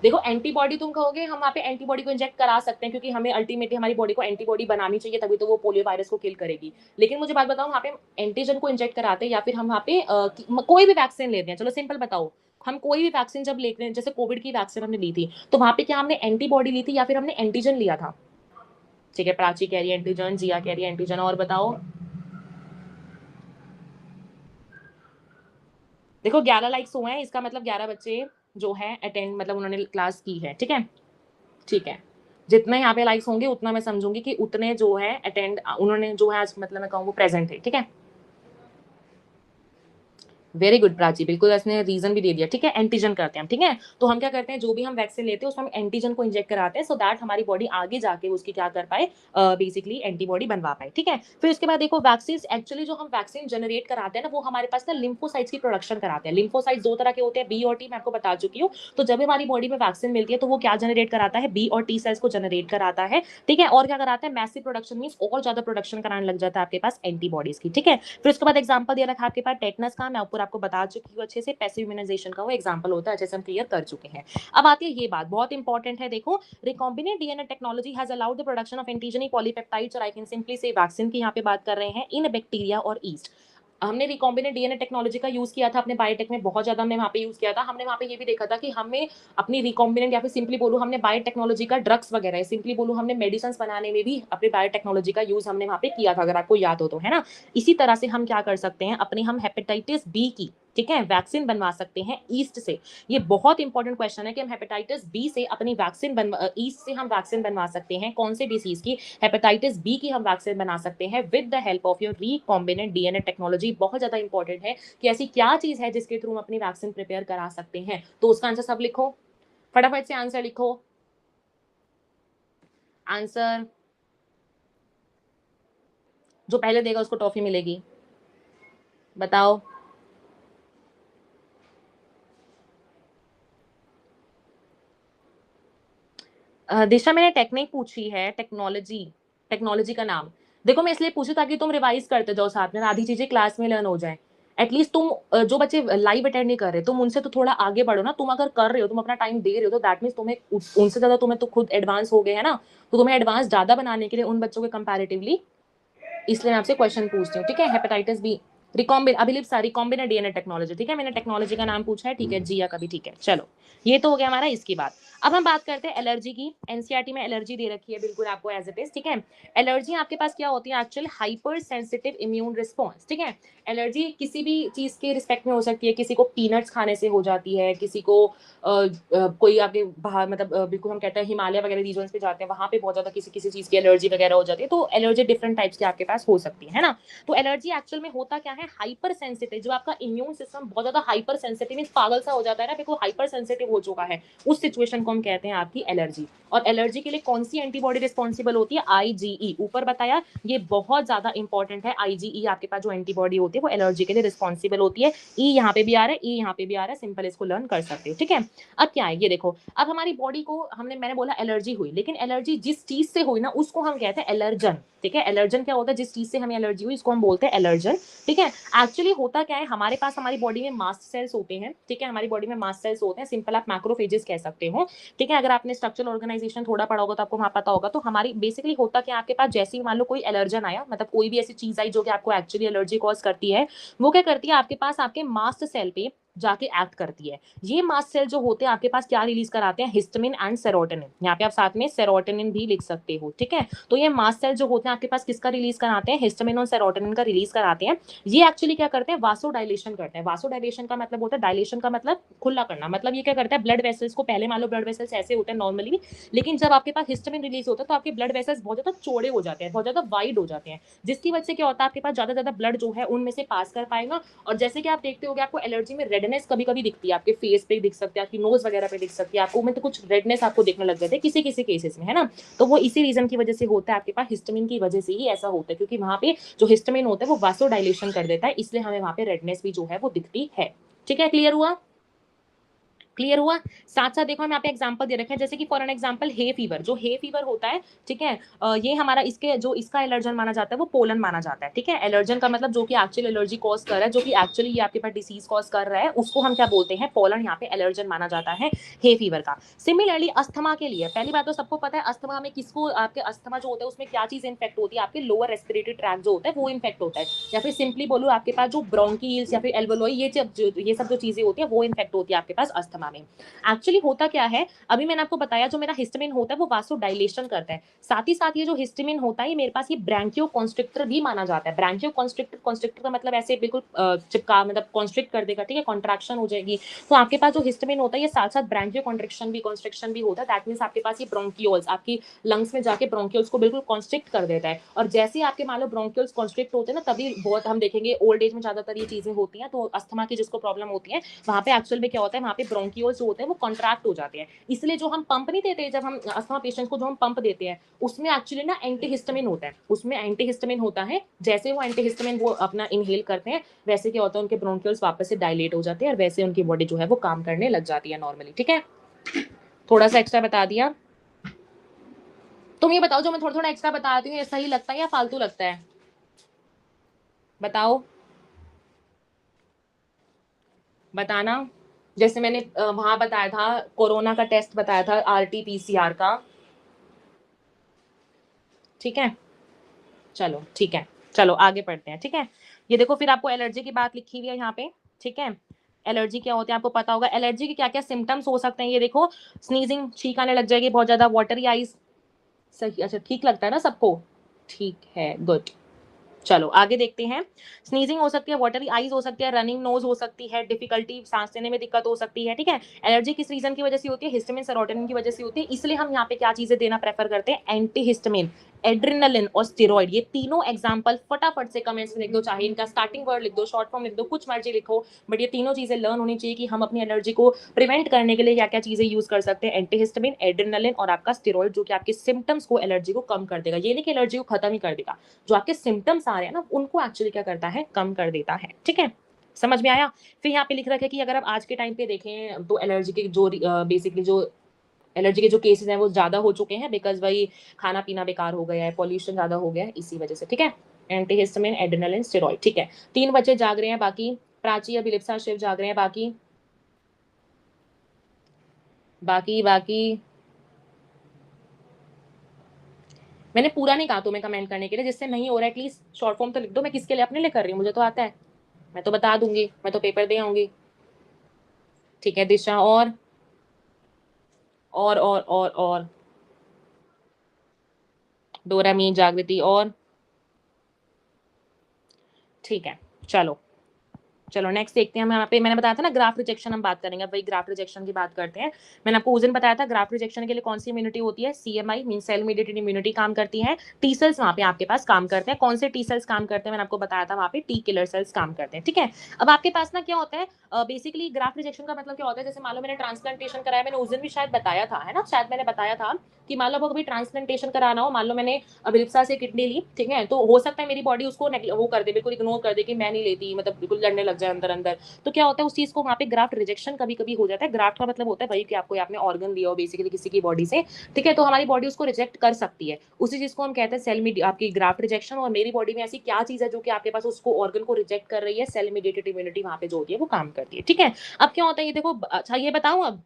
देखो एंटीबॉडी तुम कहोगे हम वहाँ पे एंटीबॉडी को इंजेक्ट करा सकते हैं क्योंकि हमें अल्टीमेटली हमारी बॉडी को एंटीबॉडी बनानी चाहिए, तभी तो वो पोलियो वायरस को किल करेगी। लेकिन मुझे बात बताओ, वहाँ पे एंटीजन को इंजेक्ट कराते हैं या फिर हम वहाँ पे कोई भी वैक्सीन लेते हैं, चलो सिंपल बताओ, हम कोई भी वैक्सीन जब लेते हैं, जैसे कोविड की वैक्सीन हमने ली थी, तो वहाँ पे क्या हमने एंटीबॉडी ली थी या फिर हमने एंटीजन लिया था? ठीक है, प्राची कह रही है एंटीजन, जिया कह रही है एंटीजन, और बताओ। देखो 11 लाइक्स हुए हैं, इसका मतलब 11 बच्चे जो है अटेंड, मतलब उन्होंने क्लास की है, ठीक है, ठीक है। जितने यहाँ पे लाइक्स होंगे उतना मैं समझूंगी कि उतने जो है अटेंड उन्होंने जो है आज मतलब मैं कहूँ वो प्रेजेंट है, ठीक है। वेरी गुड प्राची, बिल्कुल इसने रीजन भी दे दिया, ठीक है। एंटीजन करते हैं हम, ठीक है। तो हम क्या करते हैं, जो भी हम वैक्सीन लेते हैं उसमें हम एंटीजन को इंजेक्ट कराते हैं सो दैट हमारी बॉडी आगे जाके उसकी क्या कर पाए, बेसिकली एंटीबॉडी बनवा पाए, ठीक है। फिर उसके बाद देखो वैक्सीन, एक्चुअली जो हम वैक्सीन जनरेट कराते हैं ना, वो हमारे पास ना लिम्फोसाइट्स की प्रोडक्शन कराते हैं। लिम्फोसाइट्स दो तरह के होते हैं, बी और टी, मैं आपको बता चुकी हूँ। तो जब हमारी बॉडी में वैक्सीन मिलती है तो वो क्या जनरेट कराता है, बी और टी सेल्स को जनरेट कराता है, ठीक है। और क्या कराता है, मैसिव प्रोडक्शन मींस और ज्यादा प्रोडक्शन कराने लग जाता है आपके पास एंटीबॉडीज की, ठीक है। फिर उसके बाद एग्जांपल दिया रखा आपके पास टेटनस का, मैं ऊपर आपको बता चुकी हूँ अच्छे से, पैसिव इम्यूनाइजेशन का वो एग्जांपल होता है, अच्छे से हम क्लियर कर चुके हैं। अब आती है ये बात बहुत इंपॉर्टेंट है, देखो recombinant DNA technology has allowed the production of antigenic polypeptides, और आई कैन सिंपली से वैक्सीन की यहाँ पे बात कर रहे हैं, इन बैक्टीरिया और ईस्ट। हमने रिकॉम्बिनेंट डीएनए टेक्नोलॉजी का यूज किया था अपने बायोटेक में, बहुत ज्यादा हमने वहाँ पे यूज किया था। हमने वहाँ पे ये भी देखा था कि हमें अपनी रिकॉम्बिनेंट या फिर सिंपली बोलूँ हमने बायोटेक्नोलॉजी का ड्रग्स वगैरह, सिंपली बोलूँ हमने मेडिसिन बनाने में भी अपनी बायोटेक्नोलॉजी का यूज हमने वहाँ पे किया था, अगर आपको याद हो तो, है ना। इसी तरह से हम क्या कर सकते हैं, अपनी हम हेपेटाइटिस बी की, ठीक है, वैक्सीन बनवा सकते हैं ईस्ट से। ये बहुत इंपॉर्टेंट क्वेश्चन है कि हम हेपेटाइटिस बी से अपनी वैक्सीन बनवा, ईस्ट से हम वैक्सीन बनवा सकते हैं, कौन से डिसीज की, हेपेटाइटिस बी की हम वैक्सीन बना सकते हैं with the help of your recombinant DNA technology. बहुत ज्यादा इंपॉर्टेंट है कि ऐसी क्या चीज है जिसके थ्रू हम अपनी वैक्सीन प्रिपेयर करा सकते हैं। तो उसका आंसर सब लिखो, फटाफट से आंसर लिखो, आंसर जो पहले देगा उसको टॉफी मिलेगी, बताओ। दिशा मैंने टेक्निक पूछी है, टेक्नोलॉजी। टेक्नोलॉजी का नाम। देखो मैं इसलिए पूछू ताकि तुम रिवाइज करते जाओ साथ में, आधी चीजें क्लास में लर्न हो जाए। एटलीस्ट तुम जो बच्चे लाइव अटेंड नहीं कर रहे तुम उनसे तो थोड़ा आगे बढ़ो ना। तुम अगर कर रहे हो, तुम अपना टाइम दे रहे हो, तो दैट मीन्स तुम्हें उनसे ज्यादा तुम्हें तो खुद एडवांस हो गए है ना। तो तुम्हें एडवांस ज्यादा बनाने के लिए उन बच्चों के कंपैरेटिवली, इसलिए मैं आपसे क्वेश्चन पूछती हूँ, ठीक है। हेपेटाइटिस बी रिकॉम्बिन अभिलिप सा रिकॉम्बिनेंट डीएनए टेक्नोलॉजी, ठीक है। मैंने टेक्नोलॉजी का नाम पूछा है, ठीक है, जिया का भी, ठीक है। चलो ये तो हो गया हमारा इसकी बात। अब हम बात करते हैं एलर्जी की। एनसीईआरटी में एलर्जी दे रखी है बिल्कुल आपको एज इट इज, ठीक है। एलर्जी आपके पास क्या होती है actual, hyper sensitive immune response, ठीक है। एलर्जी किसी भी चीज के रिस्पेक्ट में हो सकती है। किसी को पीनट्स खाने से हो जाती है, किसी को कोई आपके बाहर मतलब बिल्कुल हम कहते हैं हिमालय वगैरह रीजन पे जाते हैं, वहां पे बहुत ज्यादा किसी किसी चीज की एलर्जी वगैरह हो जाती है। तो एलर्जी डिफरेंट टाइप्स की आपके पास हो सकती है ना। तो एलर्जी एक्चुअल में होता क्या है, हाइपर सेंसिटिव, जो आपका इम्यून सिस्टम बहुत ज्यादा हाइपर सेंसिटिव पागल सा हो जाता है ना, बिल्कुल हाइपर सेंसिटिव हो चुका है, उस सिचुएशन को हम कहते हैं आपकी एलर्जी। और एलर्जी के लिए कौन सी एंटीबॉडी रिस्पॉन्सिबल होती है, आईजीई, ऊपर बताया, ये बहुत ज्यादा इंपॉर्टेंट है। आईजीई आपके पास जो एंटीबॉडी होती है वो एलर्जी के लिए रिस्पॉन्सिबल होती है। ई यहाँ पे भी आ रहा है, ई यहाँ पे भी आ रहा है, सिंपल इसको लर्न कर सकते हो, ठीक है। अब क्या है ये देखो, अब हमारी बॉडी को मैंने बोला एलर्जी हुई, लेकिन एलर्जी जिस चीज से हुई ना उसको हम कहते हैं एलर्जन, ठीक है। एलर्जन क्या होता है, जिस चीज से हमें एलर्जी हुई इसको हम बोलते हैं एलर्जन, ठीक है। एक्चुअली होता क्या है, हमारे पास हमारी बॉडी में मास्ट सेल्स होते हैं, ठीक है। हमारी बॉडी में मास्ट सेल्स होते हैं, सिंपल आप मैक्रोफेजेस कह सकते हो, ठीक है। अगर आपने स्ट्रक्चरल ऑर्गेनाइजेशन थोड़ा पढ़ा होगा तो आपको वहां पता होगा। तो हमारी बेसिकली होता क्या, आपके पास जैसे ही मान लो कोई एलर्जन आया, मतलब कोई भी ऐसी चीज आई जो कि आपको एक्चुअली एलर्जी कॉज करती है, वो क्या करती है आपके पास आपके मास्ट सेल पे जाके एक्ट करती है। ये मास्ट सेल जो होते हैं आपके पास क्या रिलीज कराते हैं, हिस्टामिन एंड सेरोटोनिन। यहाँ पे आप साथ में सेरोटोनिन भी लिख सकते हो, ठीक है। तो ये मास्ट सेल जो होते हैं आपके पास किसका रिलीज कराते हैं, हिस्टामिन और सेरोटोनिन का रिलीज कराते हैं। ये एक्चुअली क्या करते हैं, वासोडाइलेशन करते हैं। वासोडाइलेशन का मतलब होता है, डायलेशन का मतलब खुला करना, मतलब ये क्या करता है, ब्लड वेसल्स को, पहले मान लो ब्लड वेसल्स ऐसे होते हैं नॉर्मली, लेकिन जब आपके पास हिस्टामिन रिलीज होता है तो आपके ब्लड वेसल्स बहुत ज्यादा चौड़े हो जाते हैं, बहुत ज्यादा वाइड हो जाते हैं, जिसकी वजह से क्या होता है आपके पास ज्यादा ब्लड जो है उनमें से पास कर पाएगा। और जैसे कि आप देखते हो आपको एलर्जी में रेडनेस कभी कभी दिखती है, आपके फेस पे दिख सकती है, आपकी नोज वगैरह पे दिख सकती है, आपको में तो कुछ रेडनेस आपको देखने लग जाते हैं किसी किसी केसेस में, है ना। तो वो इसी रीजन की वजह से होता है, आपके पास हिस्टामिन की वजह से ही ऐसा होता है, क्योंकि वहां पे जो हिस्टामिन होता है वो वासोडाइलेशन कर देता है, इसलिए हमें वहां पे रेडनेस भी जो है वो दिखती है, ठीक है। क्लियर हुआ, क्लियर हुआ। साथ साथ देखो हम यहाँ पे एग्जांपल दे रखे हैं, जैसे कि for an example hay fever, जो हे फीवर होता है, ठीक है। ये हमारा इसके जो इसका एलर्जन माना जाता है वो पोलन माना जाता है, ठीक है। एलर्जन का मतलब जो कि एक्चुअली एलर्जी कॉज कर रहा है, जो कि एक्चुअली ये आपके पास डिसीज कॉज कर रहा है, उसको हम क्या बोलते हैं, पोलन, यहाँ पे एलर्जन माना जाता है हे फीवर का। सिमिलरली अस्थमा के लिए, पहली बात तो सबको पता है अस्थमा में किसको, आपके अस्थमा जो होता है उसमें क्या चीज इन्फेक्ट होती है, आपके लोअर रेस्पिरेटरी ट्रैक जो होता है वो इन्फेक्ट होता है, या फिर सिंपली बोलो आपके पास जो ब्रोंकिल्स या फिर एल्वोलोई, ये सब जो चीजें होती है वो इन्फेक्ट होती है आपके पास अस्थमा में। एक्चुअली होता क्या है, अभी मैंने आपको बताया जो मेरा हिस्टामिन होता है वो वासोडाइलेशन करता है, साथ ही साथ ये जो हिस्टामिन होता है ये मेरे पास ये ब्रांकियो कॉन्स्ट्रिक्टर भी माना जाता है। ब्रांकियो कॉन्स्ट्रिक्टर, कॉन्स्ट्रिक्टर का मतलब ऐसे बिल्कुल चिपका, मतलब कॉन्स्ट्रिक्ट कर देगा, ठीक है, कॉन्ट्रैक्शन हो जाएगी। तो आपके पास जो हिस्टामिन होता है ये साथ साथ ब्रांकियो कॉन्स्ट्रिक्शन भी होता है, दैट मींस आपके पास ये ब्रोंकियोल्स, आपकी लंग्स में जाके ब्रोंकियोल्स को बिल्कुल कॉन्स्ट्रिक्ट कर देता है। और जैसे ही आपके मान लो ब्रोंकियोल्स कॉन्स्ट्रिक्ट होते हैं ना, तभी बहुत हम देखेंगे ओल्ड एज में ज्यादातर ये चीजें होती हैं। तो अस्थमा की जिसको प्रॉब्लम होती है वहां पे एक्चुअल में क्या होता है, वहां पे ब्रोंकियोल्स जो होते हैं वो कॉन्ट्रैक्ट हो जाते हैं। इसलिए जो हम पंप नहीं देते, जब हम अस्थमा पेशेंट्स को जो हम पंप देते हैं उसमें एक्चुअली ना एंटीहिस्टामिन होता है, उसमें एंटीहिस्टामिन होता है। जैसे वो एंटीहिस्टामिन वो अपना इनहेल करते हैं, वैसे क्या होता है उनके ब्रोंकियल्स वापस से डायलेट हो जाते हैं और वैसे उनकी बॉडी जो है वो काम करने लग जाती है नॉर्मली, ठीक है। थोड़ा सा एक्स्ट्रा बता दिया। तुम ये बताओ जो मैं थोड़ा थोड़ा एक्स्ट्रा बताती हूँ ये सही लगता है या फालतू लगता है, बताओ, बताना। जैसे मैंने वहां बताया था, कोरोना का टेस्ट बताया था, आरटी-पीसीआर का, ठीक है। चलो ठीक है, चलो आगे पढ़ते हैं, ठीक है। ये देखो फिर आपको एलर्जी की बात लिखी हुई है यहाँ पे, ठीक है। एलर्जी क्या होती है आपको पता होगा, एलर्जी के क्या क्या सिम्टम्स हो सकते हैं, ये देखो, स्नीजिंग, छींक आने लग जाएगी बहुत ज्यादा, वाटरी आईज, सही, अच्छा ठीक लगता है ना सबको, ठीक है, गुड। चलो आगे देखते हैं। स्नीजिंग हो सकती है, वाटरी आईज हो सकती है, रनिंग नोज हो सकती है, डिफिकल्टी सांस लेने में दिक्कत हो सकती है, ठीक है। एलर्जी किस रीजन की वजह से होती है, हिस्टामिन सेरोटोनिन की वजह से होती है, इसलिए हम यहाँ पे क्या चीजें देना प्रेफर करते हैं, एंटीहिस्टामिन, एड्रेनालिन और स्टेरॉइड। ये तीनों एग्जांपल फटाफट से कमेंट्स में लिख दो, चाहे इनका स्टार्टिंग वर्ड लिख दो, शॉर्ट फॉर्म लिख दो, कुछ मर्जी लिखो, बट ये तीनों चीजें लर्न होनी चाहिए कि हम अपनी एलर्जी को प्रिवेंट करने के लिए क्या क्या चीजें यूज कर सकते हैं, एंटीहिस्टामिन, एड्रेनालिन और आपका स्टेरॉइड, जो कि आपके सिम्टम्स को, एलर्जी को कम कर देगा। ये नहीं कि एलर्जी को खत्म ही कर देगा, जो आपके सिम्टम्स आ रहे हैं ना उनको एक्चुअली क्या करता है, कम कर देता है, ठीक है। समझ में आया। फिर यहाँ पे लिख रखा है कि अगर आप आज के टाइम पे देखें तो एलर्जी के जो बेसिकली जो एलर्जी के जो केसेस हैं वो ज़्यादा हो चुके हैं बिकॉज वही खाना पीना बेकार हो गया है, पॉल्यूशन ज़्यादा हो गया है, इसी वजह से। ठीक है, एंटीहिस्टामिन, एड्रेनालिन, स्टेरॉइड। ठीक है, 3 बच्चे जाग रहे हैं, बाकी प्राची, अभिलिप्सा, शिव जाग रहे हैं, बाकी बाकी बाकी मैंने पूरा नहीं कहा तुम्हें कमेंट करने के लिए, जिससे नहीं हो रहा है एटलीस्ट शॉर्ट फॉर्म तो लिख दो। मैं किसके लिए, अपने लिए कर रही हूँ, मुझे तो आता है, मैं तो बता दूंगी, मैं तो पेपर दे आऊंगी। ठीक है दिशा, और डोरामीन, जागृति, और ठीक है, चलो चलो नेक्स्ट देखते हैं हम। यहाँ पे मैंने बताया था ना ग्राफ रिजेक्शन हम बात करेंगे, अब वही ग्राफ रिजेक्शन की बात करते हैं। मैंने आपको उस दिन बताया था ग्राफ रिजेक्शन के लिए कौन सी इम्यूनिटी होती है, CMI mean cell mediated immunity काम करती है, टी सेल्स वहाँ पे आपके पास काम करते हैं। कौन से टी सेल्स काम करते हैं मैंने आपको बताया था, वहाँ पे टी किलर सेल्स काम करते हैं। ठीक है, अब आपके पास ना क्या होता है, बेसिकली ग्राफ रिजेक्शन का मतलब क्या होता है, जैसे मान लो मैंने ट्रांसप्लांटेशन कराया, मैंने उस दिन भी शायद बताया था, है ना, शायद मैंने बताया था कि मान लो कभी ट्रांसप्लांटेशन कराना हो, मान लो मैंने अभिलिप्सा से किडनी ली, ठीक है, तो हो सकता है मेरी बॉडी उसको वो कर दे, बिल्कुल इग्नोर कर दे कि मैं नहीं लेती, मतलब बिल्कुल लड़ने लग जाए अंदर अंदर। तो क्या होता है उस चीज को वहाँ पे ग्राफ्ट रिजेक्शन कभी कभी हो जाता है। ग्राफ्ट का मतलब होता है भाई कि आपको आपने ऑर्गन लिया हो बेसिकली किसी की बॉडी से, ठीक है, तो हमारी बॉडी उसको रिजेक्ट कर सकती है, उसी चीज को हम कहते हैं सेल में आपकी ग्राफ्ट रिजेक्शन। और मेरी बॉडी में ऐसी क्या चीज है जो कि आपके पास उसको ऑर्गन को रिजेक्ट कर रही है, सेल मीडिएटेड इम्यूनिटी वहाँ पे जो होती है वो काम करती है। ठीक है, अब क्या होता है ये देखो, अच्छा ये बताऊं, अब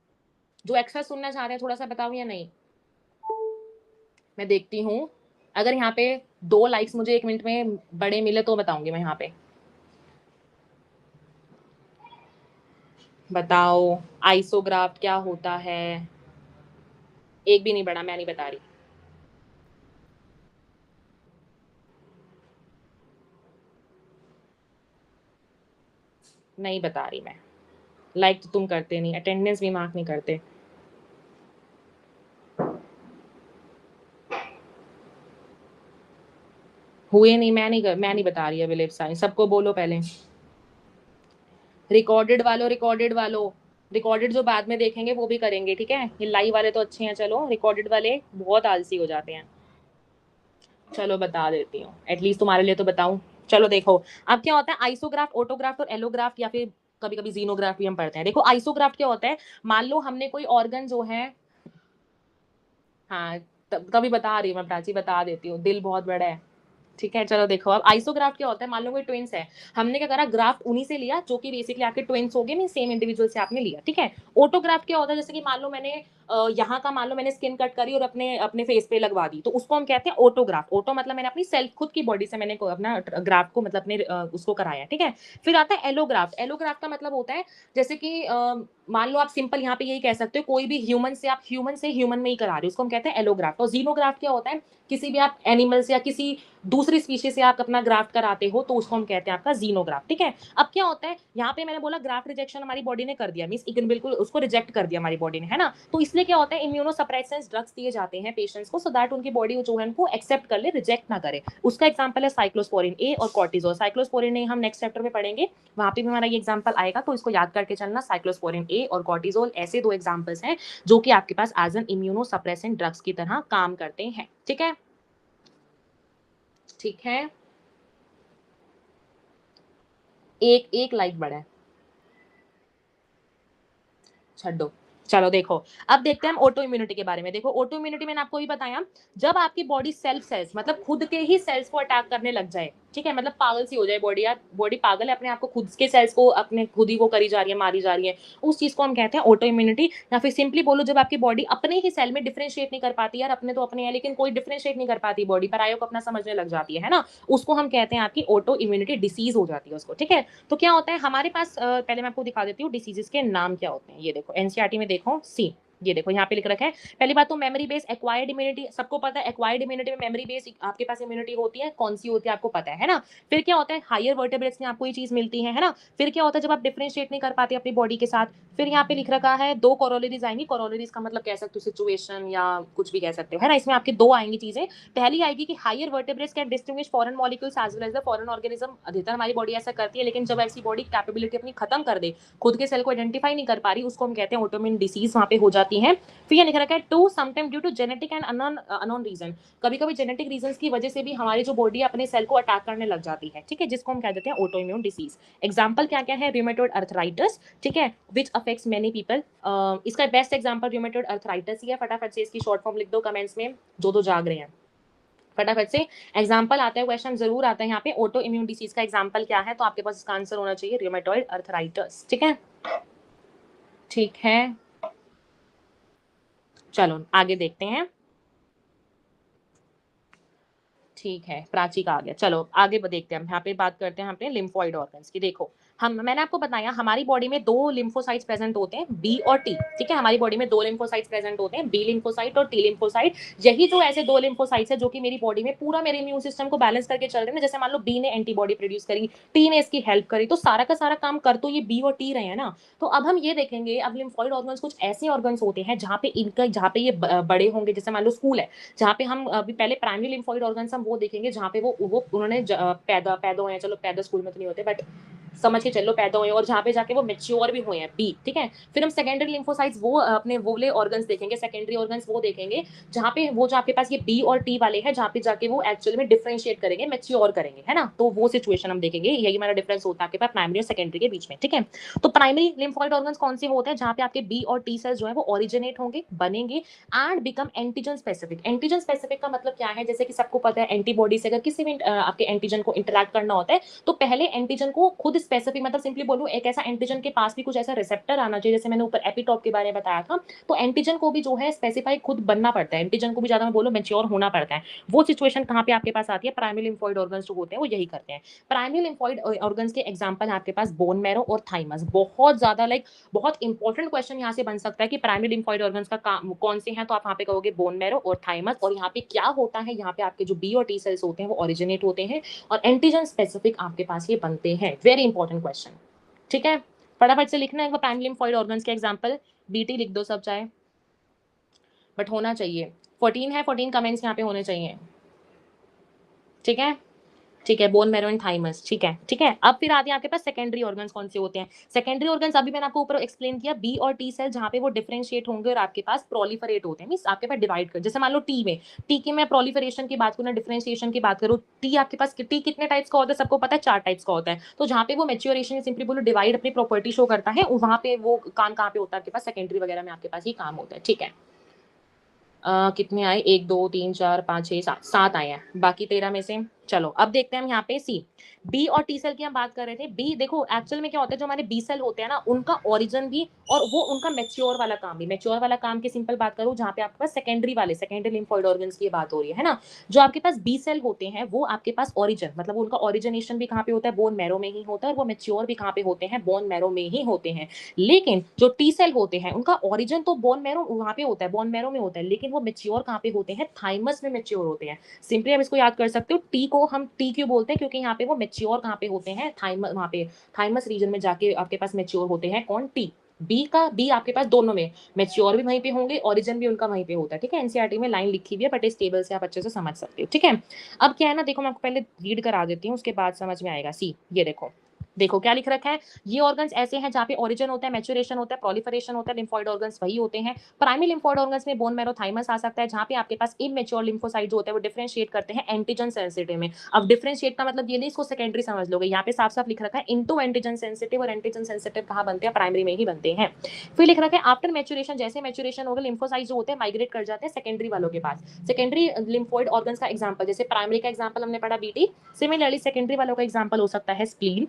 जो एक्स्ट्रा सुनना चाह रहे हैं थोड़ा सा बताऊं या नहीं, मैं देखती हूँ, अगर यहाँ पे 2 लाइक्स मुझे 1 मिनट में बड़े मिले तो बताऊंगी मैं यहाँ पे। बताओ आइसोग्राफ्ट क्या होता है, एक भी नहीं बढ़ा, मैं नहीं बता रही। नहीं बता रही मैं, लाइक तो तुम करते नहीं, अटेंडेंस भी मार्क नहीं करते। हुए नहीं, मैं नहीं बता रही है विलेप साइन, सबको बोलो पहले। रिकॉर्डेड वालों, रिकॉर्डेड वालों, रिकॉर्डेड जो बाद में देखेंगे वो भी करेंगे, ठीक है, ये लाइव वाले तो अच्छे हैं, चलो रिकॉर्डेड वाले बहुत आलसी हो जाते हैं। चलो बता देती हूँ, एटलीस्ट तुम्हारे लिए तो बताऊं। चलो देखो, अब क्या होता है आइसोग्राफ्ट, ऑटोग्राफ्ट और एलोग्राफ्ट, या फिर कभी कभी जीनोग्राफ भी हम पढ़ते हैं। देखो आइसोग्राफ्ट क्या होता है, मान लो हमने कोई ऑर्गन जो है, हाँ तभी बता रही हूँ मैं प्राची, बता देती हूँ, दिल बहुत बड़ा है। ठीक है, चलो देखो, अब आइसोग्राफ्ट क्या होता है, मान लो कोई ट्विंस है, हमने क्या करा, ग्राफ्ट उन्हीं से लिया जो कि बेसिकली आपके ट्विंस हो गए, मीन सेम इंडिविजुअल से आपने लिया। ठीक है, ऑटोग्राफ्ट क्या होता है, जैसे कि मान लो मैंने यहाँ का मान लो मैंने स्किन कट करी और अपने अपने फेस पे लगवा दी, तो उसको हम कहते हैं ऑटोग्राफ्ट। ऑटो मतलब मैंने अपनी सेल्फ खुद की बॉडी से मैंने अपना ग्राफ्ट को मतलब अपने उसको कराया। ठीक है, फिर आता है एलोग्राफ्ट। एलोग्राफ्ट का मतलब होता है जैसे कि मान लो आप सिंपल यहाँ पे यही कह सकते हो, कोई भी ह्यूमन से आप ह्यूमन में ही करा रहे हो, उसको हम कहते हैं एलोग्राफ्ट। और जीनोग्राफ्ट क्या होता है, किसी भी आप एनिमल से या किसी दूसरी स्पीशीज से आप अपना ग्राफ्ट कराते हो तो उसको हम कहते हैं आपका जीनोग्राफ्ट। ठीक है, अब क्या होता है यहाँ पे मैंने बोला ग्राफ्ट रिजेक्शन हमारी बॉडी ने कर दिया, मीन बिल्कुल उसको रिजेक्ट कर दिया हमारी बॉडी ने, है ना, तो इसलिए क्या होता है इम्यूनोसप्रेसेंट्स ड्रग्स दिए जाते हैं पेशेंट्स को, सो दैट उनकी बॉडी जो है उनको एक्सेप्ट कर ले, रिजेक्ट ना करे। उसका एग्जाम्पल है साइक्लोस्पोरिन ए और कॉर्टिजोल। साइक्लोस्पोरिन ए हम नेक्स्ट चैप्टर में पढ़ेंगे, वहां पे भी हमारा ये एग्जाम्पल आएगा, तो इसको याद करके चलना। साइक्लोस्पोरिन ए और कॉर्टिजोल ऐसे 2 एग्जाम्पल्स हैं जो कि आपके पास एज एन इम्यूनोसप्रेसेंट ड्रग्स की तरह काम करते हैं। ठीक है, ठीक है, एक एक लाइक बढ़ा है, छो। चलो देखो, अब देखते हैं हम ऑटो इम्यूनिटी के बारे में। देखो ऑटो इम्यूनिटी मैंने आपको भी बताया, जब आपकी बॉडी सेल्फ सेल्स मतलब खुद के ही सेल्स को अटैक करने लग जाए, ठीक है, मतलब पागल सी हो जाए बॉडी, यार बॉडी पागल है, अपने आप को खुद के सेल्स को अपने खुद ही वो करी जा रही है, मारी जा रही है, उस चीज को हम कहते हैं ऑटो इम्यूनिटी। या फिर सिंपली बोलो, जब आपकी बॉडी अपने ही सेल में डिफरेंशिएट नहीं कर पाती, यार अपने तो अपने हैं लेकिन कोई डिफरेंशिएट नहीं कर पाती बॉडी, पर आयो को अपना समझने लग जाती है ना, उसको हम कहते हैं आपकी ऑटो इम्यूनिटी डिसीज हो जाती है उसको। ठीक है, तो क्या होता है हमारे पास, पहले मैं आपको दिखा देती हूँ डिसीजेस के नाम क्या होते हैं। ये देखो एनसीईआरटी में देखो सी, ये देखो यहाँ पे लिख रखा है। पहली बात तो मेमोरी बेस एक्वायर्ड इम्यूनिटी, सबको पता है एक्वायर्ड इम्यूनिटी में मेमोरी बेस आपके पास इम्यूनिटी होती है, कौन सी होती है आपको पता है ना। फिर क्या होता है हायर वर्टेब्रेट्स में आपको ये चीज मिलती है ना। फिर क्या होता है जब आप डिफरेंशिएट नहीं कर पाते अपनी बॉडी के साथ, फिर यहाँ पे लिख रखा है 2 कोरोलरीज आएंगी। कोरोलरीज का मतलब कह सकते हो सिचुएशन या कुछ भी कह सकते हो, है ना, इसमें आपकी 2 आएंगी चीजें। पहली आएगी कि higher vertebrates can distinguish foreign molecules as well as the foreign organism. अधिकतर हमारी बॉडी ऐसा करती है, लेकिन जब ऐसी बॉडी कैपेबिलिटी अपनी खत्म कर दे, खुद के सेल को आइडेंटिफाई नहीं कर पा रही, उसको हम कहते हैं ऑटोइम्यून डिसीज वहां पे हो जाती है। फिर ये लिख रखा है to sometime due to genetic and unknown reason, कभी कभी जेनेटिक रीजन की वजह से भी हमारी जो बॉडी अपने सेल को अटैक करने लग जाती है, ठीक है, जिसको हम कह देते हैं ऑटोइम्यून डिसीज। एग्जाम्पल क्या क्या है, रूमेटॉइड अर्थराइटिस, ठीक है, विच अफेक्ट्स मेनी पीपल। इसका बेस्ट एग्जांपल रूमेटॉइड अर्थराइटिस ही है। फटाफट से इसकी शॉर्ट फॉर्म लिख दो कमेंट्स में, जो जाग रहे हैं फटाफट से। एग्जाम्पल आता है, क्वेश्चन जरूर आता है यहाँ पे, ऑटो इम्यून डिसीज का एग्जाम्पल क्या है, तो आपके पास इसका आंसर होना चाहिए रूमेटॉइड अर्थराइटिस। ठीक है, ठीक है, चलो आगे देखते हैं। ठीक है, प्राची का आ गया। चलो आगे देखते हैं हम, यहाँ पे बात करते हैं हम अपने लिम्फोइड ऑर्गन्स की। देखो मैंने आपको बताया हमारी बॉडी में दो लिम्फोसाइट्स प्रेजेंट होते हैं, बी और टी। ठीक है, हमारी बॉडी में दो लिम्फोसाइट्स प्रेजेंट होते हैं, बी लिम्फोसाइट और टी लिम्फोसाइट। यही जो ऐसे दो लिम्फोसाइट्स है जो कि मेरी बॉडी में पूरा मेरे इम्यून सिस्टम को बैलेंस करके चल रहे हैं। जैसे मान लो बी ने एंटीबॉडी प्रोड्यूस करी, टी ने इसकी हेल्प करी, तो सारा का सारा काम कर तो ये बी और टी रहे हैं ना। तो अब हम ये देखेंगे, अब लिम्फोइड ऑर्गन्स कुछ ऐसे ऑर्गन्स होते हैं जहाँ पे ये बड़े होंगे। जैसे मान लो स्कूल है, जहाँ पे हम अभी पहले प्राइमरी लिम्फोइड ऑर्गन्स हम वो देखेंगे जहाँ पे वो उन्होंने पैदा पैदा हुए हैं। चलो पैदा स्कूल में तो नहीं होते, बट समझ के चलो पैदा हुए, और जहाँ पे जाके वो मेच्योर भी हुए हैं, बी। ठीक है, फिर हम सेकेंडरी लिम्फोसाइट्स वो अपने वोले ऑर्गन्स देखेंगे, सेकेंडरी ऑर्गन्स वो देखेंगे जहाँ पे वो जो आपके पास ये बी और टी वाले हैं, जहाँ पे जाके वो एक्चुअली में डिफरेंशिएट करेंगे, मेच्योर करेंगे, है ना। तो वो सिचुएशन हम देखेंगे, यही हमारा डिफरेंस होता है आपके पास प्राइमरी और सेकेंडरी के बीच में। ठीक है, तो प्राइमरी लिम्फोइड ऑर्गन्स कौन से होते हैं, जहाँ पे आपके बी और टी सेल्स जो है वो ओरिजिनेट होंगे, बनेंगे and become antigen specific. Antigen specific का मतलब क्या है, जैसे कि सबको पता है एंटीबॉडी से अगर किसी भी आपके एंटीजन को इंटरैक्ट करना होता है, तो पहले एंटीजन को खुद स्पेसिफिक, मतलब सिंपली बोलूं एक ऐसा एंटीजन के पास भी कुछ ऐसा रिसेप्टर आना चाहिए, जैसे मैंने ऊपर एपिटॉप के बारे में बताया था। तो एंटीजन को भी जो है स्पेसिफाई खुद बनना पड़ता है, एंटीजन को भी ज्यादा मैं बोलूं मैच्योर होना पड़ता है। वो सिचुएशन कहाँ पे आपके पास आती है, प्राइमरी लिम्फोइड ऑर्गन्स जो होते हैं वो यही करते हैं। प्राइमरी लिम्फोइड ऑर्गन्स के एग्जाम्पल है आपके पास बोन मैरो और थाइमस। बहुत ज्यादा बहुत इंपॉर्टेंट क्वेश्चन यहाँ से बन सकता है कि प्राइमरी लिम्फोइड ऑर्गन्स का काम कौन से हैं, तो आप यहाँ पे कहोगे बोन मैरो और थाइमस। और यहाँ पे क्या होता है, यहाँ पे आपके जो बी और टी सेल्स होते हैं वो ओरिजिनेट होते हैं और एंटीजन स्पेसिफिक आपके पास ये बनते हैं। Very important question. ठीक है, फटाफट से लिखना है प्राइमरी लिम्फोइड ऑर्गन्स के एग्जांपल, बीटी लिख दो सब चाहे, बट होना चाहिए 14 है, 14 कमेंट्स यहाँ पे होने चाहिए। ठीक है, ठीक है, बोन मैरो एंड थाइमस। ठीक है, ठीक है। अब फिर आते हैं आपके पास सेकेंडरी ऑर्गन्स कौन से होते हैं। सेकेंडरी ऑर्गन्स अभी मैंने आपको ऊपर एक्सप्लेन किया, बी और टी सेल जहाँ पे वो डिफरेंशिएट होंगे और आपके पास प्रोलिफरेट होते हैं, मींस आपके पास डिवाइड कर। जैसे मान लो टी में, टी की मैं प्रोलिफरेशन की बात करूँ, डिफरेंशिएशन की बात करूँ, टी आपके पास टी कितने टाइप्स का होता है सबको पता है, 4 टाइप्स का होता है। तो जहाँ पे वो मेच्योरेशन सिंपली बोलो डिवाइड अपनी प्रॉपर्टी शो करता है, वहाँ पे वो काम कहाँ पे होता है आपके पास, सेकेंडरी वगैरह में आपके पास ये काम होता है। ठीक है, कितने आए, 1 2 3 4 5 6 7, 7 आए हैं बाकी 13 में से। चलो अब देखते हैं हम यहाँ पे सी, बी और टी सेल की हम बात कर रहे थे। बी देखो एक्चुअल में क्या होता है, जो हमारे बी सेल होते हैं ना, उनका ओरिजिन भी और वो उनका मेच्योर वाला काम भी, मेच्योर वाला काम की सिंपल बात करूँ, जहाँ पे आपके पास सेकेंडरी वाले सेकेंडरी लिम्फोइड ऑर्गन्स की बात हो रही है ना। जो आपके पास बी सेल होते हैं वो आपके पास ओरिजिन, मतलब उनका ओरिजिनेशन भी कहाँ पे होता है, बोन मैरो में ही होता है, और वो मेच्योर भी कहाँ पे होते हैं, बोन मैरो में ही होते हैं। लेकिन जो टी सेल होते हैं उनका ओरिजिन तो बोन मैरो वहाँ पे होता है, बोन मैरो में होता है, लेकिन वो मेच्योर कहाँ पे होते हैं, थाइमस में मेच्योर होते हैं। सिंपली आप इसको याद कर सकते हो, टी को हम टी क्यों बोलते हैं, क्योंकि यहाँ पे वो मेच्योर कहाँ पे होते हैं, थाइमस, वहाँ पे थाइमस रीजन में जाके आपके पास मेच्योर होते हैं। कौन, टी। बी का, बी आपके पास दोनों में मेच्योर भी वहीं पे होंगे, ओरिजिन भी उनका वहीं पे होता है। ठीक है, एनसीईआरटी में लाइन लिखी हुई है, बट इस टेबल से आप अच्छे से समझ सकते हो। ठीक है, अब क्या है ना, देखो मैं आपको पहले रीड करा देती हूँ, उसके बाद समझ में आएगा। सी, ये देखो, देखो क्या लिख रखा है, ये ऑर्गन्स ऐसे हैं जहाँ पे ओरिजिन होता है, मैच्योरेशन होता है, प्रोलिफरेशन होता है, लिम्फोइड ऑर्गन्स वही होते हैं। प्राइमरी लिम्फोइड ऑर्गन्स में बोन मैरो, थाइमस आ सकता है, जहाँ पे आपके पास इमेच्योर लिम्फोसाइट जो होते हैं वो डिफरेंशिएट करते हैं एंटीजन सेंसिटिव में। अब डिफरेंशिएट का मतलब ये नहीं इसको सेकेंडरी समझ लोगे, यहाँ पे साफ साफ लिख रखा है इनटू एंटीजन सेंसिटिव, और एंटीजन सेंसिटिव कहाँ बनते हैं, प्राइमरी में ही बनते हैं। फिर लिख रखा है आफ्टर मैच्योरेशन, जैसे मैच्योरेशन होगा लिम्फोसाइट जो होते हैं माइग्रेट कर जाते हैं सेकेंडरी वालों के पास। सेकेंडरी लिम्फोइड ऑर्गन्स का एग्जाम्पल, जैसे प्राइमरी का एग्जाम्पल हमने पढ़ा बीटी, सिमिलरली सेकेंडरी वालों का एग्जाम्पल हो सकता है spleen,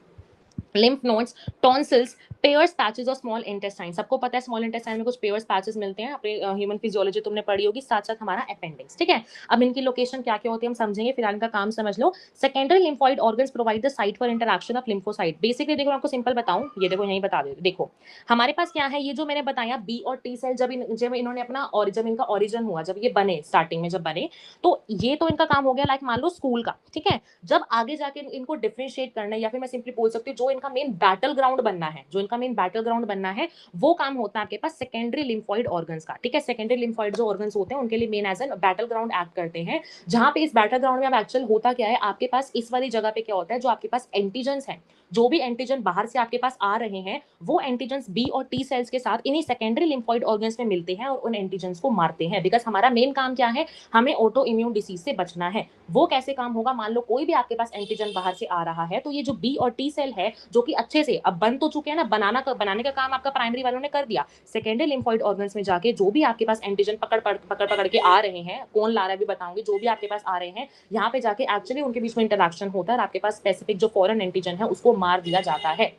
lymph nodes, tonsils, pairs patches और स्मॉल इंटेस्टाइन। सबको पता है स्मॉल इंटेस्टाइन में कुछ पेयर्स पैचेस मिलते हैं, अपने ह्यूमन फिजियोलॉजी तुमने पढ़ी होगी, साथ साथ हमारा अपेंडिक्स। ठीक है, अब इनकी लोकेशन क्या क्या होती है हम समझेंगे, फिलहाल इनका काम समझ लो। Secondary lymphoid organs provide the site for interaction of lymphocyte. Basically देखो आपको सिंपल बताऊं, ये देखो यहीं बता दे, देखो हमारे पास क्या है, ये जो मैंने बताया बी और टी सेल, जब इन्होंने अपना जब इनका ओरिजिन हुआ, जब ये बने स्टार्टिंग में जब बने, तो ये तो इनका काम हो गया लाइक मान लो स्कूल का। ठीक है, जब आगे जाके इनको डिफरेंशिएट करना है, या फिर मैं सिंपली बोल सकती हूँ जो इनका मेन बैटल ग्राउंड बनना है, जो इनका मेन बैटल ग्राउंड बनना है, वो काम होता है आपके पास सेकेंडरी लिम्फोइड ऑर्गन्स का। ठीक है, सेकेंडरी लिम्फोइड जो ऑर्गन्स होते हैं उनके लिए main as an battle ground act करते हैं, जहां पे इस बैटल ग्राउंड में अब एक्चुअल होता क्या है, आपके पास इस वाली जगह पे क्या होता है, जो आपके पास एंटीजन्स हैं, जो भी एंटीजन बाहर से आपके पास आ रहे हैं, वो एंटीजन्स बी और टी सेल्स के साथ इन्हीं सेकेंडरी लिम्फोइड ऑर्गन्स में मिलते हैं और उन एंटीजन्स को मारते हैं। बिकॉज हमारा मेन काम क्या है, हमें ऑटो इम्यून डिसीज से बचना है। वो कैसे काम होगा, मान लो कोई भी आपके पास एंटीजन बाहर से आ रहा है, तो ये जो बी और टी सेल है जो कि अच्छे से अब बन तो चुके हैं ना, बनाने का काम आपका प्राइमरी वालों ने कर दिया। सेकेंडरी लिम्फोइड ऑर्गन्स में जाके जो भी आपके पास एंटीजन पकड़ के आ रहे हैं, कौन ला रहा है भी बताऊंगी, जो भी आपके पास आ रहे हैं यहाँ पे जाके एक्चुअली उनके बीच में इंटरेक्शन होता है और आपके पास स्पेसिफिक जो फॉरेन एंटीजन है उसको मार दिया जाता है।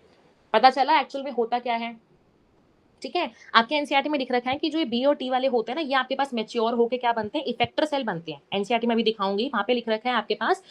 पता चला एक्चुअल में होता क्या है। ठीक है, आपके एनसीईआरटी में लिख रखा है कि जो ये बी और टी वाले होते हैं ना, ये आपके पास मैच्योर होके क्या बनते हैं, इफेक्टर सेल बनते हैं। एनसीईआरटी में भी दिखाऊंगी, वहां पे लिख रखा है आपके पास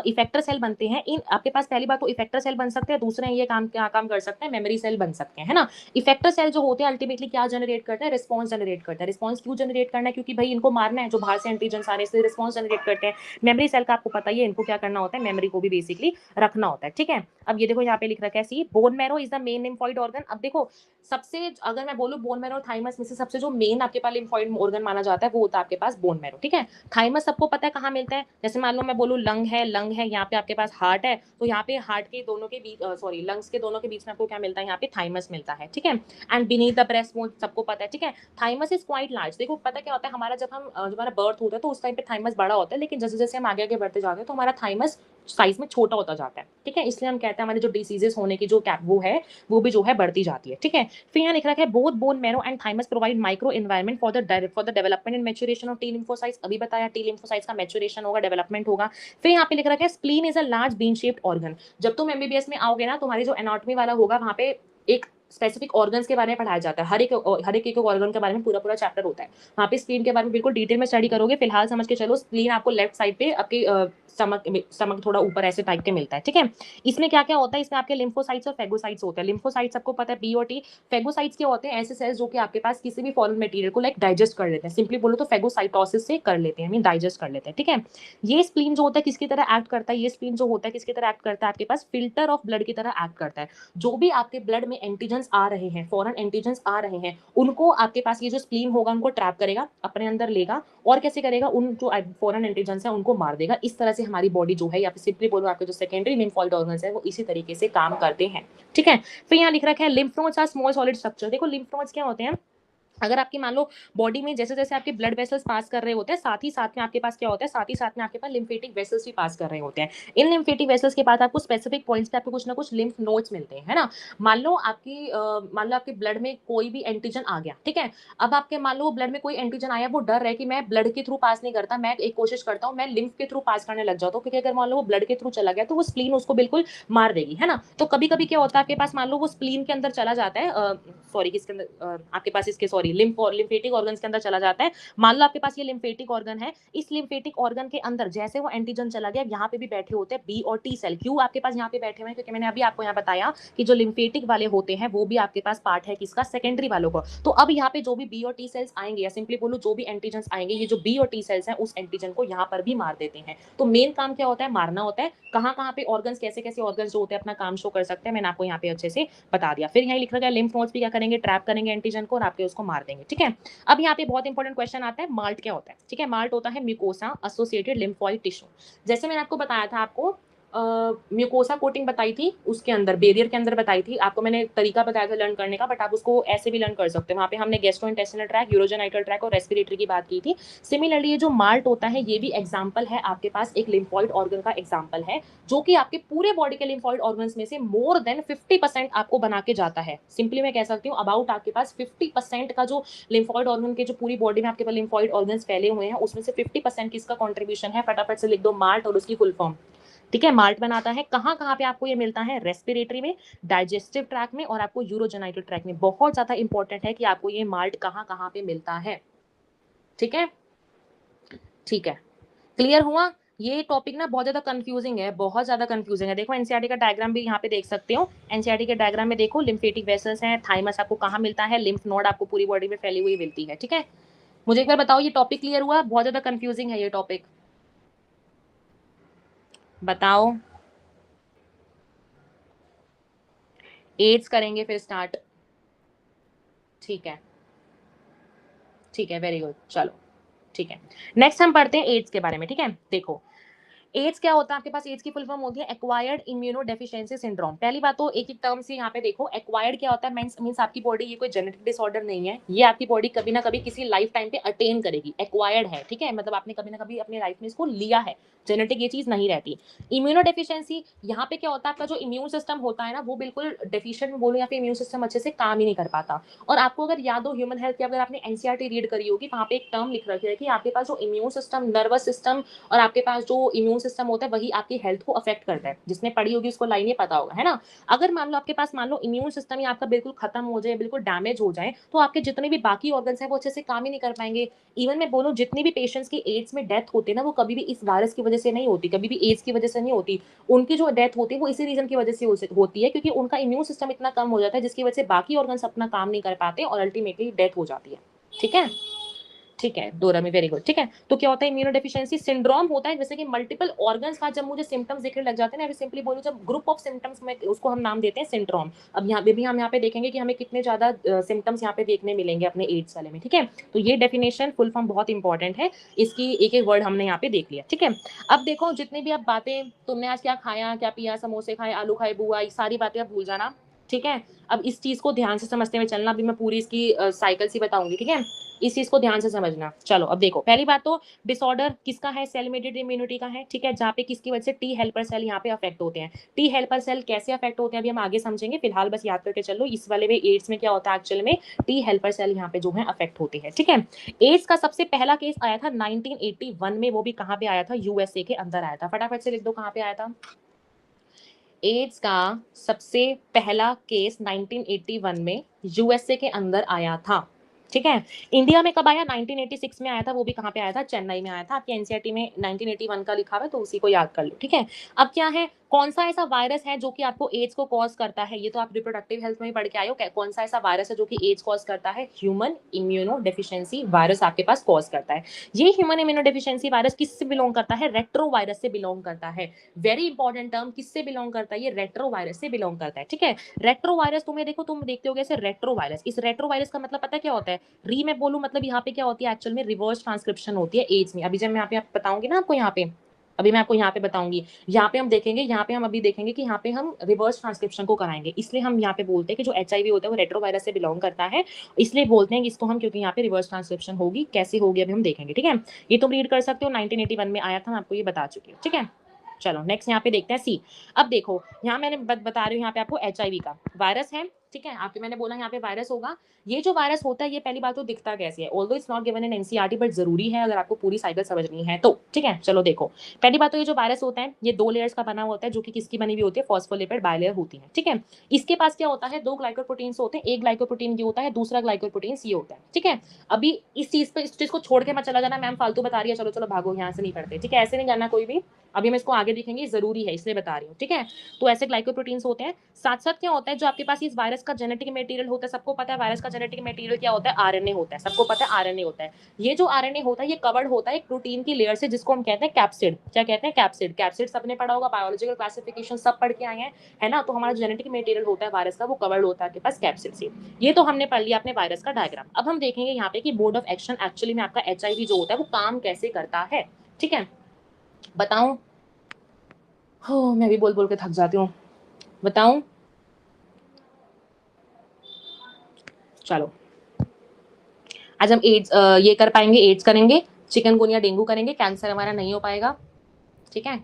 इफेक्टर सेल बनते हैं। इन आपके पास पहली बात तो इफेक्टर सेल बन सकते हैं, दूसरे ये काम क्या काम कर सकते हैं, मेमोरी सेल बन सकते हैं, है ना। इफेक्टर सेल जो होते हैं अल्टीमेटली क्या जनरेट करते हैं, रिस्पॉन्स जनरेट करते हैं। रिस्पॉन्स क्यों जनरेट करना है, क्योंकि भाई इनको मारना है, जो बाहर से एंटीजन सारे से रिस्पॉन्स जनरेट करते हैं। मेमोरी सेल का आपको पता ही है, इनको क्या करना होता है, मेमोरी को भी बेसिकली रखना होता है। ठीक है, अब ये देखो यहाँ पे लिख रखा है C bone marrow is the main lymphoid organ. अब देखो सबसे अगर मैं बोलूं बोन मैरो और थाइमस में से सबसे जो मेन आपके पास लिम्फोइड ऑर्गन माना जाता है वो होता है आपके पास बोन मैरो। ठीक है, थाइमस सबको पता है कहाँ मिलता है, जैसे मान लो मैं बोलूं लंग है यहाँ पे आपके पास हार्ट है, तो यहाँ पे हार्ट के दोनों के बीच सॉरी लंग्स के दोनों के बीच में आपको क्या मिलता है, यहाँ पे थाइमस मिलता है। ठीक है, and beneath the breast bone सबको पता है। ठीक है, थाइमस इज क्वाइट लार्ज। देखो पता क्या होता है, हमारा जब हमारा बर्थ होता है तो उस टाइम पे थाइमस बड़ा होता है, लेकिन जैसे जैसे हम आगे आगे बढ़ते जाते हैं तो हमारा थाइमस साइज में छोटा होता जाता है। ठीक है, इसलिए हम कहते हैं हमारे जो डिसीजेस होने की जो कैप वो है वो भी जो है बढ़ती जाती है। ठीक है, फिर यहाँ लिख रखा है both bone marrow and thymus provide micro environment for the development and maturation of T lymphocytes. अभी बताया टी लिम्फोसाइट्स का मैच्योरेशन होगा, डेवलपमेंट होगा। फिर यहाँ पे लिख रखा है spleen is a large bean shaped organ. जब तुम एमबीबीएस में आओगे ना, तुम्हारी जो एनाटॉमी वाला होगा वहाँ पे एक स्पेसिफिक ऑर्गन्स के बारे में पढ़ाया जाता है। हर एक ऑर्गन के बारे में पूरा पूरा चैप्टर होता है। वहाँ पे स्प्लीन के बारे में बिल्कुल डिटेल में स्टडी करोगे। फिलहाल समझ के चलो स्प्लीन आपको लेफ्ट साइड पे आपके स्टमक थोड़ा ऊपर ऐसे टाइप के मिलता है। ठीक है, इसमें क्या क्या होता है, इसमें आपके लिम्फोसाइट्स और फेगोसाइट्स होते हैं। लिम्फोसाइट्स सबको पता है बी और टी। फेगोसाइट्स क्या होते हैं, ऐसे सेल्स जो कि आपके पास किसी भी फॉरेन मटेरियल को लाइक डाइजेस्ट कर लेते हैं। सिंपली बोलो तो फेगोसाइटोसिस से कर लेते हैं, मीन डाइजेस्ट कर लेते हैं। ठीक है, ये स्प्लीन जो होता है किसकी तरह एक्ट करता है, ये स्प्लीन जो होता है किसकी तरह एक्ट करता है, आपके पास फिल्टर ऑफ ब्लड की तरह एक्ट करता है। जो भी आपके ब्लड में एंटीजेंस आ रहे हैं, फॉरेन एंटीजेंस आ रहे हैं, उनको आपके पास ये जो स्प्लीन होगा उनको ट्रैप करेगा, अपने अंदर लेगा और कैसे करेगा, उन जो फॉरेन एंटीजेंस है उनको मार देगा। इस तरह से हमारी बॉडी जो है, या फिर सिंपली बोलो आपके जो सेकेंडरी लिम्फोइड ऑर्गन्स है वो इसी तरीके से काम करते हैं। ठीक है, फिर यहाँ लिख रखा है lymph nodes are small solid structure. देखो लिम्फ नोड्स क्या होते हैं, अगर आपकी मान लो बॉडी में जैसे जैसे आपके ब्लड वेसल्स पास कर रहे होते हैं, साथ ही साथ में आपके पास क्या होता है, साथ ही साथ में आपके पास लिम्फेटिक वेसल्स भी पास कर रहे होते हैं। इन लिम्फेटिक वेसल्स के बाद आपको स्पेसिफिक पॉइंट्स पे आपको कुछ ना कुछ लिम्फ नोड्स मिलते हैं, है ना। मान लो आपके ब्लड में कोई भी एंटीजन आ गया। ठीक है, अब आपके मान लो ब्लड में कोई एंटीजन आया, वो डर रहा है कि मैं ब्लड के थ्रू पास नहीं करता, मैं एक कोशिश करता हूँ मैं लिम्फ के थ्रू पास करने लग जाता हूँ, क्योंकि अगर मान लो वो ब्लड के थ्रू चला गया तो वो स्प्लीन उसको बिल्कुल मार देगी, है ना। तो कभी कभी क्या होता है आपके पास मान लो वो स्प्लीन के अंदर चला जाता है, सॉरी किसके अंदर, आपके पास इसके सॉरी लिम्फेटिक ऑर्गन्स के अंदर चला जाता है। मान लो आपके पास ये लिम्फेटिक ऑर्गन है, इस लिम्फेटिक ऑर्गन के अंदर जैसे वो एंटीजन चला गया, यहाँ पे भी बैठे होते हैं बी और टी सेल। क्यों आपके पास यहाँ पे बैठे हुए हैं, क्योंकि मैंने अभी आपको यहाँ बताया कि जो लिम्फेटिक वाले होते हैं वो भी आपके पास पार्ट है किसका, सेकेंडरी वालों को। तो अब यहाँ पे जो भी बी और टी सेल्स आएंगे, या सिंपली बोलो जो भी एंटीजन आएंगे, ये जो बी और टी सेल्स हैं उस एंटीजन को यहाँ पर भी मार देते हैं। तो मेन काम क्या होता है, मारना होता है। कहाँ कहाँ पे ऑर्गन्स, कैसे कैसे ऑर्गन्स जो होते हैं अपना काम शो कर सकते हैं, मैंने आपको यहाँ पे अच्छे से बता दिया। फिर यहाँ लिख रखा है लिम्फ नोड्स भी क्या करेंगे, ट्रैप करेंगे एंटीजन को और आपके उसको मार देंगे। ठीक है, अब यहाँ पे बहुत इंपॉर्टेंट क्वेश्चन आता है, माल्ट क्या होता है। ठीक है, माल्ट होता है म्यूकोसा एसोसिएटेड लिम्फोइड टिश्यू। जैसे मैंने आपको बताया था, आपको म्यूकोसा कोटिंग बताई थी, उसके अंदर बेरियर के अंदर बताई थी आपको, मैंने तरीका बताया था लर्न करने का, बट आप उसको ऐसे भी लर्न कर सकते हैं। वहाँ पे हमने गैस्ट्रोइंटेस्टिनल ट्रैक, यूरोजेनाइटल ट्रैक और रेस्पिरेटरी की बात की थी। सिमिलरली ये जो माल्ट होता है ये भी एग्जाम्पल है आपके पास, एक लिम्फोइड ऑर्गन का एग्जाम्पल है, जो कि आपके पूरे बॉडी के लिम्फोइड ऑर्गन्स में से मोर देन 50% आपको बना के जाता है। सिंपली मैं कह सकती हूँ अबाउट आपके पास 50% का जो लिम्फोइड ऑर्गन के जो पूरी बॉडी में आपके पास लिम्फोइड ऑर्गन्स फैले हुए हैं, उसमें से 50% किसका कंट्रीब्यूशन है, फटाफट से लिख दो माल्ट और उसकी फुल फॉर्म। ठीक है, माल्ट बनाता है कहाँ कहाँ पे आपको ये मिलता है, रेस्पिरेटरी में, डाइजेस्टिव ट्रैक में और आपको यूरोजेनाइटल ट्रैक में। बहुत ज्यादा इंपॉर्टेंट है कि आपको ये माल्ट कहाँ कहाँ पे मिलता है। ठीक है, ठीक है, क्लियर हुआ। ये टॉपिक ना बहुत ज्यादा कंफ्यूजिंग है, बहुत ज्यादा कंफ्यूजिंग है। देखो एनसीईआरटी का डायग्राम भी यहाँ पे देख सकते हो। एनसीईआरटी के डायग्राम में देखो लिम्फेटिक वेसल्स हैं, थाइमस आपको कहाँ मिलता है, लिम्फ नोड आपको पूरी बॉडी में फैली हुई मिलती है। ठीक है, मुझे एक बार बताओ ये टॉपिक क्लियर हुआ, बहुत ज्यादा कंफ्यूजिंग है ये टॉपिक, बताओ। एड्स करेंगे फिर स्टार्ट। ठीक है, ठीक है, वेरी गुड, चलो ठीक है। नेक्स्ट हम पढ़ते हैं एड्स के बारे में। ठीक है, देखो एड्स क्या होता है आपके पास? एड्स की फुल फॉर्म होती है एक्वायर्ड इम्यूनो डेफिशिएंसी सिंड्रोम। पहली बात तो एक एक टर्म से यहाँ पे देखो, एक्वायर्ड क्या होता है? मींस आपकी बॉडी, ये कोई जेनेटिक डिसऑर्डर नहीं है, ये आपकी बॉडी कभी ना कभी किसी लाइफ टाइम पे अटेन करेगी। एक्वायर्ड है, ठीक है, मतलब आपने कभी ना कभी अपनी लाइफ में इसको लिया है, जेनेटिक ये चीज नहीं रहती। इम्यूनो डेफिशिएंसी, यहाँ पे क्या होता है, आपका जो इम्यून सिस्टम होता है ना, वो बिल्कुल डेफिशिएंट बोलो या फिर इम्यून सिस्टम अच्छे से काम ही नहीं कर पाता। और आपको अगर याद हो ह्यूमन हेल्थ की, अगर आपने एनसीईआरटी रीड करी होगी, वहाँ पे एक टर्म लिख रखी है कि आपके पास जो इम्यून सिस्टम, नर्वस सिस्टम और आपके पास जो इम्यून सिस्टम होता है, वही आपकी हेल्थ को अफेक्ट करता है। जिसने पढ़ी होगी उसको लाइन ये पता होगा, है ना। अगर मान लो आपके पास, मान लो इम्यून सिस्टम ही आपका बिल्कुल खत्म हो जाए, बिल्कुल डैमेज हो जाए, तो आपके जितने भी बाकी ऑर्गन्स हैं वो अच्छे से काम ही नहीं कर पाएंगे। इवन मैं बोलूँ, जितनी भी पेशेंट्स की एड्स में डेथ होती है ना, वो कभी भी इस वायरस की वजह से नहीं होती, कभी भी एड्स की वजह से नहीं होती। उनकी जो डेथ होती है वो इसी रीजन की वजह से होती है, क्योंकि उनका इम्यून सिस्टम इतना कम हो जाता है, जिसकी वजह से बाकी ऑर्गन्स अपना काम नहीं कर पाते और अल्टीमेटली डेथ हो जाती है। ठीक है, ठीक है डोरा में, वेरी गुड। ठीक है, तो क्या होता है इम्यूनो डेफिशिएंसी सिंड्रोम होता है, जैसे कि मल्टीपल ऑर्गन्स का जब मुझे सिम्टम्स दिखने लग जाते हैं ना, सिंपली बोलूं, जब ग्रुप ऑफ सिम्टम्स में, उसको हम नाम देते हैं सिंड्रोम। अब यहाँ पे भी हम यहाँ पे देखेंगे कि हमें कितने ज्यादा सिम्टम्स यहाँ पे देखने मिलेंगे अपने एड्स वाले में। ठीक है, तो ये डेफिनेशन फुल फॉर्म बहुत इंपॉर्टेंट है, इसकी एक एक वर्ड हमने यहाँ पे देख लिया। ठीक है, अब देखो जितनी भी आप बातें, तुमने आज क्या खाया, क्या पिया, समोसे खाए, आलू खाए, बुआ, सारी बातें आप भूल जाना। ठीक है, अब इस चीज को ध्यान से समझते हुए चलना, अभी मैं पूरी इसकी साइकिल सी बताऊंगी। ठीक है, इस चीज को ध्यान से समझना। चलो अब देखो, पहली बात तो डिसऑर्डर किसका है? सेल मेडिएटेड इम्यूनिटी का है। ठीक है, जहाँ पे किसकी वजह से टी हेल्पर सेल यहाँ पे अफेक्ट होते हैं। टी हेल्पर सेल कैसे अफेक्ट होते हैं अभी हम आगे समझेंगे, फिलहाल बस याद करके चलो इस वाले में एड्स में क्या होता है एक्चुअल में, टी हेल्पर सेल यहाँ पे जो है अफेक्ट होती है। ठीक है, एड्स का सबसे पहला केस आया था 1981 में, वो भी कहाँ पे आया था? यूएसए के अंदर आया था। फटाफट से लिख दो कहाँ पे आया था। एड्स का सबसे पहला केस 1981 में यूएसए के अंदर आया था। ठीक है, इंडिया में कब आया? 1986 में आया था, वो भी कहाँ पे आया था? चेन्नई में आया था। आपके एनसीईआरटी में 1981 का लिखा हुआ है, तो उसी को याद कर लो। ठीक है, अब क्या है, कौन सा ऐसा वायरस है जो कि आपको एड्स को कॉज करता है? ये तो आप रिप्रोडक्टिव हेल्थ में ही पढ़ के आए हो। कौन सा ऐसा वायरस है जो कि एड्स कॉज करता है? ह्यूमन इम्यूनो डेफिशिएंसी वायरस आपके पास कॉज करता है। ये ह्यूमन इम्यूनो डेफिशिएंसी वायरस किससे बिलोंग करता है? रेट्रो वायरस से बिलोंग करता है। वेरी इंपॉर्टेंट टर्म, किससे बिलोंग करता है? ये रेट्रो वायरस से बिलोंग करता है। ठीक है, रेट्रो वायरस, तुम्हें देखो, तुम देखते हो ऐसे रेट्रो वायरस, इस रेट्रो वायरस का मतलब पता है क्या होता है? री में बोलूं, मतलब यहाँ पे क्या होती है एक्चुअल में, रिवर्स ट्रांसक्रिप्शन होती है एड्स में। अभी जब मैं यहाँ पे बताऊंगी ना आपको, यहाँ पे अभी मैं आपको यहाँ पे बताऊंगी, यहाँ पे हम देखेंगे, यहाँ पे हम अभी देखेंगे कि यहाँ पे हम रिवर्स ट्रांसक्रिप्शन को कराएंगे। इसलिए हम यहाँ पे बोलते हैं कि जो एचआईवी होता है वो रेट्रो वायरस से बिलोंग करता है, इसलिए बोलते हैं कि इसको हम, क्योंकि यहाँ पे रिवर्स ट्रांसक्रिप्शन होगी। कैसे होगी अभी हम देखेंगे। ठीक है, ये तुम रीड कर सकते हो, 1981 में आया था, मैं आपको ये बता चुकी हूँ। ठीक है, चलो नेक्स्ट यहाँ पे देखते हैं सी। अब देखो, यहाँ मैंने बता रही हूँ यहाँ पे आपको एचआईवी का वायरस है। ठीक है, आपके मैंने बोला यहाँ पे वायरस होगा। ये जो वायरस होता है, ये पहली बात तो दिखता कैसे है? Although it's not given in NCERT, but जरूरी है अगर आपको पूरी साइकिल समझनी है तो। ठीक है, चलो देखो, पहली बात तो ये जो वायरस होता है, ये 2 लेयर्स का बना होता है, जो कि किसकी बनी हुई होती है? फॉस्फोलिपिड बाइलेयर होती है। ठीक है, इसके पास क्या होता है? 2 ग्लाइकोप्रोटीन्स होते हैं, एक ग्लाइकोप्रोटीन ये होता है, दूसरा ग्लाइकोप्रोटीन ये होता है। ठीक है, अभी इस चीज पे, इस चीज को छोड़ के मत चला जाना, मैम फालतू बता रही है, चलो चलो भागो, यहाँ से नहीं पढ़ते। ठीक है, ऐसे नहीं करना कोई भी, अभी हम इसको आगे देखेंगे, जरूरी है इसलिए बता रही हूँ। ठीक है, तो ऐसे ग्लाइकोप्रोटीन्स होते हैं। साथ साथ क्या होता है, जो आपके पास इस वायरस का जेनेटिक मटेरियल होता है, सबको पता है वायरस का जेनेटिक मटेरियल क्या होता है? आरएनए होता है। सबको पता है आरएनए होता है। ये जो आरएनए होता है, ये कवर्ड होता है एक प्रोटीन की लेयर से, जिसको हम कहते हैं कैप्सिड। क्या कहते हैं? कैप्सिड। कैप्सिड सबने पढ़ा होगा, बायोलॉजिकल क्लासिफिकेशन सब पढ़ के आए हैं, है ना। तो हमारा जेनेटिक मटेरियल होता है वायरस का, वो कवर्ड होता है आपके पास कैप्सिड से। ये तो हमने पढ़ लिया अपने वायरस का डायग्राम। अब हम देखेंगे यहाँ पे कि मोड ऑफ एक्शन एक्चुअली में आपका एचआईवी जो होता है वो काम कैसे करता है। ठीक है, बताऊं? हो, मैं भी बोल बोल के थक जाती हूँ, बताऊं? चलो, आज हम एड्स ये कर पाएंगे, एड्स करेंगे, चिकनगुनिया डेंगू करेंगे, कैंसर हमारा नहीं हो पाएगा। ठीक है,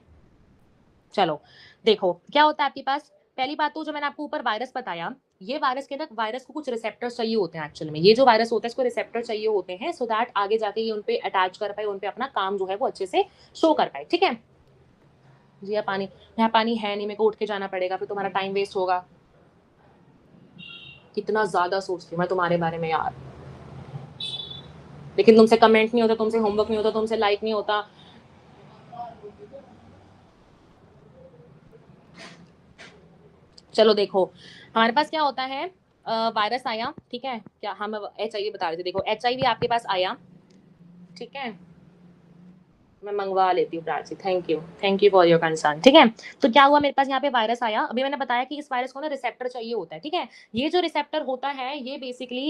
चलो देखो क्या होता है आपके पास। पहली बात तो जो मैंने आपको ऊपर वायरस बताया, ये वायरस के अंदर वायरस को कुछ रिसेप्टर चाहिए होते हैं एक्चुअल में। ये जो वायरस होता है इसको रिसेप्टर चाहिए होते हैं, सो दैट आगे जाके ये उनपे अटैच कर पाए, उनपे अपना काम जो है वो अच्छे से शो कर पाए। ठीक है जी, यहाँ पानी, यहाँ पानी है नहीं, मेरे को उठ के जाना पड़ेगा, फिर तुम्हारा टाइम वेस्ट होगा। कितना ज्यादा सोचती हूँ मैं तुम्हारे बारे में यार, लेकिन तुमसे कमेंट नहीं होता, तुमसे होमवर्क नहीं होता, तुमसे लाइक नहीं होता। चलो देखो, हमारे पास क्या होता है, वायरस आया। ठीक है, क्या हम एचआईवी बता रहे थे, देखो एचआईवी आपके पास आया। ठीक है, मैं मंगवा लेती हूँ Prachi, thank you for your concern. ठीक है, तो क्या हुआ, मेरे पास यहाँ पे वायरस आया। अभी मैंने बताया कि इस वायरस को ना रिसेप्टर चाहिए होता है। ठीक है, ये जो रिसेप्टर होता है ये बेसिकली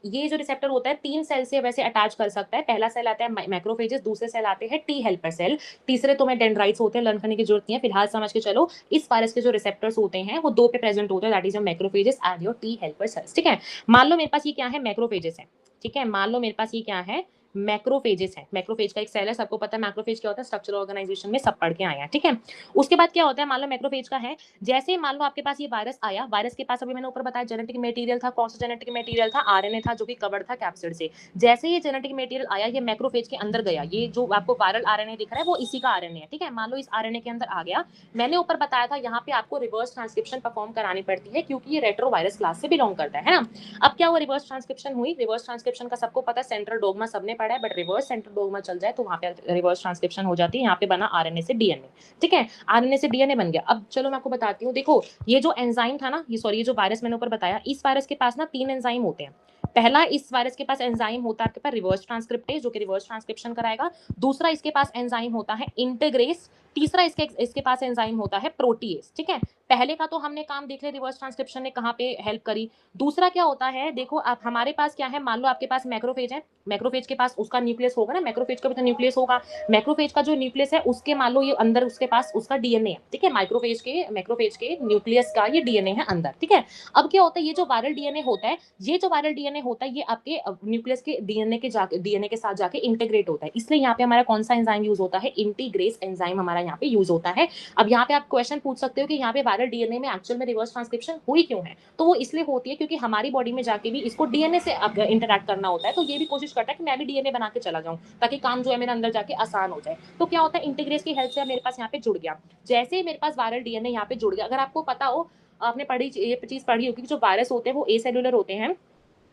ये जो रिसेप्टर होता है 3 सेल से वैसे अटैच कर सकता है। पहला सेल आता है मैक्रोफेजेस, दूसरे सेल आते हैं टी हेल्पर सेल, तीसरे तो मैं डेंड्राइट्स होते हैं, लर्न करने की जरूरत नहीं है, फिलहाल समझ के चलो। इस वायरस के जो रिसेप्टर्स होते हैं वो 2 पे प्रेजेंट होते हैं, that is your macrophages and your T helper cells. ठीक है, मान लो मेरे पास ये क्या है, मैक्रोफेजेस है। ठीक है, मान लो मेरे पास ये क्या है, मैक्रोफेजेस है। मैक्रोफेज का एक सेल है, सबको पता है मैक्रोफेज क्या होता है, स्ट्रक्चरल ऑर्गेनाइजेशन में सब पढ़ के आए हैं। ठीक है, उसके बाद क्या होता है, मान लो मैक्रोफेज का है, जैसे ही मान लो आपके पास ये वायरस आया, वायरस के पास अभी मैंने ऊपर बताया जेनेटिक मटेरियल था, कौन सा जेनेटिक मटेरियल था, आरएनए था जो कि कवर्ड था कैप्सिड से। जैसे ये जेनेटिक मटेरियल आया, ये मैक्रोफेज के अंदर गया, ये जो आपको वायरल आरएनए दिख रहा है वो इसी का आरएनए है। ठीक है, मान लो इस आरएनए के अंदर आ गया, मैंने ऊपर बताया था यहाँ पे आपको रिवर्स ट्रांसक्रिप्शन परफॉर्म करानी पड़ती है क्योंकि ये रेट्रोवायरस क्लास से बिलोंग करता है ना। अब क्या हुआ, रिवर्स ट्रांसक्रिप्शन हुई। रिवर्स ट्रांसक्रिप्शन का सबको पता है, सेंट्रल डोगमा सबने पढ़ा है, बट रिवर्स सेंट्रल डोगमा चल जाए तो वहां पे रिवर्स ट्रांसक्रिप्शन हो जाती है। यहाँ पे बना आरएनए से डीएनए। ठीक है, आरएनए से डीएनए बन गया। अब चलो मैं आपको बताती हूँ, देखो ये जो एंजाइम था ना, ये सॉरी ये जो वायरस मैंने ऊपर बताया, इस वायरस के पास ना 3 एंजाइम होते हैं। पहला इस वायरस के पास एंजाइम होता है आपके पास रिवर्स ट्रांसक्रिप्टेज जो कि रिवर्स ट्रांसक्रिप्शन कराएगा। दूसरा इसके पास एंजाइम होता है इंटीग्रेस। तीसरा इसके पास एंजाइम होता है प्रोटीएज। ठीक है, पहले का तो हमने काम देख लिया, रिवर्स ट्रांसक्रिप्शन ने कहाँ पे हेल्प करी। दूसरा क्या होता है, देखो आप हमारे पास क्या है, मान लो आपके पास मैक्रोफेज है, मैक्रोफेज के पास उसका न्यूक्लियस होगा ना, मैक्रोफेज का भी तो न्यूक्लियस होगा। मैक्रोफेज का जो न्यूक्लियस है उसके मान लो ये अंदर उसके पास उसका डीएनए है। ठीक है, मैक्रोफेज के न्यूक्लियस का ये डीएनए है अंदर। ठीक है, अब क्या होता है, ये जो वायरल डीएनए होता है, ये जो वायरल डीएनए होता है ये आपके न्यूक्लियस के डीएनए के साथ जाके इंटीग्रेट होता है। इसलिए यहाँ पे हमारा कौन सा एंजाइम यूज होता है, इंटीग्रेस एंजाइम हमारा यहाँ पे यूज होता है। अब यहाँ पे आप क्वेश्चन पूछ सकते हो कि यहाँ पे वायरल डीएनए में एक्चुअल में रिवर्स ट्रांसक्रिप्शन हुई क्यों है, तो वो इसलिए होती है क्योंकि हमारी बॉडी में जाके भी इसको डीएनए से इंटरैक्ट करना होता है, तो ये भी कोशिश करता है कि मैं भी डीएनए बना के चला जाऊं ताकि काम जो है मेरे अंदर जाके आसान हो जाए। तो क्या होता है, इंटीग्रेस की हेल्प से मेरे पास यहाँ पे जुड़ गया। जैसे ही मेरे पास वायरल डीएनए यहाँ पे जुड़ गया, अगर आपको पता हो, आपने पढ़ी ये चीज पढ़ी होगी कि जो वायरस होते हैं वो ए सेलुलर होते हैं,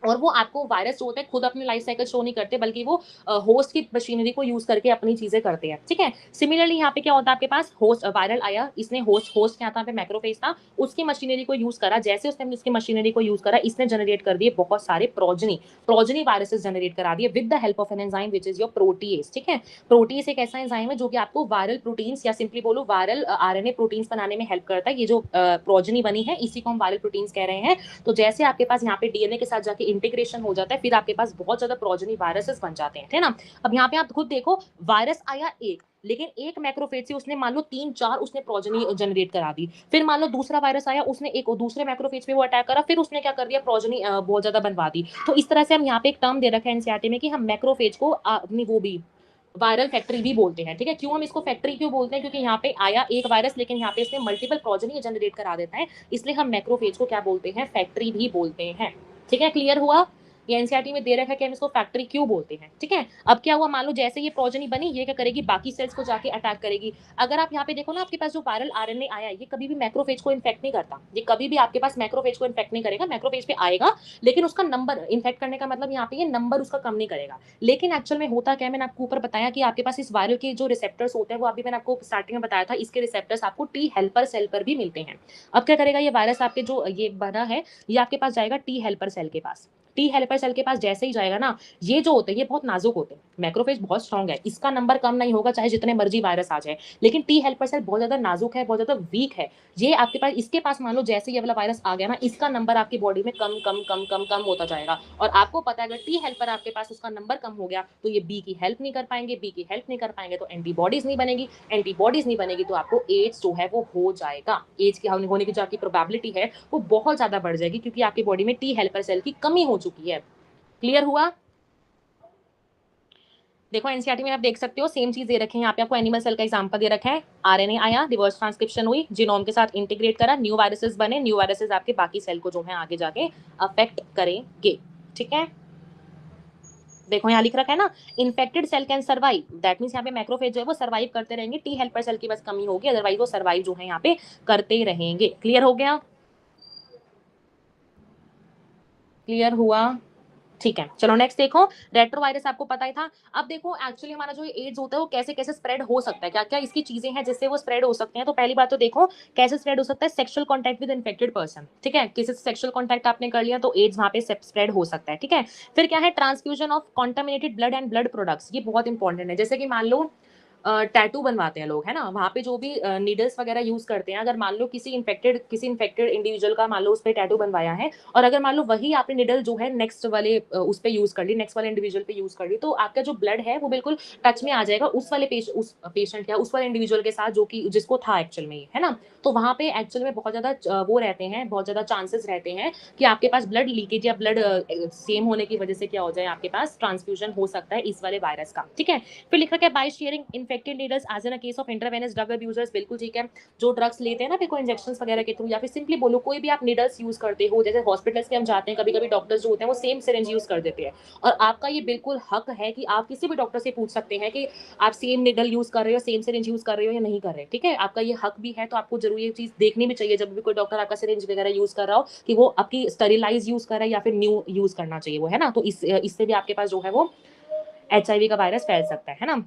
और वो आपको वायरस जो होते हैं खुद अपनी लाइफ साइकिल शो नहीं करते, बल्कि वो होस्ट की मशीनरी को यूज करके अपनी चीजें करते हैं। ठीक है, सिमिलरली यहाँ पे क्या होता है, आपके पास होस्ट वायरल आया, इसने होस्ट क्या था, मैक्रोफेज था, उसकी मशीनरी को यूज करा। जैसे उसने उसकी मशीनरी को यूज करा, इसने जनरेट कर दिए बहुत सारे प्रोजनी वायरसेस जनरेट करा दिए with the help of an enzyme which is your protease. ठीक है, प्रोटीएज एक ऐसा एंजाइम है जो कि आपको वायरल प्रोटीन्स या सिंपली बोलो वायरल आरएनए प्रोटीन्स बनाने में हेल्प करता है। ये जो प्रोजनी बनी है इसी को हम वायरल प्रोटीन्स कह रहे हैं। तो जैसे आपके पास यहाँ पे डीएनए के साथ जाके इंटीग्रेशन हो जाता है, फिर आपके पास बहुत ज्यादा प्रोजनी वायरसेस बन जाते हैं, है ना। अब यहाँ पे आप खुद देखो, वायरस आया एक, लेकिन एक मैक्रोफेज से उसने मान लो 3-4 उसने प्रोजनी जनरेट करा दी। फिर मान लो दूसरा वायरस आया, उसने एक दूसरे मैक्रोफेज पे वो अटैक करा, फिर उसने क्या कर दिया, प्रोजनी बहुत ज्यादा बनवा दी। तो इस तरह से हम यहाँ पे एक टर्म दे रखा है एनसीईआरटी में कि हम मैक्रोफेज को अपनी वो भी वायरल फैक्ट्री भी बोलते हैं। ठीक है, क्यों हम इसको फैक्ट्री क्यों बोलते हैं, क्योंकि यहाँ पे आया एक वायरस लेकिन यहाँ पे इसने मल्टीपल प्रोजनी जनरेट करा देता है, इसलिए हम मैक्रोफेज को क्या बोलते हैं, फैक्ट्री भी बोलते हैं। ठीक है, क्लियर हुआ, ये एनसीईआरटी में दे रखा है कि हम इसको फैक्ट्री क्यों बोलते हैं। ठीक है, अब क्या हुआ, मान लो जैसे ये प्रोजनी बनी, ये क्या करेगी, बाकी सेल्स को जाके अटैक करेगी। अगर आप यहाँ पे देखो ना, आपके पास जो वायरल आरएनए आया ये कभी भी मैक्रोफेज को इन्फेक्ट नहीं करता, ये कभी भी आपके पास मैक्रोफेज को इन्फेक्ट नहीं करेगा, मैक्रोफेज पे आएगा लेकिन उसका नंबर इन्फेक्ट करने का मतलब यहाँ पे ये नंबर उसका कम नहीं करेगा। लेकिन एक्चुअल में होता क्या है, मैंने आपको ऊपर बताया कि आपके पास इस वायरल के जो रिसेप्टर्स होते हैं वो अभी मैंने आपको स्टार्टिंग में बताया था, इसके रिसेप्टर्स आपको टी हेल्पर सेल पर भी मिलते हैं। अब क्या करेगा, ये वायरस आपके जो ये बना है ये आपके पास जाएगा टी हेल्पर सेल के पास। टी हेल्पर सेल के पास जैसे ही जाएगा ना, ये जो होते हैं ये बहुत नाजुक होते हैं, मैक्रोफेज बहुत स्ट्रांग है, इसका नंबर कम नहीं होगा चाहे जितने मर्जी वायरस आ जाए, लेकिन टी हेल्पर सेल बहुत ज्यादा नाजुक है, बहुत ज्यादा वीक है। ये आपके पास इसके पास मान लो जैसे ये वाला वायरस आ गया ना, इसका नंबर आपकी बॉडी में कम कम कम कम कम होता जाएगा। और आपको पता है अगर टी हेल्पर आपके पास उसका नंबर कम हो गया तो ये बी की हेल्प नहीं कर पाएंगे, बी की हेल्प नहीं कर पाएंगे तो एंटीबॉडीज नहीं बनेगी, एंटीबॉडीज नहीं बनेगी तो आपको एड्स जो है वो हो जाएगा। एड्स की होने की जो आपकी प्रोबेबिलिटी है वो बहुत ज्यादा बढ़ जाएगी क्योंकि आपकी बॉडी में टी हेल्पर सेल की कमी हो चुकी है। क्लियर हुआ, देखो एनसीईआरटी में आप देख सकते हो सेम चीज दे रखे हैं, यहाँ पे आपको एनिमल सेल का एग्जांपल दे रखा है, आरएनए आया, रिवर्स ट्रांसक्रिप्शन हुई, जीनोम के साथ इंटीग्रेट करा, न्यू वायरसेस बने, न्यू वायरसेस आपके बाकी सेल को जो है आगे जाके अफेक्ट करेंगे। ठीक है, देखो यहाँ लिख रखा है ना, infected cell can survive, that means यहाँ पे मैक्रोफेज जो है वो सर्वाइव करते रहेंगे, टी हेल्पर सेल की बस कमी होगी, अदरवाइज वो सर्वाइव जो है यहाँ पे करते रहेंगे। क्लियर हो गया, क्लियर हुआ, ठीक है। चलो नेक्स्ट देखो, रेट्रोवायरस आपको पता ही था। अब देखो एक्चुअली हमारा जो एड्स होता है वो कैसे कैसे स्प्रेड हो सकता है, क्या क्या इसकी चीजें हैं जिससे वो स्प्रेड हो सकते हैं। तो पहली बात तो देखो कैसे स्प्रेड हो सकता है, sexual contact with infected person. ठीक है, किसी से सेक्सुअल कांटेक्ट आपने कर लिया तो एड्स वहां पे स्प्रेड हो सकता है। ठीक है, फिर क्या है, transfusion of contaminated blood and blood products, ये बहुत इंपॉर्टेंट है। जैसे कि मान लो टैटू बनवाते हैं लोग, है ना? वहाँ पे जो भी नीडल्स वगैरह यूज़ करते हैं, अगर मान लो किसी इन्फेक्टेड इंडिविजुअल का मान लो उस पे टैटू बनवाया है और अगर मान लो वही आपने नीडल जो है नेक्स्ट वाले उस पे यूज़ कर ली, नेक्स्ट वाले इंडिविजुअल पे यूज़ कर ली, तो आपका जो ब्लड है वो बिल्कुल टच में आ जाएगा उस पेशेंट या उस वाले इंडिविजुअल के साथ जो कि जिसको था एक्चुअल में, है ना? तो वहाँ पे एक्चुअल में बहुत ज़्यादा वो रहते हैं, बहुत ज़्यादा चांसेस रहते हैं कि आपके पास ब्लड लीकेज या ब्लड सेम होने की वजह से क्या हो जाए, आपके पास ट्रांसफ्यूजन हो सकता है इस वाले वायरस का, ठीक है? फिर लिख रखा है by sharing infected needles as in a case of intravenous drug abusers, बिल्कुल ठीक है। जो ड्रग्स लेते हैं ना कोई इंजेक्शन वगैरह के थ्रू या फिर सिंपली बोलो कोई भी आप नीडल्स यूज करते हो, जैसे हॉस्पिटल्स के हम जाते हैं, कभी कभी डॉक्टर्स जो होते हैं वो सेम सिरिंज यूज कर देते हैं और आपका ये बिल्कुल हक है कि आप किसी भी डॉक्टर से पूछ सकते हैं कि आप सेम निडल यूज कर रहे हो, सेम सिरिंज यूज कर रहे हो या नहीं कर रहे, ठीक है? आपका ये हक भी है, तो आपको जरूर ये चीज देखनी भी चाहिए जब भी कोई डॉक्टर आपका सिरिंज वगैरह यूज कर रहा हो कि वो आपकी स्टेरिलाइज यूज कर रहा है या फिर न्यू यूज करना चाहिए वो, है ना? तो इससे भी आपके पास जो है वो HIV का वायरस फैल सकता है ना?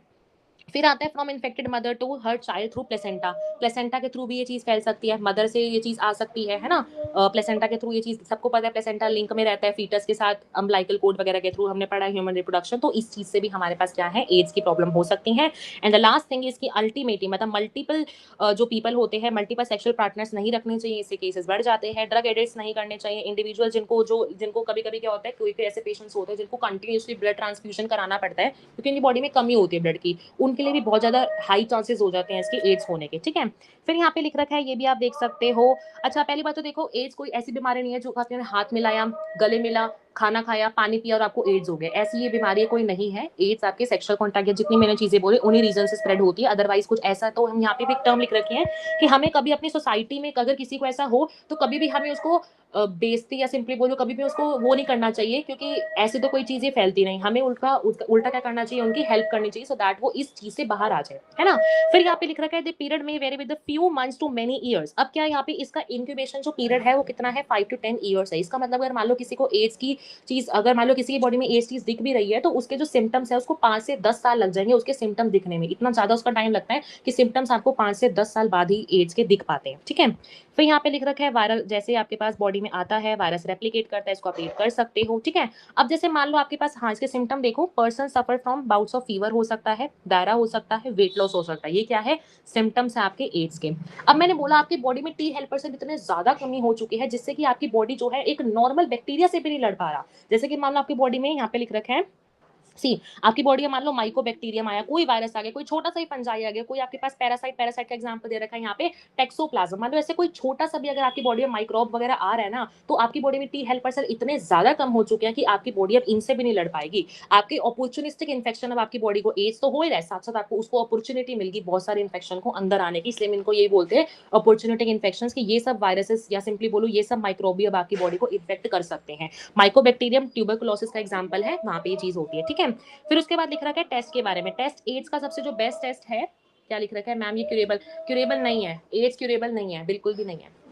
फिर आता है from infected mother to her child through placenta. Placenta के थ्रू भी ये चीज़ फैल सकती है, मदर से ये चीज़ आ सकती है ना? प्लेसेंटा के थ्रू ये चीज़ सबको पता है, प्लेसेंटा लिंक में रहता है फीटस के साथ, अम्बिलिकल कोड वगैरह के थ्रू हमने पढ़ा है ह्यूमन रिप्रोडक्शन, तो इस चीज़ से भी हमारे पास क्या है, एड्स की प्रॉब्लम हो सकती है। एंड द लास्ट थिंग इसकी अल्टीमेटली मतलब मल्टीपल जो पीपल होते हैं, मल्टीपल सेक्सुअल पार्टनर्स नहीं रखने चाहिए, इससे केसेस बढ़ जाते हैं। ड्रग एडिक्ट्स नहीं करने चाहिए, इंडिविजुअल जिनको कभी कभी क्या होता है, कोई कोई ऐसे पेशेंट्स होते हैं जिनको कंटिन्यूसली ब्लड ट्रांसफ्यूजन कराना पड़ता है क्योंकि उनकी बॉडी में कमी होती है ब्लड की, उनके लिए भी बहुत ज़्यादा हाई चांसेस हो जाते हैं इसके एड्स होने के, ठीक है? फिर यहाँ पे लिख रखा है, ये भी आप देख सकते हो। अच्छा, पहली बात तो देखो, एड्स कोई ऐसी बीमारी नहीं है जो आपने हाथ मिलाया, गले मिला, खाना खाया, पानी पिया और आपको एड्स हो गया, ऐसी ये बीमारी कोई नहीं है। एड्स आपके सेक्सुअल कॉन्टैक्ट या जितनी मैंने चीजें बोली उन्हीं रीजन से स्प्रेड होती है, अदरवाइज कुछ ऐसा, तो हम यहाँ पे भी एक टर्म लिख रखी है कि हमें कभी अपनी सोसाइटी में अगर किसी को ऐसा हो तो कभी भी हमें उसको बेइज्जती या सिंपली बोलो कभी भी उसको वो नहीं करना चाहिए, क्योंकि ऐसे तो कोई चीजें फैलती नहीं, हमें उल्टा उल्टा क्या करना चाहिए, उनकी हेल्प करनी चाहिए सो दैट वो इस चीज से बाहर आ जाए, है ना? फिर यहाँ पे लिख रखा है द पीरियड में very with few months to many years. अब क्या यहाँ पे इसका इंक्यूबेशन जो पीरियड है वो कितना है, 5 to 10 ईयर्स है। इसका मतलब अगर मान लो किसी को एड्स की चीज, अगर मान लो किसी की बॉडी में एड्स चीज दिख भी रही है तो उसके जो सिम्टम्स है उसको 5 से 10 साल लग जाएंगे उसके सिम्टम दिखने में, इतना ज्यादा उसका टाइम लगता है कि सिम्टम्स आपको 5 से 10 साल बाद ही एड्स के दिख पाते हैं, ठीक है? फिर यहाँ पे लिख रखा है वायरल, जैसे आपके पास बॉडी में आता है वायरस रेप्लिकेट करता है, इसको आप रीड कर सकते हो, ठीक है? अब जैसे मान लो आपके पास, हाँ, इसके सिम्टम देखो, person suffer from bouts of fever हो सकता है, दायरा हो सकता है, वेट लॉस हो सकता है, ये क्या है, सिम्टम्स है आपके एड्स के। अब मैंने बोला आपकी बॉडी में टी हेल्पर से इतने ज्यादा कमी हो चुकी है जिससे कि आपकी बॉडी जो है एक नॉर्मल बैक्टीरिया से भी नहीं लड़ पा रहा। जैसे कि मान लो आपकी बॉडी में यहाँ पे लिख रखा है, सी, आपकी बॉडी में मान लो माइकोबैक्टीरियम आया, कोई वायरस आ गया, कोई छोटा सा ही फंजाई आ गया, कोई आपके पास पैरासाइट का एग्जांपल दे रखा है यहाँ पे, टैक्सोप्लाज्म, मान लो ऐसे कोई छोटा सा भी अगर आपकी बॉडी में माइक्रोब वगैरह आ रहा है ना, तो आपकी बॉडी में टी हेल्पर सेल इतने ज्यादा कम हो चुके हैं कि आपकी बॉडी अब इनसे भी नहीं लड़ पाएगी। आपके अपॉर्चुनिस्टिक इन्फेक्शन, अब आपकी बॉडी को एड्स तो हो ही रहा है, साथ साथ आपको उसको अपॉर्चुनिटी मिल गई बहुत सारे इन्फेक्शन को अंदर आने की, इसलिए इनको ये बोलते हैं अपॉर्चुनिटिक इन्फेक्शन, की ये सब वायरसेस या सिंपली बोलो ये सब माइक्रोबी अब आपकी बॉडी को इन्फेक्ट कर सकते हैं। माइकोबैक्टीरियम ट्यूबरकुलोसिस का एग्जाम्पल है, वहां पे ये चीज होती है, ठीक है? फिर उसके बाद लिख रखा है टेस्ट के बारे में, टेस्ट एड्स का सबसे जो बेस्ट टेस्ट है, क्या लिख रखा है मैम, ये क्यूरेबल, क्यूरेबल नहीं है, एड्स क्यूरेबल नहीं है, बिल्कुल भी नहीं है,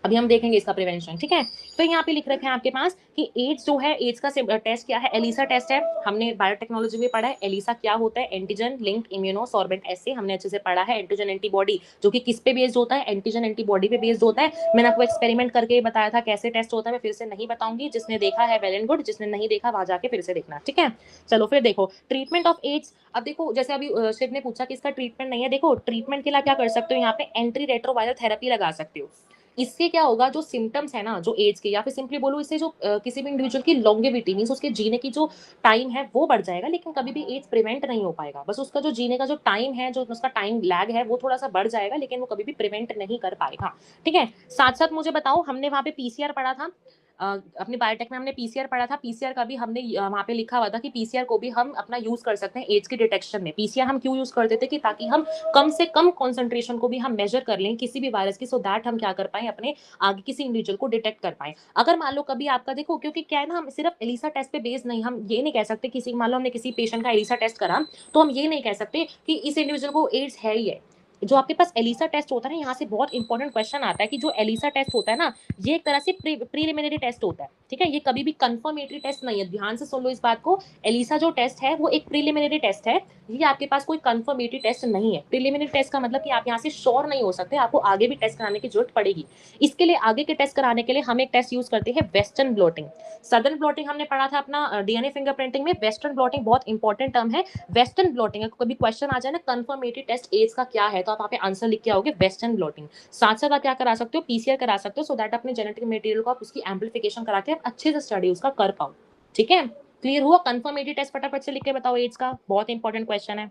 अभी हम देखेंगे इसका प्रिवेंशन, ठीक है? तो यहाँ पे लिख रखे हैं आपके पास कि एड्स जो है, एड्स का टेस्ट क्या है, एलिसा टेस्ट है, हमने बायोटेक्नोलॉजी में पढ़ा है। एलिसा क्या होता है, एंटीजन लिंक्ड इम्यूनोसॉर्बेंट एसे, हमने अच्छे से पढ़ा है। एंटीजन एंटीबॉडी जो कि किस पे बेस्ड होता है, एंटीजन एंटीबॉडी पे बेस्ड होता है। मैंने आपको एक्सपेरिमेंट करके बताया था कैसे टेस्ट होता है, मैं फिर से नहीं बताऊंगी, जिसने देखा है वेल एंड गुड, जिसने नहीं देखा वहां जाके फिर से देखना, ठीक है? चलो फिर देखो ट्रीटमेंट ऑफ एड्स। अब देखो जैसे अभी शिव ने पूछा कि इसका ट्रीटमेंट नहीं है, देखो ट्रीटमेंट के लिए क्या कर सकते हो, यहाँ पे एंटी रेट्रोवायरल थेरेपी लगा सकते हो। इससे क्या होगा, जो सिम्टम्स है ना जो एड्स के, या फिर सिंपली बोलो इससे जो किसी भी इंडिविजुअल की लॉन्गेविटी मींस उसके जीने की जो टाइम है वो बढ़ जाएगा, लेकिन कभी भी एड्स प्रिवेंट नहीं हो पाएगा, बस उसका जो जीने का जो टाइम है, जो उसका टाइम लैग है वो थोड़ा सा बढ़ जाएगा, लेकिन वो कभी भी प्रिवेंट नहीं कर पाएगा, ठीक है? साथ साथ मुझे बताओ, हमने वहां पे पीसीआर पढ़ा था, अपनी बायोटेक में हमने पीसीआर पढ़ा था, पीसीआर का भी हमने वहां पे लिखा हुआ था कि पीसीआर को भी हम अपना यूज कर सकते हैं एड्स के डिटेक्शन में। पीसीआर हम क्यों यूज करते थे कि ताकि हम कम से कम कॉन्सेंट्रेशन को भी हम मेजर कर लें किसी भी वायरस की, सो दैट हम क्या कर पाए, अपने आगे किसी इंडिविजुअल को डिटेक्ट कर पाए। अगर मान लो कभी आपका, देखो क्योंकि क्या है ना, हम सिर्फ एलिसा टेस्ट पे बेस नहीं, हम ये नहीं कह सकते किसी, मान लो हमने किसी पेशेंट का एलिसा टेस्ट करा तो हम ये नहीं कह सकते कि इस इंडिविजुअल को एड्स है ही है, जो आपके पास एलिसा टेस्ट होता है ना, यहाँ से बहुत इंपॉर्टेंट क्वेश्चन आता है कि जो एलिसा टेस्ट होता है ना, ये एक तरह से प्रीलिमिनरी टेस्ट होता है, ठीक है। ये कभी भी कंफर्मेटरी टेस्ट नहीं है, ध्यान से सुन लो इस बात को। एलिसा जो टेस्ट है वो एक प्रीलिमिनरी टेस्ट है, ये आपके पास कोई कंफर्मेटरी टेस्ट नहीं है। प्रीलिमिनरी टेस्ट का मतलब कि आप यहाँ से श्योर नहीं हो सकते, आपको आगे भी टेस्ट कराने की जरूरत पड़ेगी। इसके लिए आगे के टेस्ट कराने के लिए हम एक टेस्ट यूज करते हैं, वेस्टर्न ब्लॉटिंग। सदर्न ब्लॉटिंग हमने पढ़ा था अपना डीएनए फिंगरप्रिंटिंग में। वेस्टर्न ब्लॉटिंग बहुत इंपॉर्टेंट टर्म है। वेस्टर्न ब्लॉटिंग, कभी क्वेश्चन आ जाए ना कंफर्मेटरी टेस्ट एज का क्या है, तो आप यहाँ पे आंसर लिख के आओगे वेस्टर्न ब्लॉटिंग। साथ साथ आप क्या करा सकते हो, पीसीआर करा सकते हो, सो दैट अपने जेनेटिक मटेरियल को आप उसकी एम्पलीफिकेशन करा के आप अच्छे से स्टडी उसका कर पाओ, ठीक है। क्लियर हुआ? कंफर्मेटरी टेस्ट फटाफट से लिख के बताओ एज का, बहुत इंपॉर्टेंट क्वेश्चन है,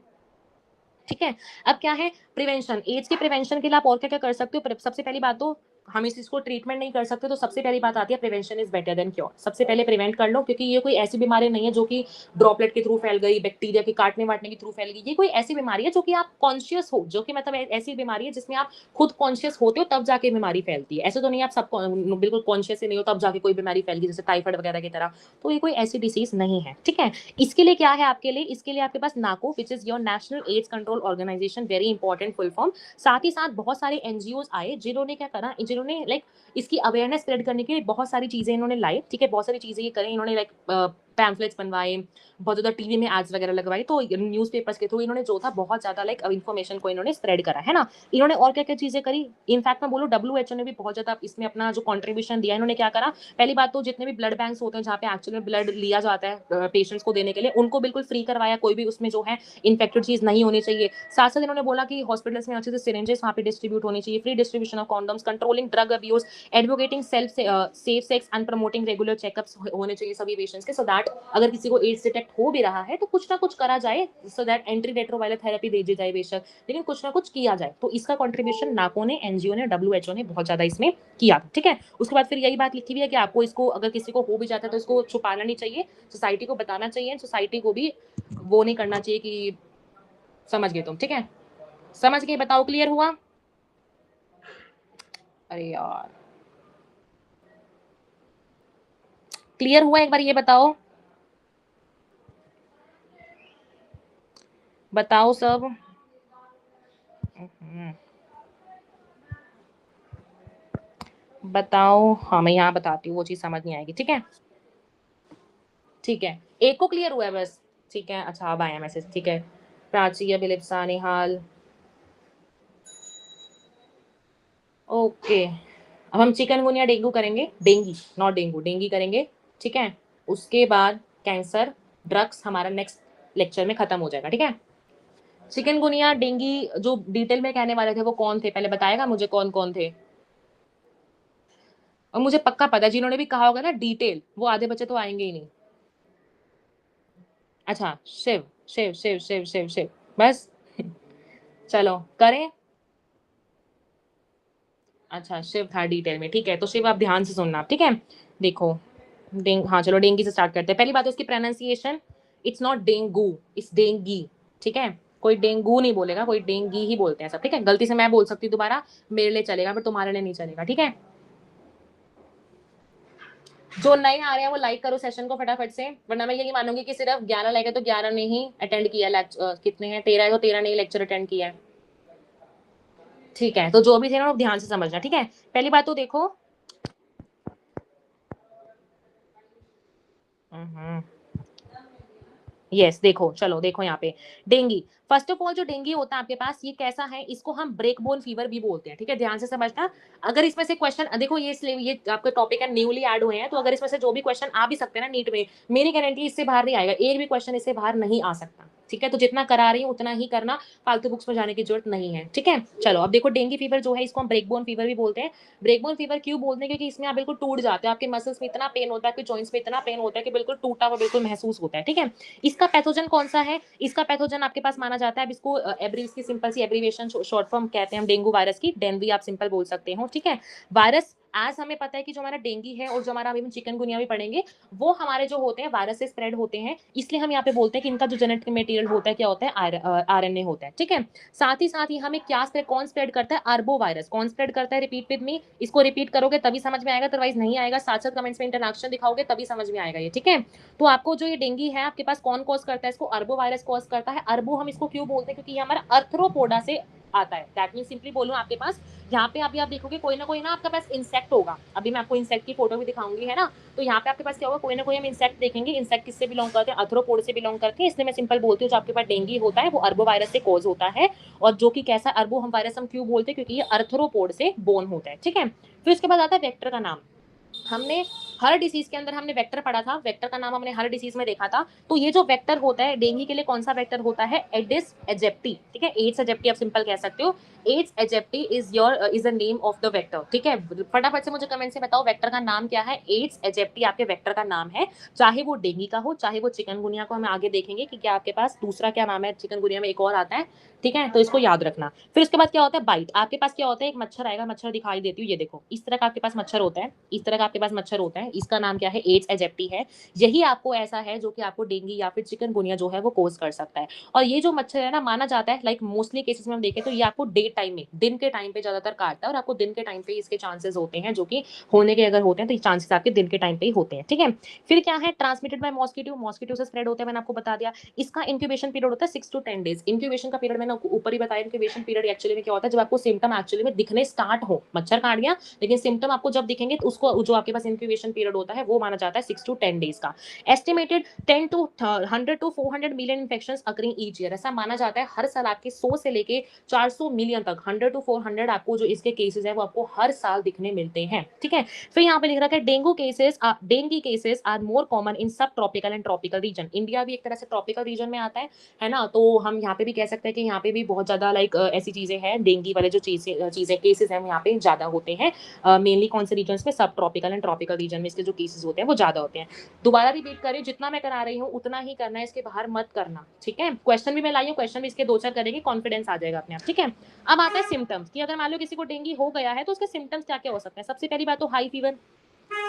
ठीक है। अब क्या है, प्रिवेंशन। एज के प्रिवेंशन के लिए आप और क्या क्या कर सकते हो? सबसे पहली बात तो हम इस चीज को ट्रीटमेंट नहीं कर सकते, तो सबसे पहली बात आती है prevention is better than cure. सबसे पहले प्रिवेंट कर लो, क्योंकि ये कोई ऐसी बीमारी नहीं है जो कि ड्रॉपलेट के थ्रू फैल गई, बैक्टीरिया के काटने वाटने के थ्रू फैल गई। ये कोई ऐसी बीमारी है जो कि आप कॉन्शियस हो, जो कि मतलब ऐसी बीमारी है जिसमें आप खुद कॉन्शियस होते हो तब जाके बीमारी फैलती है। ऐसे तो नहीं आप सब बिल्कुल कॉन्शियस ही नहीं हो तब जाके कोई बीमारी फैल गई, जैसे टाइफाइड वगैरह की तरह। तो ये कोई ऐसी डिसीज नहीं है, ठीक है। इसके लिए क्या है आपके लिए, इसके लिए आपके पास NACO, which is your National AIDS Control Organisation, very important full form. साथ ही साथ बहुत सारे एनजीओ आए जिन्होंने क्या करा, जिन्होंने लाइक इसकी अवेयरनेस स्प्रेड करने के लिए बहुत सारी चीजें इन्होंने लाई, ठीक है। बहुत सारी चीजें ये करें इन्होंने, लाइक पैम्फलेट्स बनवाए, बहुत ज्यादा टीवी में एड्स वगैरह लगवाए, तो न्यूज पेपर्स के थ्रू इन्होंने जो था बहुत ज्यादा लाइक इन्फॉर्मेशन को इन्होंने स्प्रेड करा है ना। इन्होंने और क्या क्या चीजें करी, इनफैक्ट मैं बोलूँ WHO ने भी बहुत ज्यादा इसमें अपना जो कॉन्ट्रीब्यूशन दिया। इन्होंने क्या करा, पहली बात तो जितने भी ब्लड बैंक्स होते हैं जहाँ पे एक्चुअली ब्लड लिया जाता है पेशेंट्स को देने के लिए, उनको बिल्कुल फ्री करवाया, कोई भी उसमें जो है इन्फेक्टेड चीज नहीं होनी चाहिए। साथ साथ इन्होंने बोला कि हॉस्पिटल्स में अच्छे से सिरिंजेस वहाँ पे डिस्ट्रीब्यूट होनी चाहिए, free distribution of condoms, controlling drug abuse, advocating safe sex and promoting regular checkups होने चाहिए सभी पेशेंट्स के, सो दैट अगर किसी को एड्स डिटेक्ट हो भी रहा है तो कुछ ना कुछ करा जाए, so that anti retroviral therapy दे दी जाए बेशक, लेकिन कुछ ना कुछ किया जाए। तो इसका कंट्रीब्यूशन नाको ने, एनजीओ ने, WHO ने बहुत ज्यादा इसमें किया, ठीक है। उसके बाद फिर यही बात लिखी हुई है कि आपको इसको अगर किसी को हो भी जाता है तो इसको छुपाना नहीं चाहिए, सोसाइटी को बताना चाहिए, सोसाइटी को भी वो नहीं करना चाहिए कि, समझ गए तुम, ठीक है। समझ गए, बताओ क्लियर हुआ? अरे यार, क्लियर हुआ? एक बार ये बताओ, बताओ सब। बताओ, हाँ मैं यहाँ बताती हूँ, वो चीज समझ नहीं आएगी, ठीक है। ठीक है, एक को क्लियर हुआ है बस, ठीक है। अच्छा अब आया मैसेज, ठीक है। प्राची, अभिलिप्सा, निहाल, ओके। अब हम चिकनगुनिया डेंगू करेंगे, डेंगी नॉट डेंगू, डेंगी करेंगे, ठीक है। उसके बाद कैंसर, ड्रग्स हमारा नेक्स्ट लेक्चर में खत्म हो जाएगा, ठीक है। चिकनगुनिया डेंगी जो डिटेल में कहने वाले थे वो कौन थे, पहले बताएगा मुझे कौन कौन थे? और मुझे पक्का पता है जिन्होंने भी कहा होगा ना डिटेल, वो आधे बच्चे तो आएंगे ही नहीं। अच्छा, शिव शिव शिव शिव शिव शिव, बस। चलो करें। अच्छा, शिव था डिटेल में, ठीक है। तो शिव आप ध्यान से सुनना, ठीक है। देखो, हाँ चलो डेंगी से स्टार्ट करते हैं। पहली बात है उसकी pronunciation, it's not dengue, it's dinghy, ठीक है। कोई डेंगू नहीं बोलेगा, कोई डेंगी ही बोलते हैं सब, ठीक है। गलती से मैं बोल सकती हूँ दोबारा, मेरे लिए चलेगा पर तुम्हारे लिए नहीं चलेगा, ठीक है। जो नए आ रहे हैं वो लाइक करो सेशन को फटाफट से, वरना मैं यही मानूंगी कि सिर्फ 11 लाइक है तो 11 ने ही अटेंड किया, कितने हैं, 13 है तो 13 ने ही लेक्चर अटेंड किया है, ठीक है। तो जो भी थे ना वो ध्यान से समझना, ठीक है। पहली बात तो देखो, यस देखो, चलो देखो यहाँ पे डेंगी। फर्स्ट ऑफ ऑल जो डेंगी होता है आपके पास, ये कैसा है, इसको हम ब्रेक बोन फीवर भी बोलते हैं, ठीक है। ध्यान से समझना। अगर इसमें से क्वेश्चन देखो, ये आपके टॉपिक है, न्यूली ऐड हुए हैं, तो अगर इसमें से जो भी क्वेश्चन आ भी सकते हैं ना नीट में, मेरी गारंटी इससे बाहर नहीं आएगा, एक भी क्वेश्चन इससे बाहर नहीं आ सकता, ठीक है। तो जितना करा रही हूँ उतना ही करना, फालतू बुक्स में जाने की जरूरत नहीं है, ठीक है। चलो अब देखो, डेंगी फीवर जो है इसको हम ब्रेक बोन फीवर भी बोलते हैं। ब्रेक बोन फीवर क्यों बोलते हैं, क्योंकि इसमें आप बिल्कुल टूट जाते हो, आपके मसल्स में इतना पेन होता है, आपके जॉइंट्स में इतना पेन होता है कि बिल्कुल टूटा हुआ बिल्कुल महसूस होता है, ठीक है। इसका पैथोजन कौन सा है, इसका पैथोजन आपके पास माना जाता है, अब इसको इसकी सिंपल सी एब्रीविएशन शॉर्ट फॉर्म कहते हैं हम डेंगू वायरस की, डेंवी आप सिंपल बोल सकते हो, ठीक है। वायरस आज हमें पता है कि जो हमारा डेंगी है और जो हमारा अभी चिकनगुनिया भी पढ़ेंगे, वो हमारे जो होते हैं वायरस से स्प्रेड होते हैं, इसलिए हम यहाँ पे बोलते हैं कि इनका जो जेनेटिक मटेरियल होता है क्या होता है, RNA होता है, ठीक है। साथ ही हमें क्या स्प्रेड, कौन स्प्रेड करता है, अर्बो वायरस। कौन स्प्रेड करता है, रिपीट विद मी, इसको रिपीट करोगे तभी समझ में आएगा, अदरवाइज नहीं आएगा। साथ साथ कमेंट्स में इंटरनेक्शन दिखाओगे तभी समझ में आएगा ये, ठीक है। तो आपको जो ये डेंगी है आपके पास कौन कॉज करता है, इसको अर्बो वायरस कॉज करता है। अर्बो हम इसको क्यों बोलते हैं, क्योंकि ये हमारा अर्थ्रोपोडा से आता है। दैट मीन सिंपली बोलूँ आपके पास यहाँ पे अभी आप देखोगे कोई ना आपके पास इंसेक्ट होगा। अभी मैं आपको इंसेक्ट की फोटो भी दिखाऊंगी, है ना। तो यहाँ पे आपके पास क्या होगा, कोई ना कोई हम इंसेक्ट देखेंगे। इंसेक्ट किससे बिलोंग करते हैं, अर्थ्रोपोड से बिलोंग करते हैं। इसलिए मैं सिंपल बोलती हूँ जो आपके पास डेंगू होता है वो अर्बो वायरस से कॉज होता है। और जो कि कैसा अर्बो हम वायरस हम क्यों बोलते हैं, क्योंकि ये अर्थ्रोपोड से बोर्न होता है, ठीक है। फिर उसके बाद आता है वेक्टर का नाम। हमने हर डिसीज के अंदर हमने वेक्टर पढ़ा था, वेक्टर का नाम हमने हर डिसीज में देखा था। तो ये जो वेक्टर होता है डेंगू के लिए कौन सा वेक्टर होता है, एडिस एजिप्टी, ठीक है। एड्स एजिप्टी आप सिंपल कह सकते हो। Aedes aegypti is the name of the vector, ठीक है। फटाफट से मुझे कमेंट से बताओ वेक्टर का नाम क्या है। एड्स एजिप्टी आपके वेक्टर का नाम है, चाहे वो डेंगू का हो चाहे वो चिकनगुनिया को। हम आगे देखेंगे कि क्या आपके पास दूसरा क्या नाम है, चिकनगुनिया में एक और आता है, ठीक है। तो इसको याद रखना। फिर उसके बाद क्या होता है, बाइट। आपके पास क्या होता है, एक मच्छर आएगा, मच्छर दिखाई देती हूँ, ये देखो इस तरह का आपके पास मच्छर होता है, इस तरह का आपके पास मच्छर होता है। इसका नाम क्या है, एड्स एजिप्टी है। यही आपको ऐसा है जो कि आपको डेंगू या फिर चिकनगुनिया जो है वो कोज कर सकता है। और ये जो मच्छर है ना, माना जाता है लाइक मोस्टली केसेस में हम देखें तो ये आपको डे टाइम में, दिन के टाइम पे ज्यादातर काटता है। और आपको दिन के टाइम पे इसके चांसेस होते हैं, जो कि होने के अगर होते हैं तो ये चांसेस आपके दिन के टाइम पे ही होते हैं, ठीक है। फिर क्या है, ट्रांसमिटेड बाय मॉस्किटो, मॉस्किटो से स्प्रेड होता है, मैंने आपको बता दिया। इसका इंक्यूबेशन पीरियड होता है 6 to 10 डेज। इंक्यूबेशन का पीरियड मैंने ऊपर ही बताया। इंक्यूबेशन पीरियड एक्चुअली में क्या होता है, जब आपको सिम्टम एक्चुअली में दिखने स्टार्ट हो, मच्छर काट गया लेकिन सिम्टम आपको जब दिखेंगे तो उसको जो आपके पास इंक्यूबेशन पीरियड होता है वो माना जाता है 6 to 10 डेज का। Estimated 10 to 100 to 400 million infections occurring each year. ऐसा माना जाता है हर साल आपके 100 से लेके 400 मिलियन तक, 100 to 400 आपको जो इसके केसेस है वो आपको हर साल दिखने मिलते हैं, ठीक है। फिर यहाँ पे लिख रखा है dengue cases are more common in सब tropical and tropical region. India भी एक तरह से ट्रॉपिकल रीजन में आता है ना। तो हम यहाँ पे भी कह सकते हैं कि यहाँ पे भी बहुत ज्यादा लाइक ऐसी चीजें हैं, डेंगू वाले जो चीजें केसेस हैं यहाँ पे ज्यादा होते हैं। मेनली कौन से रीजन में, सब ट्रॉपिकल एंड ट्रॉपिकल रीजन में इसके जो केसेस होते हैं वो ज्यादा होते हैं। दोबारा रिपीट करें, जितना मैं करा रही हूँ उतना ही करना है, इसके बाहर मत करना, ठीक है। क्वेश्चन भी मैं लाई हूँ, क्वेश्चन भी इसके 2-4 करेंगे, कॉन्फिडेंस आ जाएगा अपने आप, ठीक है। अब आता है सिम्टम्स कि अगर मान लो किसी को डेंगू हो गया है तो उसके सिम्टम्स क्या क्या हो सकते हैं। सबसे पहली बात तो हाई फीवर,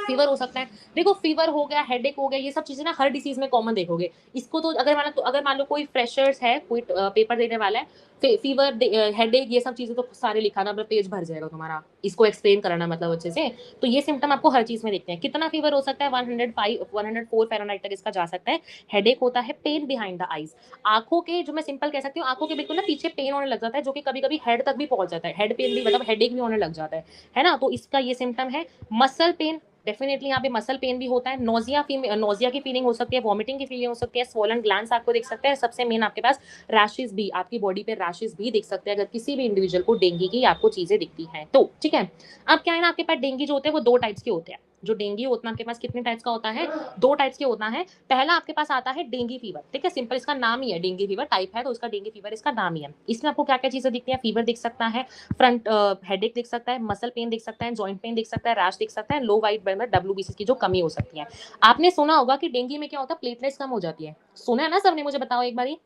फीवर हो सकता है। देखो फीवर हो गया, हेडेक हो गया, ये सब चीजें ना हर डिसीज में कॉमन देखोगे। इसको तो अगर मान लो कोई फ्रेशर्स है, कोई पेपर देने वाला है, फीवर हेडेक ये सब चीजें तो सारे लिखाना, पेज भर जाएगा तुम्हारा, इसको एक्सप्लेन कराना मतलब अच्छे से। तो ये सिम्टम आपको हर चीज में देखते हैं। कितना फीवर हो सकता है, 104 फ़ारेनहाइट तक इसका जा सकता है। हेडेक होता है, पेन बिहाइंड द आईज, आंखों के जो मैं सिंपल कह सकती हूँ, आंखों के बिल्कुल ना पीछे पेन होने लग जाता है, जो कि कभी कभी हेड तक भी पहुंच जाता है। हेड पेन भी मतलब हेडेक भी होने लग जाता है ना। तो इसका ये सिम्टम है। मसल पेन, डेफिनेटली यहाँ पे मसल पेन भी होता है। नोजिया की फीलिंग हो सकती है, वॉमिटिंग की फीलिंग हो सकती है, स्वोलन ग्लैंड्स आपको दिख सकते हैं। सबसे मेन आपके पास रैशेस भी, आपकी बॉडी पे रैशेस भी दिख सकते हैं अगर किसी भी इंडिविजुअल को डेंगू की आपको चीजें दिखती हैं तो, ठीक है। अब क्या है ना, आपके पास डेंगू जो होते हैं वो 2 टाइप्स के होते हैं। जो डेंगू होता है आपके पास कितने टाइप्स का होता है, 2 टाइप्स के होता है। पहला आपके पास आता है डेंगू फीवर, ठीक है। सिंपल इसका नाम ही है डेंगू फीवर, टाइप है तो उसका डेंगू फीवर इसका नाम ही है। इसमें आपको क्या क्या चीजें दिखती है, फीवर दिख सकता है, फ्रंट हेडेक दिख सकता है, मसल पेन दिख सकता है, जॉइंट पेन दिख सकता है, रैश दिख सकता है, लो वाइट ब्लड में डब्ल्यूबीसी की जो कमी हो सकती है। आपने सुना होगा कि डेंगू में क्या होता है, प्लेटलेट्स कम हो जाती है। सुना है ना सबने, मुझे बताओ एक बारी।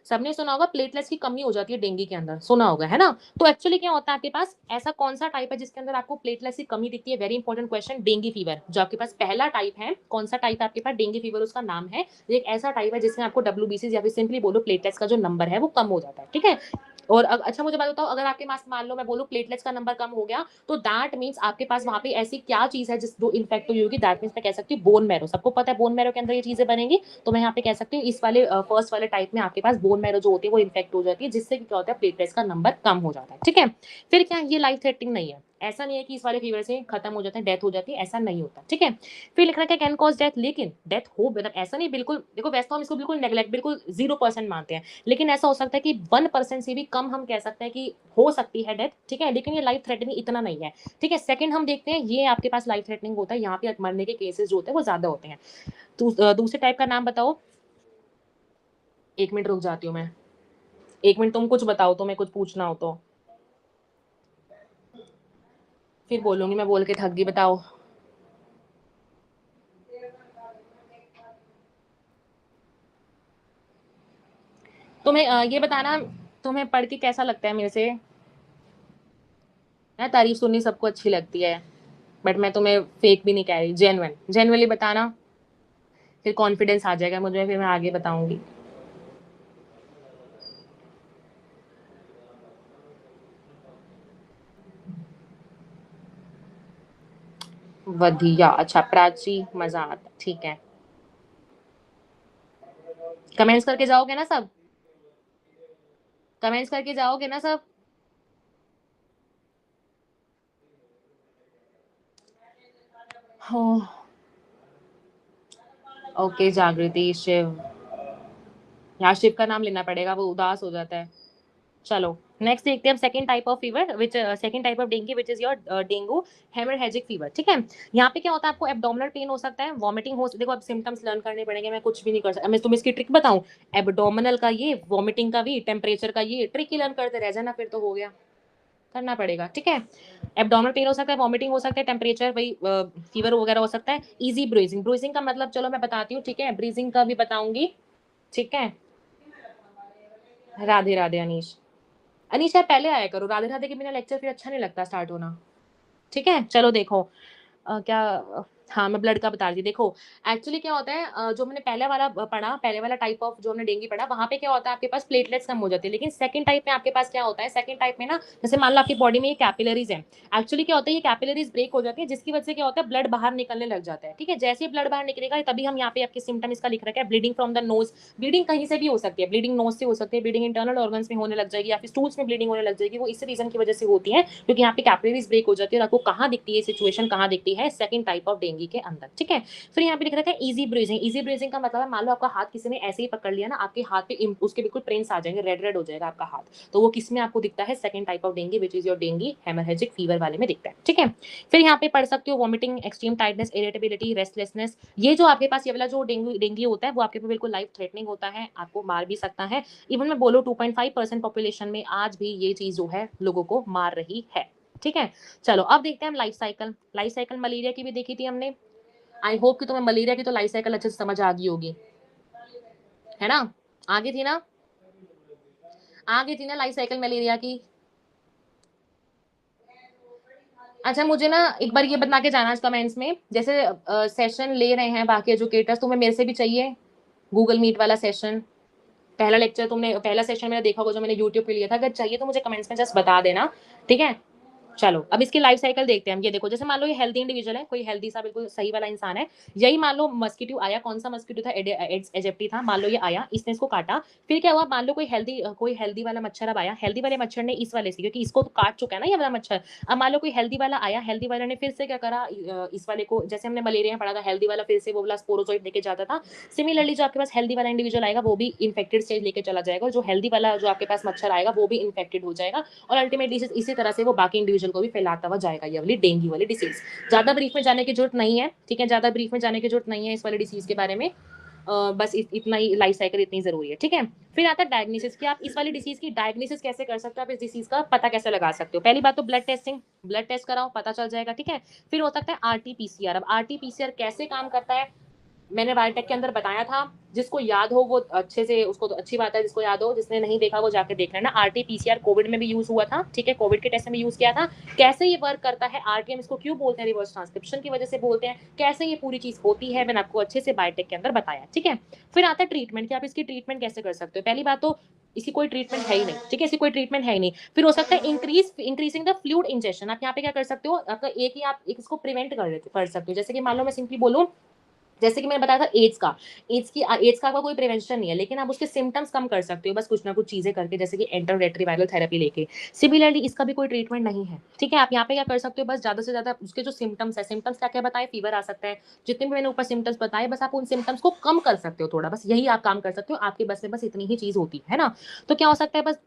सबने सुना होगा प्लेटलेट्स की कमी हो जाती है डेंगू के अंदर, सुना होगा, है ना। तो एक्चुअली क्या होता है आपके पास, ऐसा कौन सा टाइप है जिसके अंदर आपको प्लेटलेट्स की कमी दिखती है, very important question. Dengue fever जो आपके पास पहला टाइप है, कौन सा टाइप है आपके पास, डेंगू फीवर उसका नाम है। एक ऐसा टाइप है जिसमें आपको डब्ल्यूबीसी या फिर सिंपली बोलो प्लेटलेट्स का जो नंबर है वो कम हो जाता है, ठीक है। और अच्छा मुझे बात बताओ, अगर आपके पास मान लो मैं बोलूं प्लेटलेट्स का नंबर कम हो गया तो दैट मीन्स आपके पास वहां पे ऐसी क्या चीज है जिस जो इन्फेक्ट हुई होगी, दैट मीन्स मैं कह सकती हूँ बोन मैरो। सबको पता है बोन मैरो के अंदर ये चीजें बनेंगी। तो मैं यहाँ पे कह सकती हूँ इस वाले फर्स्ट वाले टाइप में आपके पास बोन मैरो जो होती है वो इन्फेक्ट हो जाती है, जिससे क्या होता है प्लेटलेट्स का नंबर कम हो जाता है, ठीक है। फिर क्या ये लाइफ थ्रेटनिंग नहीं है, ऐसा नहीं है कि इस वाले फीवर से खत्म हो जाते हैं, डेथ हो जाती है, ऐसा नहीं होता, ठीक है। फिर लिख रखा है कैन कॉज डेथ, लेकिन डेथ हो मतलब ऐसा नहीं बिल्कुल, देखो वैसे तो हम इसको बिल्कुल नेग्लेक्ट, बिल्कुल 0% मानते हैं, लेकिन ऐसा हो सकता है कि 1% से भी कम हम कह सकते हैं कि हो सकती है डेथ, ठीक है। लेकिन ये लाइफ थ्रेटनिंग इतना नहीं है, ठीक है। सेकंड हम देखते हैं, ये आपके पास लाइफ थ्रेटनिंग होता है, यहाँ पे मरने के केसेस जो होते हैं वो ज्यादा होते हैं। दूसरे टाइप का नाम बताओ। 1 मिनट रुक जाती हूँ मैं, 1 मिनट तुम कुछ बताओ तो मैं कुछ पूछना हो तो फिर बोलूंगी, मैं बोल के थक गई, बताओ। तुम्हें ये बताना, तुम्हें पढ़ के कैसा लगता है मेरे से। मैं तारीफ सुननी सबको अच्छी लगती है, बट मैं तुम्हें फेक भी नहीं कह रही, जेन्युइनली बताना। फिर कॉन्फिडेंस आ जाएगा मुझे, फिर मैं आगे बताऊंगी। वधिया, अच्छा प्राची, मजा आता, ठीक है। कमेंट्स करके जाओगे ना सब, कमेंट्स करके जाओगे ना सब। ओके जागृति, शिव। यहाँ शिव का नाम लेना पड़ेगा, वो उदास हो जाता है। चलो नेक्स्ट देखते हैं हम second type of fever, which second type of dengue which is your dengue haemorrhagic fever. ठीक है, यहाँ पे क्या होता है, आपको एब्डोमिनल पेन हो सकता है, वॉमिटिंग हो, देखो अब सिम्टम्स लर्न करने पड़ेंगे, मैं कुछ भी नहीं कर सकता, मैं तुम्हें इसकी ट्रिक बताऊं, एब्डोमिनल का ये, वॉमिटिंग का भी, टेम्परेचर का ये, ट्रिक ही लर्न करते रह जाना, फिर तो हो गया, करना पड़ेगा। ठीक है, एब्डोमिनल पेन हो सकता है, वॉमिटिंग हो सकता है, टेम्परेचर भाई फीवर वगैरह हो सकता है, इजी ब्रीजिंग, ब्रीजिंग का मतलब चलो मैं बताती हूँ, ठीक है, ब्रीजिंग का भी बताऊंगी। ठीक है, राधे राधे अनीश। अनीश यार पहले आया करो, राधे राधे के बिना लेक्चर फिर अच्छा नहीं लगता स्टार्ट होना। ठीक है, चलो देखो क्या, हाँ मैं ब्लड का बता रही थी। देखो एक्चुअली क्या होता है, जो मैंने पहले वाला पढ़ा, पहले वाला टाइप ऑफ जो हमने डेंगू पढ़ा, वहां पे क्या होता है, आपके पास प्लेटलेट्स कम हो जाती है, लेकिन सेकंड टाइप में आपके पास क्या होता है, सेकंड टाइप में ना, जैसे मान लो आपकी बॉडी में ये कैपिलरीज है, एक्चुअली क्या होता है, ये कैपिलरीज ब्रेक हो जाती है, जिसकी वजह से क्या होता है, ब्लड बाहर निकलने लग जाता है। ठीक है, जैसे ही ब्लड बाहर निकलेगा, तभी हम यहाँ पे आपके सिम्टम इसका लिख रखा है, bleeding from the nose. Bleeding कहीं से भी हो सकती है, ब्लीडिंग नोज से हो सकती है, ब्लीडिंग इंटरनल ऑर्गन्स में होने लग जाएगी, या फिर स्टूल्स में ब्लीडिंग होने लग जाएगी, वो इस रीजन की वजह से होती है, क्योंकि यहाँ पे कैपिलरीज ब्रेक हो जाती है, और आपको कहाँ दिखती है सिचुएशन, कहाँ दिखती है, सेकंड टाइप ऑफ डेंगू के अंदर। ठीक है, फिर यहाँ पे लिख रखा है इजी ब्रीजिंग। इजी ब्रीजिंग का मतलब है, मान लो आपका हाथ किसी ने ऐसे ही पकड़ लिया ना, आपके हाथ पे उसके बिल्कुल प्रिंट्स आ जाएंगे, रेड रेड हो जाएगा आपका हाथ, तो वो किस में आपको दिखता है, second type of dengue which is your dengue haemorrhagic fever वाले में दिखता है। ठीक है, फिर यहाँ पे पढ़ सकते हो vomiting, extreme tightness, irritability, restlessness. ये जो आपके पास ये वाला जो डेंगू होता है, वो आपके पे बिल्कुल लाइफ थ्रेटनिंग होता है, आपको मार भी सकता है। इवन मैं बोलो 2.5% पॉपुलेशन में आज भी ये चीज जो है लोगों को मार रही है। ठीक है, चलो अब देखते हैं हम life cycle. Life cycle malaria की भी देखी थी हमने, आई होप कि तुम्हें मलेरिया की तो लाइफ साइकिल अच्छे से समझ आ गई होगी, है ना, आगे थी ना, आगे थी ना लाइफ साइकिल मलेरिया की। अच्छा मुझे ना एक बार ये बता के जाना कमेंट्स में, जैसे सेशन ले रहे हैं बाकी एजुकेटर्स, तुम्हें मेरे से भी चाहिए गूगल मीट वाला सेशन, पहला लेक्चर तुमने, पहला सेशन मेरा देखा होगा जो मैंने यूट्यूब पे लिया था, अगर चाहिए तो मुझे कमेंट्स में जस्ट बता देना। ठीक है, चलो अब इसकी लाइफ साइकिल देखते हैं हम। ये देखो, जैसे मान लो ये हेल्दी इंडिविजुअल है, कोई हेल्दी सा बिल्कुल सही वाला इंसान है, यही मान लो मस्किटो आया, कौन सा मस्किटो था, एडेस एजिप्टी था, मान लो ये आया, इसने इसको काटा, फिर क्या हुआ, मान लो कोई हेल्दी वाला मच्छर अब आया, हेल्दी वाले मच्छर ने इस वाले से, क्योंकि इसको तो काट चुका है ना ये वाला मच्छर, अब मान लो कोई हेल्दी वाला आया, हेल्दी वाले ने फिर से क्या करा, इस वाले को, जैसे हमने मलेरिया में पढ़ा था, हेल्दी वाला फिर से वो वाला स्पोरोजोइड लेके जाता था, सिमिलरली जो आपके पास हेल्दी वाला इंडिविजुअल आएगा वो भी इन्फेक्टेड स्टेज लेके चला जाएगा, जो हेल्दी वाला जो आपके पास मच्छर आएगा वो भी इन्फेक्टेड हो जाएगा, और अल्टीमेटली इसी तरह से वो बाकी इंडिविजुअल को भी फैलाता हुआ जाएगा, ये वाली डेंगू वाली डिसीज। ज्यादा ब्रीफ में जाने की जरूरत नहीं है, ठीक है, ज्यादा ब्रीफ में जाने की जरूरत नहीं है इस वाली डिसीज के बारे में, बस इतना ही लाइफ साइकिल इतनी जरूरी है। ठीक है, फिर आता है डायग्नोसिस कि आप इस वाली डिसीज की डायग्नोसिस कैसे कर सकते हो, आप इस डिसीज का पता कैसे लगा सकते हो। पहली बात तो ब्लड टेस्टिंग, ब्लड टेस्ट कराओ पता चल जाएगा। ठीक है, फिर हो सकता है आरटीपीसीआर। अब आरटीपीसीआर कैसे काम करता है, मैंने बायोटेक के अंदर बताया था, जिसको याद हो वो अच्छे से, उसको तो अच्छी बात है, जिसको याद हो, जिसने नहीं देखा वो जाके देख लेना। आरटीपीसीआर कोविड में भी यूज हुआ था, ठीक है, कोविड के टेस्ट में भी यूज किया था। कैसे ये वर्क करता है, आरटीएम इसको क्यों बोलते हैं, रिवर्स ट्रांसक्रिप्शन की वजह से बोलते हैं, कैसे ये पूरी चीज होती है, मैंने आपको अच्छे से बायोटेक के अंदर बताया। ठीक है, फिर आता है ट्रीटमेंट कि आप इसकी ट्रीटमेंट कैसे कर सकते हो। पहली बात तो इसकी कोई ट्रीटमेंट है ही नहीं, ठीक है, इसकी कोई ट्रीटमेंट है ही नहीं। फिर हो सकता है इंक्रीजिंग द फ्लूइड इंजेक्शन। आप यहाँ पे क्या कर सकते हो, आपका एक ही आप इसको प्रिवेंट कर सकते हो। जैसे कि मान लो मैं सिंपली बोलूं, जैसे कि मैंने बताया था एड्स का आपका कोई प्रिवेंशन नहीं है, लेकिन आप उसके सिम्टम्स कम कर सकते हो बस कुछ ना कुछ चीजें करके, जैसे कि एंटीरेट्रोवायरल थेरेपी लेके। सिमिलरली इसका भी कोई ट्रीटमेंट नहीं है। ठीक है, आप यहाँ पे क्या कर सकते हो, बस ज्यादा से ज्यादा उसके जो सिम्टम्स है, सिम्टम्स क्या क्या बताए, फीवर आ सकता है, जितने भी मैंने ऊपर सिम्टम्स बताए, बस आप उन सिम्टम्स को कम कर सकते हो थोड़ा, बस यही आप काम कर सकते हो, आपके बस में बस इतनी ही चीज होती है ना। तो क्या हो सकता है, बस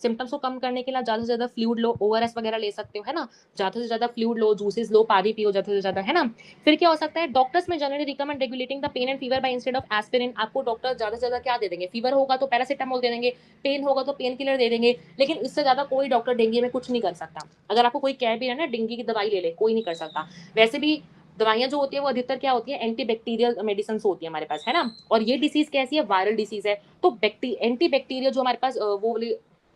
सिम्टम्स को कम करने के लिए ज्यादा से ज्यादा फ्लूइड लो, ओआरएस वगैरह ले सकते हो, है ना, ज्यादा से ज्यादा फ्लूइड लो, जूसेस लो, पानी पियो ज्यादा से ज्यादा, है ना। फिर क्या हो सकता है, डॉक्टर्स में generally recommend regulating the pain and fever by instead of aspirin. आपको डॉक्टर ज्यादा से ज्यादा क्या दे देंगे, फीवर होगा तो पैरासिटामोल दे देंगे, पेन होगा तो पेन किलर दे देंगे, लेकिन इससे ज्यादा कोई डॉक्टर डेंगू में कुछ नहीं कर सकता। अगर आपको कोई कह भी है ना डेंगू की दवाई ले ले, कोई नहीं कर सकता। वैसे भी दवाइयां जो होती है वो अधिकतर क्या होती है, एंटीबैक्टीरियल मेडिसिन होती है हमारे पास, है ना। और ये डिसीज कैसी है, वायरल डिसीज है, तो एंटीबैक्टीरियल जो हमारे पास वो वाली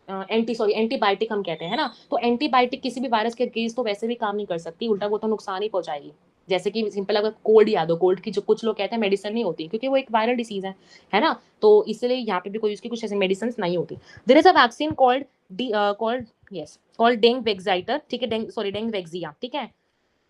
एंटीबायोटिक हम कहते हैं ना, तो एंटीबायोटिक किसी भी वायरस के अगेंस्ट तो वैसे भी काम नहीं कर सकती, उल्टा वो तो नुकसान ही पहुंचाएगी। जैसे कि सिंपल अगर कोल्ड याद हो, कोल्ड की जो कुछ लोग कहते हैं मेडिसिन नहीं होती, क्योंकि वो एक वायरल डिसीज है ना, तो इसलिए यहाँ पे भी कोई उसकी कुछ ऐसी मेडिसिन नहीं होती। There is a vaccine called called Dengvaxia, ठीक है, डेंग सॉरी डेंग वेक्सिया, ठीक है,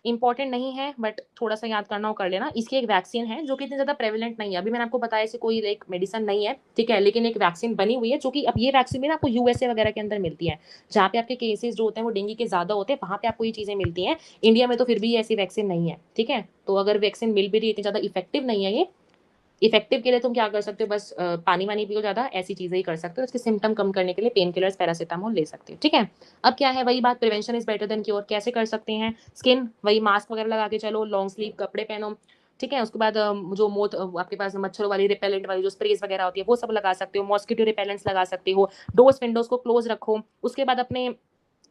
इंपॉर्टेंट नहीं है बट थोड़ा सा याद करना हो कर लेना। इसकी एक वैक्सीन है जो कि इतनी ज़्यादा प्रेवलेंट नहीं है, अभी मैंने आपको बताया ऐसी कोई एक मेडिसिन नहीं है, ठीक है, लेकिन एक वैक्सीन बनी हुई है जो कि अब ये वैक्सीन भी ना आपको यूएसए वगैरह के अंदर मिलती है, जहाँ पे आपके केसेस जो होते हैं वो डेंगू के ज़्यादा होते हैं, वहाँ पे आपको ये चीज़ें मिलती हैं। इंडिया में तो फिर भी ऐसी वैक्सीन नहीं है, ठीक है। तो अगर वैक्सीन मिल भी रही है इतनी ज़्यादा इफेक्टिव नहीं है ये। इफेक्टिव के लिए तुम क्या कर सकते हो, बस पानी वानी पियो ज़्यादा, ऐसी चीज़ें ही कर सकते हो। उसके सिम्टम कम करने के लिए पेन किलर्स पैरासिटामोल ले सकते हो, ठीक है। अब क्या है, वही बात, prevention is better than cure. कैसे कर सकते हैं, स्किन वही मास्क वगैरह लगा के चलो, लॉन्ग स्लीव कपड़े पहनो, ठीक है। उसके बाद जो मोत आपके पास मच्छरों वाली रिपेलेंट वाली जो स्प्रेज वगैरह होती है वो सब लगा सकते हो, मॉस्किटो रिपेलेंट्स लगा सकते हो, डोर्स विंडोज को क्लोज रखो। उसके बाद अपने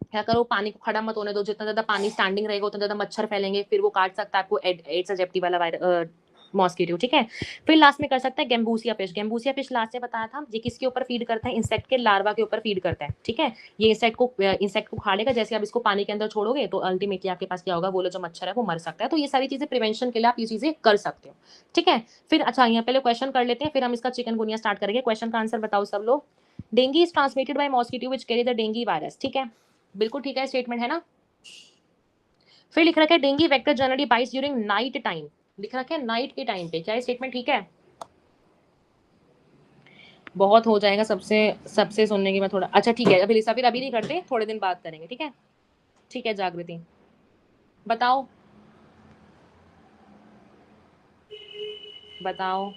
क्या करो, पानी को खड़ा मत होने दो, जितना ज्यादा पानी स्टैंडिंग रहेगा उतना ज्यादा मच्छर फैलेंगे, फिर वो काट सकता है आपको एड्स एजेप्टी वाला वायरस मॉस्किटो, ठीक है। फिर लास्ट में कर सकता है गेम्बूसिया फिश। गेम्बूसिया फिश लास्ट में बताया था, ये किसके ऊपर फीड करता है, इंसेक्ट के लार्वा के ऊपर फीड करता है, ठीक है। ये इंसेक्ट को खाड़ेगा, जैसे आप इसको पानी के अंदर छोड़ोगे तो अल्टीमेटली आपके पास क्या होगा, वो जो मच्छर है वो मर सकता है। तो ये सारी चीजें प्रिवेंशन के लिए आप ये चीजें कर सकते हो, ठीक है। फिर अच्छा, यहाँ पहले क्वेश्चन कर लेते हैं, फिर हम इसका चिकनगुनिया स्टार्ट करेंगे। क्वेश्चन का आंसर बताओ सब लोग। Dinghy is transmitted bye mosquito which carry the dinghy virus, ठीक है, बिल्कुल ठीक है, स्टेटमेंट है ना। फिर लिख रखा है dinghy vector generally bytes during night time, लिख रखा है नाइट के टाइम पे, क्या स्टेटमेंट ठीक है। बहुत हो जाएगा सबसे सबसे सुनने की मैं थोड़ा, अच्छा ठीक है, अभी लिसा, फिर अभी नहीं करते, थोड़े दिन बात करेंगे, ठीक है। ठीक है जागृति, बताओ बताओ।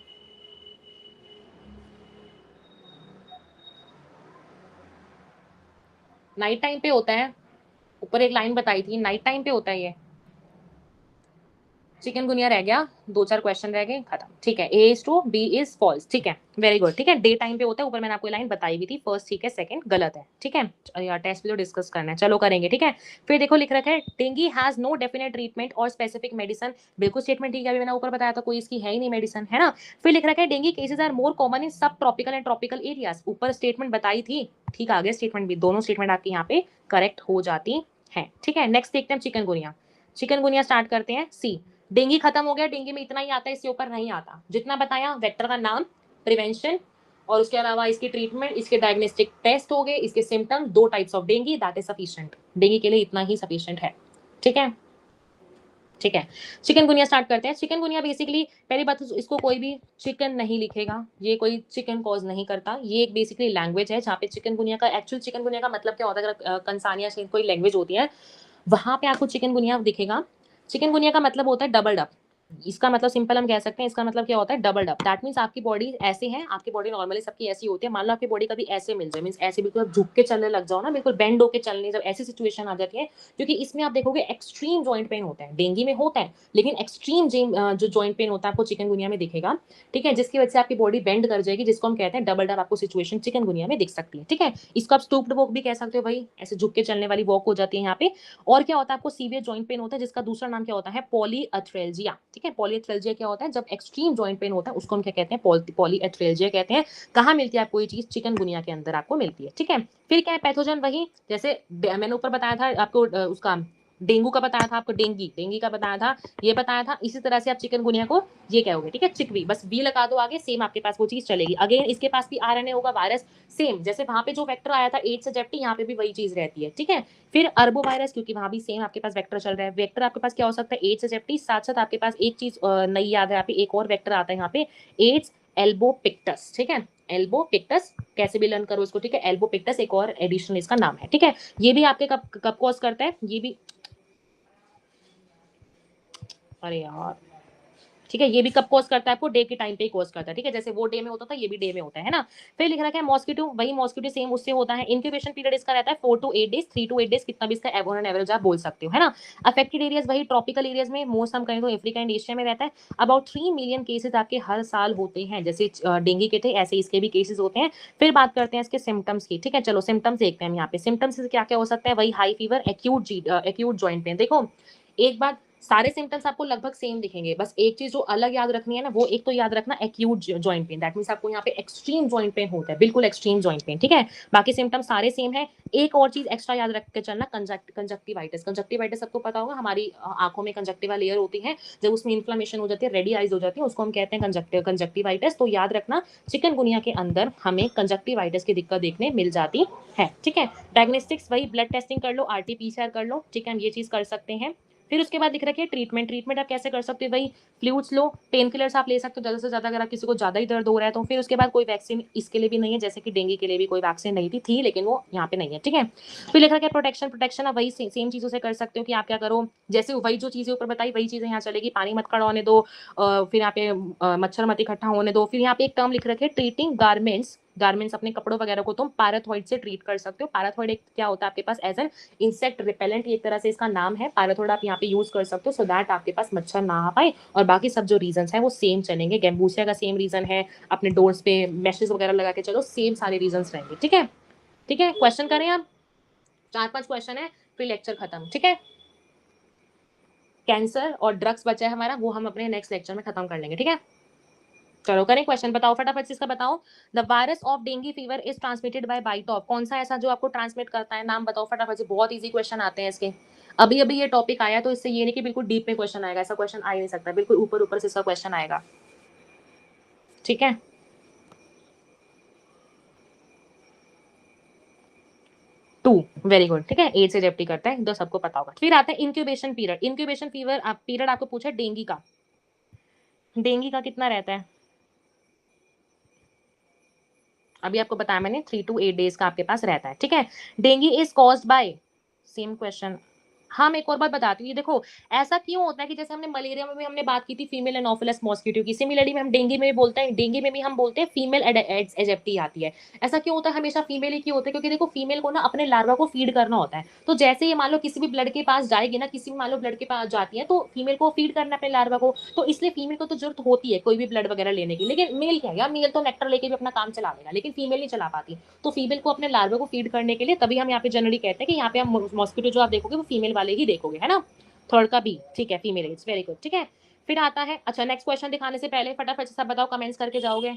नाइट टाइम पे होता है, ऊपर एक लाइन बताई थी, नाइट टाइम पे होता है ये। चिकनगुनिया रह गया, दो चार क्वेश्चन रह गए, खत्म, ठीक है। A is true, B is false, ठीक है, वेरी गुड, ठीक है। डे टाइम पे होता है, ऊपर मैंने आपको लाइन बताई हुई थी, फर्स्ट ठीक है, सेकंड गलत है, ठीक है। यार टेस्ट भी तो डिस्कस करना है, चलो करेंगे, ठीक है। फिर देखो लिख रखा है dengue has no definite treatment और स्पेसिफिक मेडिसिन, बिल्कुल स्टेटमेंट ठीक है, अभी मैंने ऊपर बताया था कोई इसकी है ही नहीं मेडिसिन, है ना। फिर लिख रखा है dengue cases are more common in सब ट्रॉपिकल एंड ट्रॉपिकल एरियाज, ऊपर स्टेटमेंट बताई थी, ठीक आ गया स्टेटमेंट भी, दोनों स्टेटमेंट आपकी यहाँ पे करेक्ट हो जाती है, ठीक है। नेक्स्ट देखते हैं चिकनगुनिया। चिकनगुनिया स्टार्ट करते हैं। सी, डेंगी खत्म हो गया, डेंगी में इतना ही आता है, इसके ऊपर नहीं आता, जितना बताया, वेक्टर का नाम, प्रिवेंशन, और उसके अलावा इसकी ट्रीटमेंट, इसके डायग्नोस्टिक टेस्ट हो गए, इसके सिम्टम, दो types of dinghy, that is sufficient, dinghy के लिए इतना ही सफिशिएंट है, ठीक है। ठीक है, चिकनगुनिया स्टार्ट करते हैं। चिकनगुनिया बेसिकली, पहली बात तो इसको कोई भी चिकन नहीं लिखेगा, ये कोई चिकन कॉज नहीं करता, ये एक बेसिकली लैंग्वेज है जहाँ पे चिकनगुनिया का एक्चुअल चिकनगुनिया का मतलब क्या होता है, अगर कंसानिया से कोई लैंग्वेज होती है वहां पे आपको चिकनगुनिया दिखेगा। चिकनगुनिया का मतलब होता है डबल डब, इसका मतलब सिंपल हम कह सकते हैं, इसका मतलब क्या होता है, डबल डब। दैट मीन्स आपकी बॉडी ऐसे है, आपकी बॉडी नॉर्मली सबकी ऐसी होती है, मान लो आपकी बॉडी कभी ऐसे मिल जाए, मीन्स ऐसे बिल्कुल झुक के चलने लग जाओ ना, बिल्कुल बेंड होके चलने, जब ऐसी सिचुएशन आ जाती है, क्योंकि इसमें आप देखोगे एक्सट्रीम जॉइंट पेन होता है, डेंगी में होता है, लेकिन एक्सट्रीम जो जॉइंट पेन होता है आपको चिकनगुनिया में दिखेगा, ठीक है, जिसकी वजह से आपकी बॉडी बेंड कर जाएगी, जिसको हम कहते हैं डबल डब, आपको सिचुएशन चिकनगुनिया में दिख सकती है, ठीक है। इसको आप स्टूप्ड वॉक भी कह सकते हो, भाई ऐसे झुक के चलने वाली वॉक हो जाती है यहाँ पे। और क्या होता है, आपको सीवियर जॉइंट पेन होता है, जिसका दूसरा नाम क्या होता है, पॉलीएथ्रेल्जिया, ठीक है। पॉलीएथ्रेल्जिया क्या होता है, जब एक्सट्रीम जॉइंट पेन होता है उसको हम क्या कहते हैं, पॉलीएथ्रेल्जिया कहते हैं। कहाँ मिलती है आपको ये चीज, चिकनगुनिया के अंदर आपको मिलती है, ठीक है। फिर क्या है, पैथोजन वही, जैसे मैंने ऊपर बताया था आपको उसका डेंगू का बताया था आपको, डेंगी डेंगी का बताया था, ये बताया था, इसी तरह से आप चिकनगुनिया को ये कहोगे, ठीक है, चिकवी, बस वी लगा दो आगे, सेम आपके पास वो चीज चलेगी। अगेन इसके पास भी आरएनए होगा, वायरस सेम, जैसे वहां पे जो वेक्टर आया था एड्स एजेप्टी, यहाँ पे भी वही चीज रहती है, ठीक है। फिर अरबो वायरस, क्योंकि वहां भी सेम आपके पास वेक्टर चल रहा है, वेक्टर आपके पास क्या हो सकता है, एड्स एजेप्टी, साथ साथ आपके पास एक चीज नई याद है, यहाँ पे एक और वेक्टर आता है यहाँ पे, एड्स एल्बोपिक्टस, ठीक है। एल्बोपिक्टस, कैसे भी लर्न करो इसको, ठीक है, एल्बोपिक्टस एक और एडिशनल इसका नाम है, ठीक है। ये भी आपके कब कब कॉज करता है, ये भी, अरे यार, ठीक है, ये भी कब कॉज करता है आपको, डे के टाइम पे ही कॉज करता है, ठीक है, जैसे वो डे में होता था ये भी डे में होता है ना। फिर लिख रखा है मॉस्किटो, वही मॉस्किटो सेम उससे होता है, इंक्यूबेशन पीरियड इसका रहता है 4 to 8 डेज, 3 to 8 डेज, कितना भी इसका ऑन एवरेज आप बोल सकते हो, है ना। अफेक्टेड एरियाज वही ट्रॉपिकल एरियाज में, मोस्ट हम कहें तो अफ्रीका एंड एशिया में रहता है। अबाउट 3 मिलियन केसेज आपके हर साल होते हैं, जैसे डेंगू के थे ऐसे इसके भी केसेज होते हैं। फिर बात करते हैं इसके सिम्टम्स की, ठीक है, चलो सिम्टम्स देखते हैं हम यहाँ पे। सिम्टम्स क्या क्या हो सकता है, वही high fever, acute joint pain. देखो एक बात, सारे सिम्टम्स आपको लगभग सेम दिखेंगे, बस एक चीज जो अलग याद रखनी है ना, वो एक तो याद रखना acute joint pain, that means आपको यहाँ पे एक्सट्रीम जॉइंट पेन होता है, बिल्कुल एक्सट्रीम जॉइंट पेन, ठीक है। बाकी सिम्टम सारे सेम है। एक और चीज एक्स्ट्रा याद रख के चलना, कंजक्टिवाइटिस। कंजक्टिवाइटिस सबको पता होगा, हमारी आंखों में कंजक्टिवा लेयर होती है, जब उसमें इन्फ्लेमेशन हो जाती है, रेडी आइज हो जाती है, उसको हम कहते हैं कंजक्टिवाइटिस। तो याद रखना चिकनगुनिया के अंदर हमें कंजक्टिवाइटिस की दिक्कत देखने मिल जाती है, ठीक है। डायग्नोस्टिक्स वही ब्लड टेस्टिंग कर लो, आरटी पीसीआर कर लो, ठीक है, हम ये चीज कर सकते हैं। फिर उसके बाद लिख रखी है ट्रीटमेंट। ट्रीटमेंट आप कैसे कर सकते हो, वही फ्लूइड्स लो, पेन किलर्स आप ले सकते हो ज़्यादा से ज़्यादा अगर आप किसी को ज़्यादा ही दर्द हो रहा है तो। फिर उसके बाद कोई वैक्सीन इसके लिए भी नहीं है, जैसे कि डेंगू के लिए भी कोई वैक्सीन नहीं थी लेकिन वो यहाँ पे नहीं है, ठीक है। फिर लिखा क्या प्रोटेक्शन। प्रोटेक्शन आप वही सेम चीज़ों से कर सकते हो कि आप क्या करो, जैसे वही जो चीज़ें ऊपर बताई वही चीज़ें यहाँ चलेगी। पानी मत खड़ा होने दो, फिर यहाँ पे मच्छर मत इकट्ठा होने दो। फिर यहाँ पे एक टर्म लिख रखे ट्रीटिंग गारमेंट्स। गारमेंट्स अपने कपड़ों वगैरह को तुम पैराथॉइड से ट्रीट कर सकते हो। पैराथॉइड एक क्या होता है आपके पास एज एन इंसेक्ट रिपेलेंट, एक तरह से इसका नाम है। पैराथॉइड आप यहाँ पे यूज कर सकते हो सो दैट आपके पास मच्छर ना आ पाए। और बाकी सब जो रीजन है वो सेम चलेंगे। गैम्बूसिया का सेम रीजन है, अपने डोर्स पे मैशेस वगैरह लगा के चलो, सेम सारे रीजन रहेंगे, ठीक है। ठीक है, क्वेश्चन करें आप, 4-5 क्वेश्चन है फिर लेक्चर खत्म, ठीक है। कैंसर और ड्रग्स बचा है हमारा, वो हम अपने नेक्स्ट लेक्चर में खत्म कर लेंगे, ठीक है। चलो करें क्वेश्चन, बताओ फटाफट से इसका बताओ। The virus of dengue fever is transmitted by bite of. कौन सा ऐसा जो आपको ट्रांसमिट करता है, नाम बताओ फटाफट से। बहुत इजी क्वेश्चन आते हैं इसके, अभी अभी ये टॉपिक आया तो इससे ये नहीं कि बिल्कुल डीप में क्वेश्चन आएगा, ऐसा क्वेश्चन आ ही नहीं सकता, बिल्कुल ऊपर ऊपर से इसका क्वेश्चन आएगा, ठीक है। टू, वेरी गुड, ठीक है। एज से जेप्टी करता है तो सबको पता होगा। फिर आता है incubation period. Incubation fever period आपको पूछा डेंगू का, डेंगू का कितना रहता है, अभी आपको बताया मैंने 3 to 8 डेज का आपके पास रहता है, ठीक है। Dengue is caused by, same question. हाँ मैं एक और बात बताती हूँ, ये देखो ऐसा क्यों होता है कि जैसे हमने मलेरिया में भी हमने बात की थी फीमेल एनोफिलस मॉस्किटो की, सिमिलरली में हम डेंगू में भी बोलते हैं, डेंगू में भी हम बोलते हैं फीमेल एजेप्टी आती है। ऐसा क्यों होता है, हमेशा फीमेल ही क्यों होता है, क्योंकि देखो फीमेल को ना अपने लार्वा को फीड करना होता है। तो जैसे ये मान लो किसी भी ब्लड के पास जाएगी ना, किसी भी मान लो ब्लड के पास जाती है तो फीमेल को फीड करना है अपने लार्वा को, तो इसलिए फीमेल को तो जरूरत होती है कोई भी ब्लड वगैरह लेने की। लेकिन मेल क्या है, मेल तो नेक्टर लेके भी अपना काम चला लेगा, लेकिन फीमेल नहीं चला पाती। तो फीमेल को अपने लार्वा को फीड करने के लिए तभी हम यहाँ पे जनरली कहते हैं कि यहाँ पे हम मॉस्किटो जो आप देखोगे वो फीमेल वाले ही देखोगे, है ना। थर्ड का बी, ठीक है, फीमेल एज, वेरी गुड, ठीक है। फिर आता है, अच्छा नेक्स्ट क्वेश्चन दिखाने से पहले फटाफट से सब बताओ, कमेंट्स करके जाओगे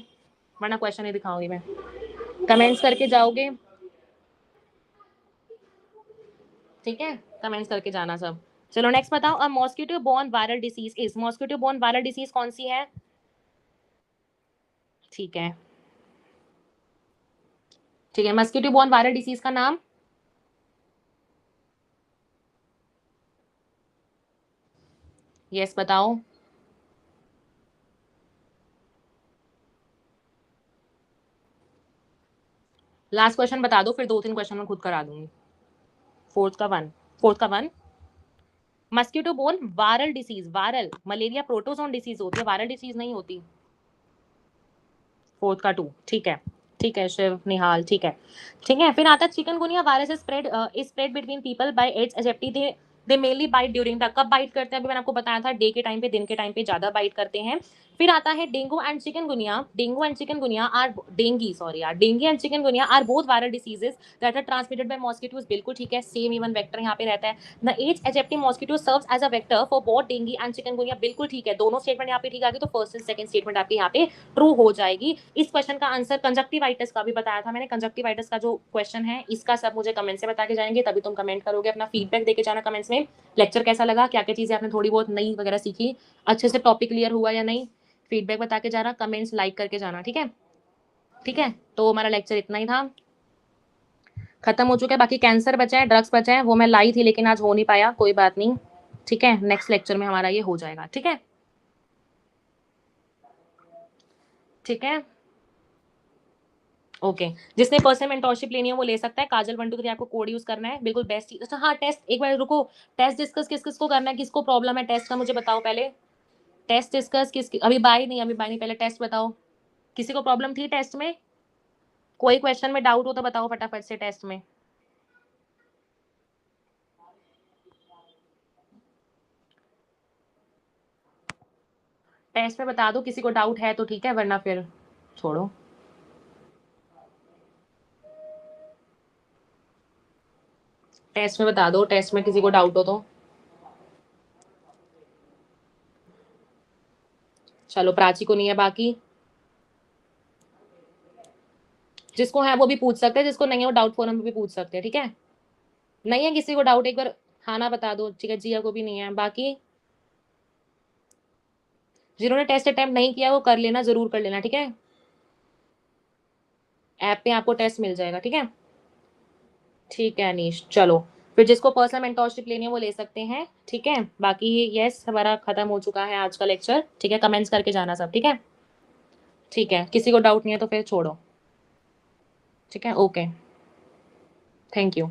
वरना क्वेश्चन नहीं दिखाऊंगी मैं, कमेंट्स करके जाओगे, ठीक है, कमेंट्स करके जाना सब। चलो नेक्स्ट बताओ, a mosquito borne viral disease is. Mosquito borne viral disease कौन सी है, ठीक है, ठीक है, मॉस्किटो बोर्न वायरल डिसीज का नाम, यस बताओ। लास्ट क्वेश्चन बता दो, फिर 2-3 क्वेश्चन मैं खुद करा दूंगी। फोर्थ का वन, फोर्थ का one, mosquito borne viral disease, viral malaria protozoan disease होती है, वायरल डिसीज नहीं होती। फोर्थ का 2, ठीक है, ठीक है शिव निहाल, ठीक है, ठीक है। फिर आता है chikungunya virus spread is spread between people by aedes aegypti. They mainly bite during the, कब बाइट करते हैं अभी मैंने आपको बताया था, डे के टाइम पे, दिन के टाइम पे ज्यादा बाइट करते हैं। फिर आता है dengue and chikungunya. Dengue and chikungunya are dengue, sorry यार, dengue and chikungunya are both viral diseases that are transmitted by mosquitoes, बिल्कुल ठीक है, सेम इवन वेक्टर यहाँ पे रहता है। The aedes aegypti mosquito serves as a vector for both dengue and chikungunya, बिल्कुल ठीक है, दोनों स्टेटमेंट यहाँ पे ठीक आ गई, तो फर्स्ट एंड सेकंड स्टेटमेंट आपके यहाँ पे ट्रू हो जाएगी। इस क्वेश्चन का आंसर कंजक्टिवाइटिस का भी बताया था मैंने, कंजक्टिवाइटिस का जो क्वेश्चन है इसका सब मुझे कमेंट से बता के जाएंगे, तभी तुम कमेंट करोगे, अपना फीडबैक देके जाना कमेंट्स में। लेक्चर कैसा लगा, क्या क्या चीजें आपने थोड़ी बहुत नई वगैरह सीखी, अच्छे से टॉपिक क्लियर हुआ या नहीं, फीडबैक बता के जाना, कमेंट्स लाइक करके जाना, ठीक है। ठीक है, तो हमारा लेक्चर इतना ही था, खत्म हो चुका है। बाकी कैंसर बचा है, ड्रग्स बचा है, वो मैं लाई थी लेकिन आज हो नहीं पाया, कोई बात नहीं, ठीक है, नेक्स्ट लेक्चर में हमारा ये हो जाएगा, ठीक है, ठीक है, ओके। जिसने पर्सनल मेंटोरशिप लेनी है वो ले सकता है, काजल 1 2 3 आपको कोड यूज करना है, बिल्कुल बेस्ट चीज। अच्छा हाँ, टेस्ट एक बार रुको, टेस्ट डिस्कस किस किस को करना है, किसको प्रॉब्लम है टेस्ट का मुझे बताओ पहले। टेस्ट डिस्कस किस, अभी बाय नहीं, अभी बाय नहीं, पहले टेस्ट बताओ, किसी को प्रॉब्लम थी टेस्ट में, कोई क्वेश्चन में डाउट हो तो बताओ फटाफट से टेस्ट में। टेस्ट में बता दो, किसी को डाउट है तो ठीक है वरना फिर छोड़ो। टेस्ट में बता दो, टेस्ट में किसी को डाउट हो तो। चलो प्राची को नहीं है, बाकी जिसको है वो भी पूछ सकते हैं, जिसको नहीं है वो डाउट फोरम पे भी पूछ सकते हैं, ठीक है। नहीं है किसी को डाउट, एक बार हाँ ना बता दो, ठीक है, जिया को भी नहीं है, बाकी जिन्होंने टेस्ट अटेम्प्ट नहीं किया वो कर लेना, जरूर कर लेना, ठीक है, ऐप पे आपको टेस्ट मिल जाएगा, ठीक है, ठीक है अनीश, चलो फिर जिसको पर्सनल मेंटोरशिप लेनी है वो ले सकते हैं, ठीक है। बाकी यस, हमारा खत्म हो चुका है आज का लेक्चर, ठीक है। कमेंट्स करके जाना सब, ठीक है। ठीक है, किसी को डाउट नहीं है तो फिर छोड़ो, ठीक है। Okay, thank you.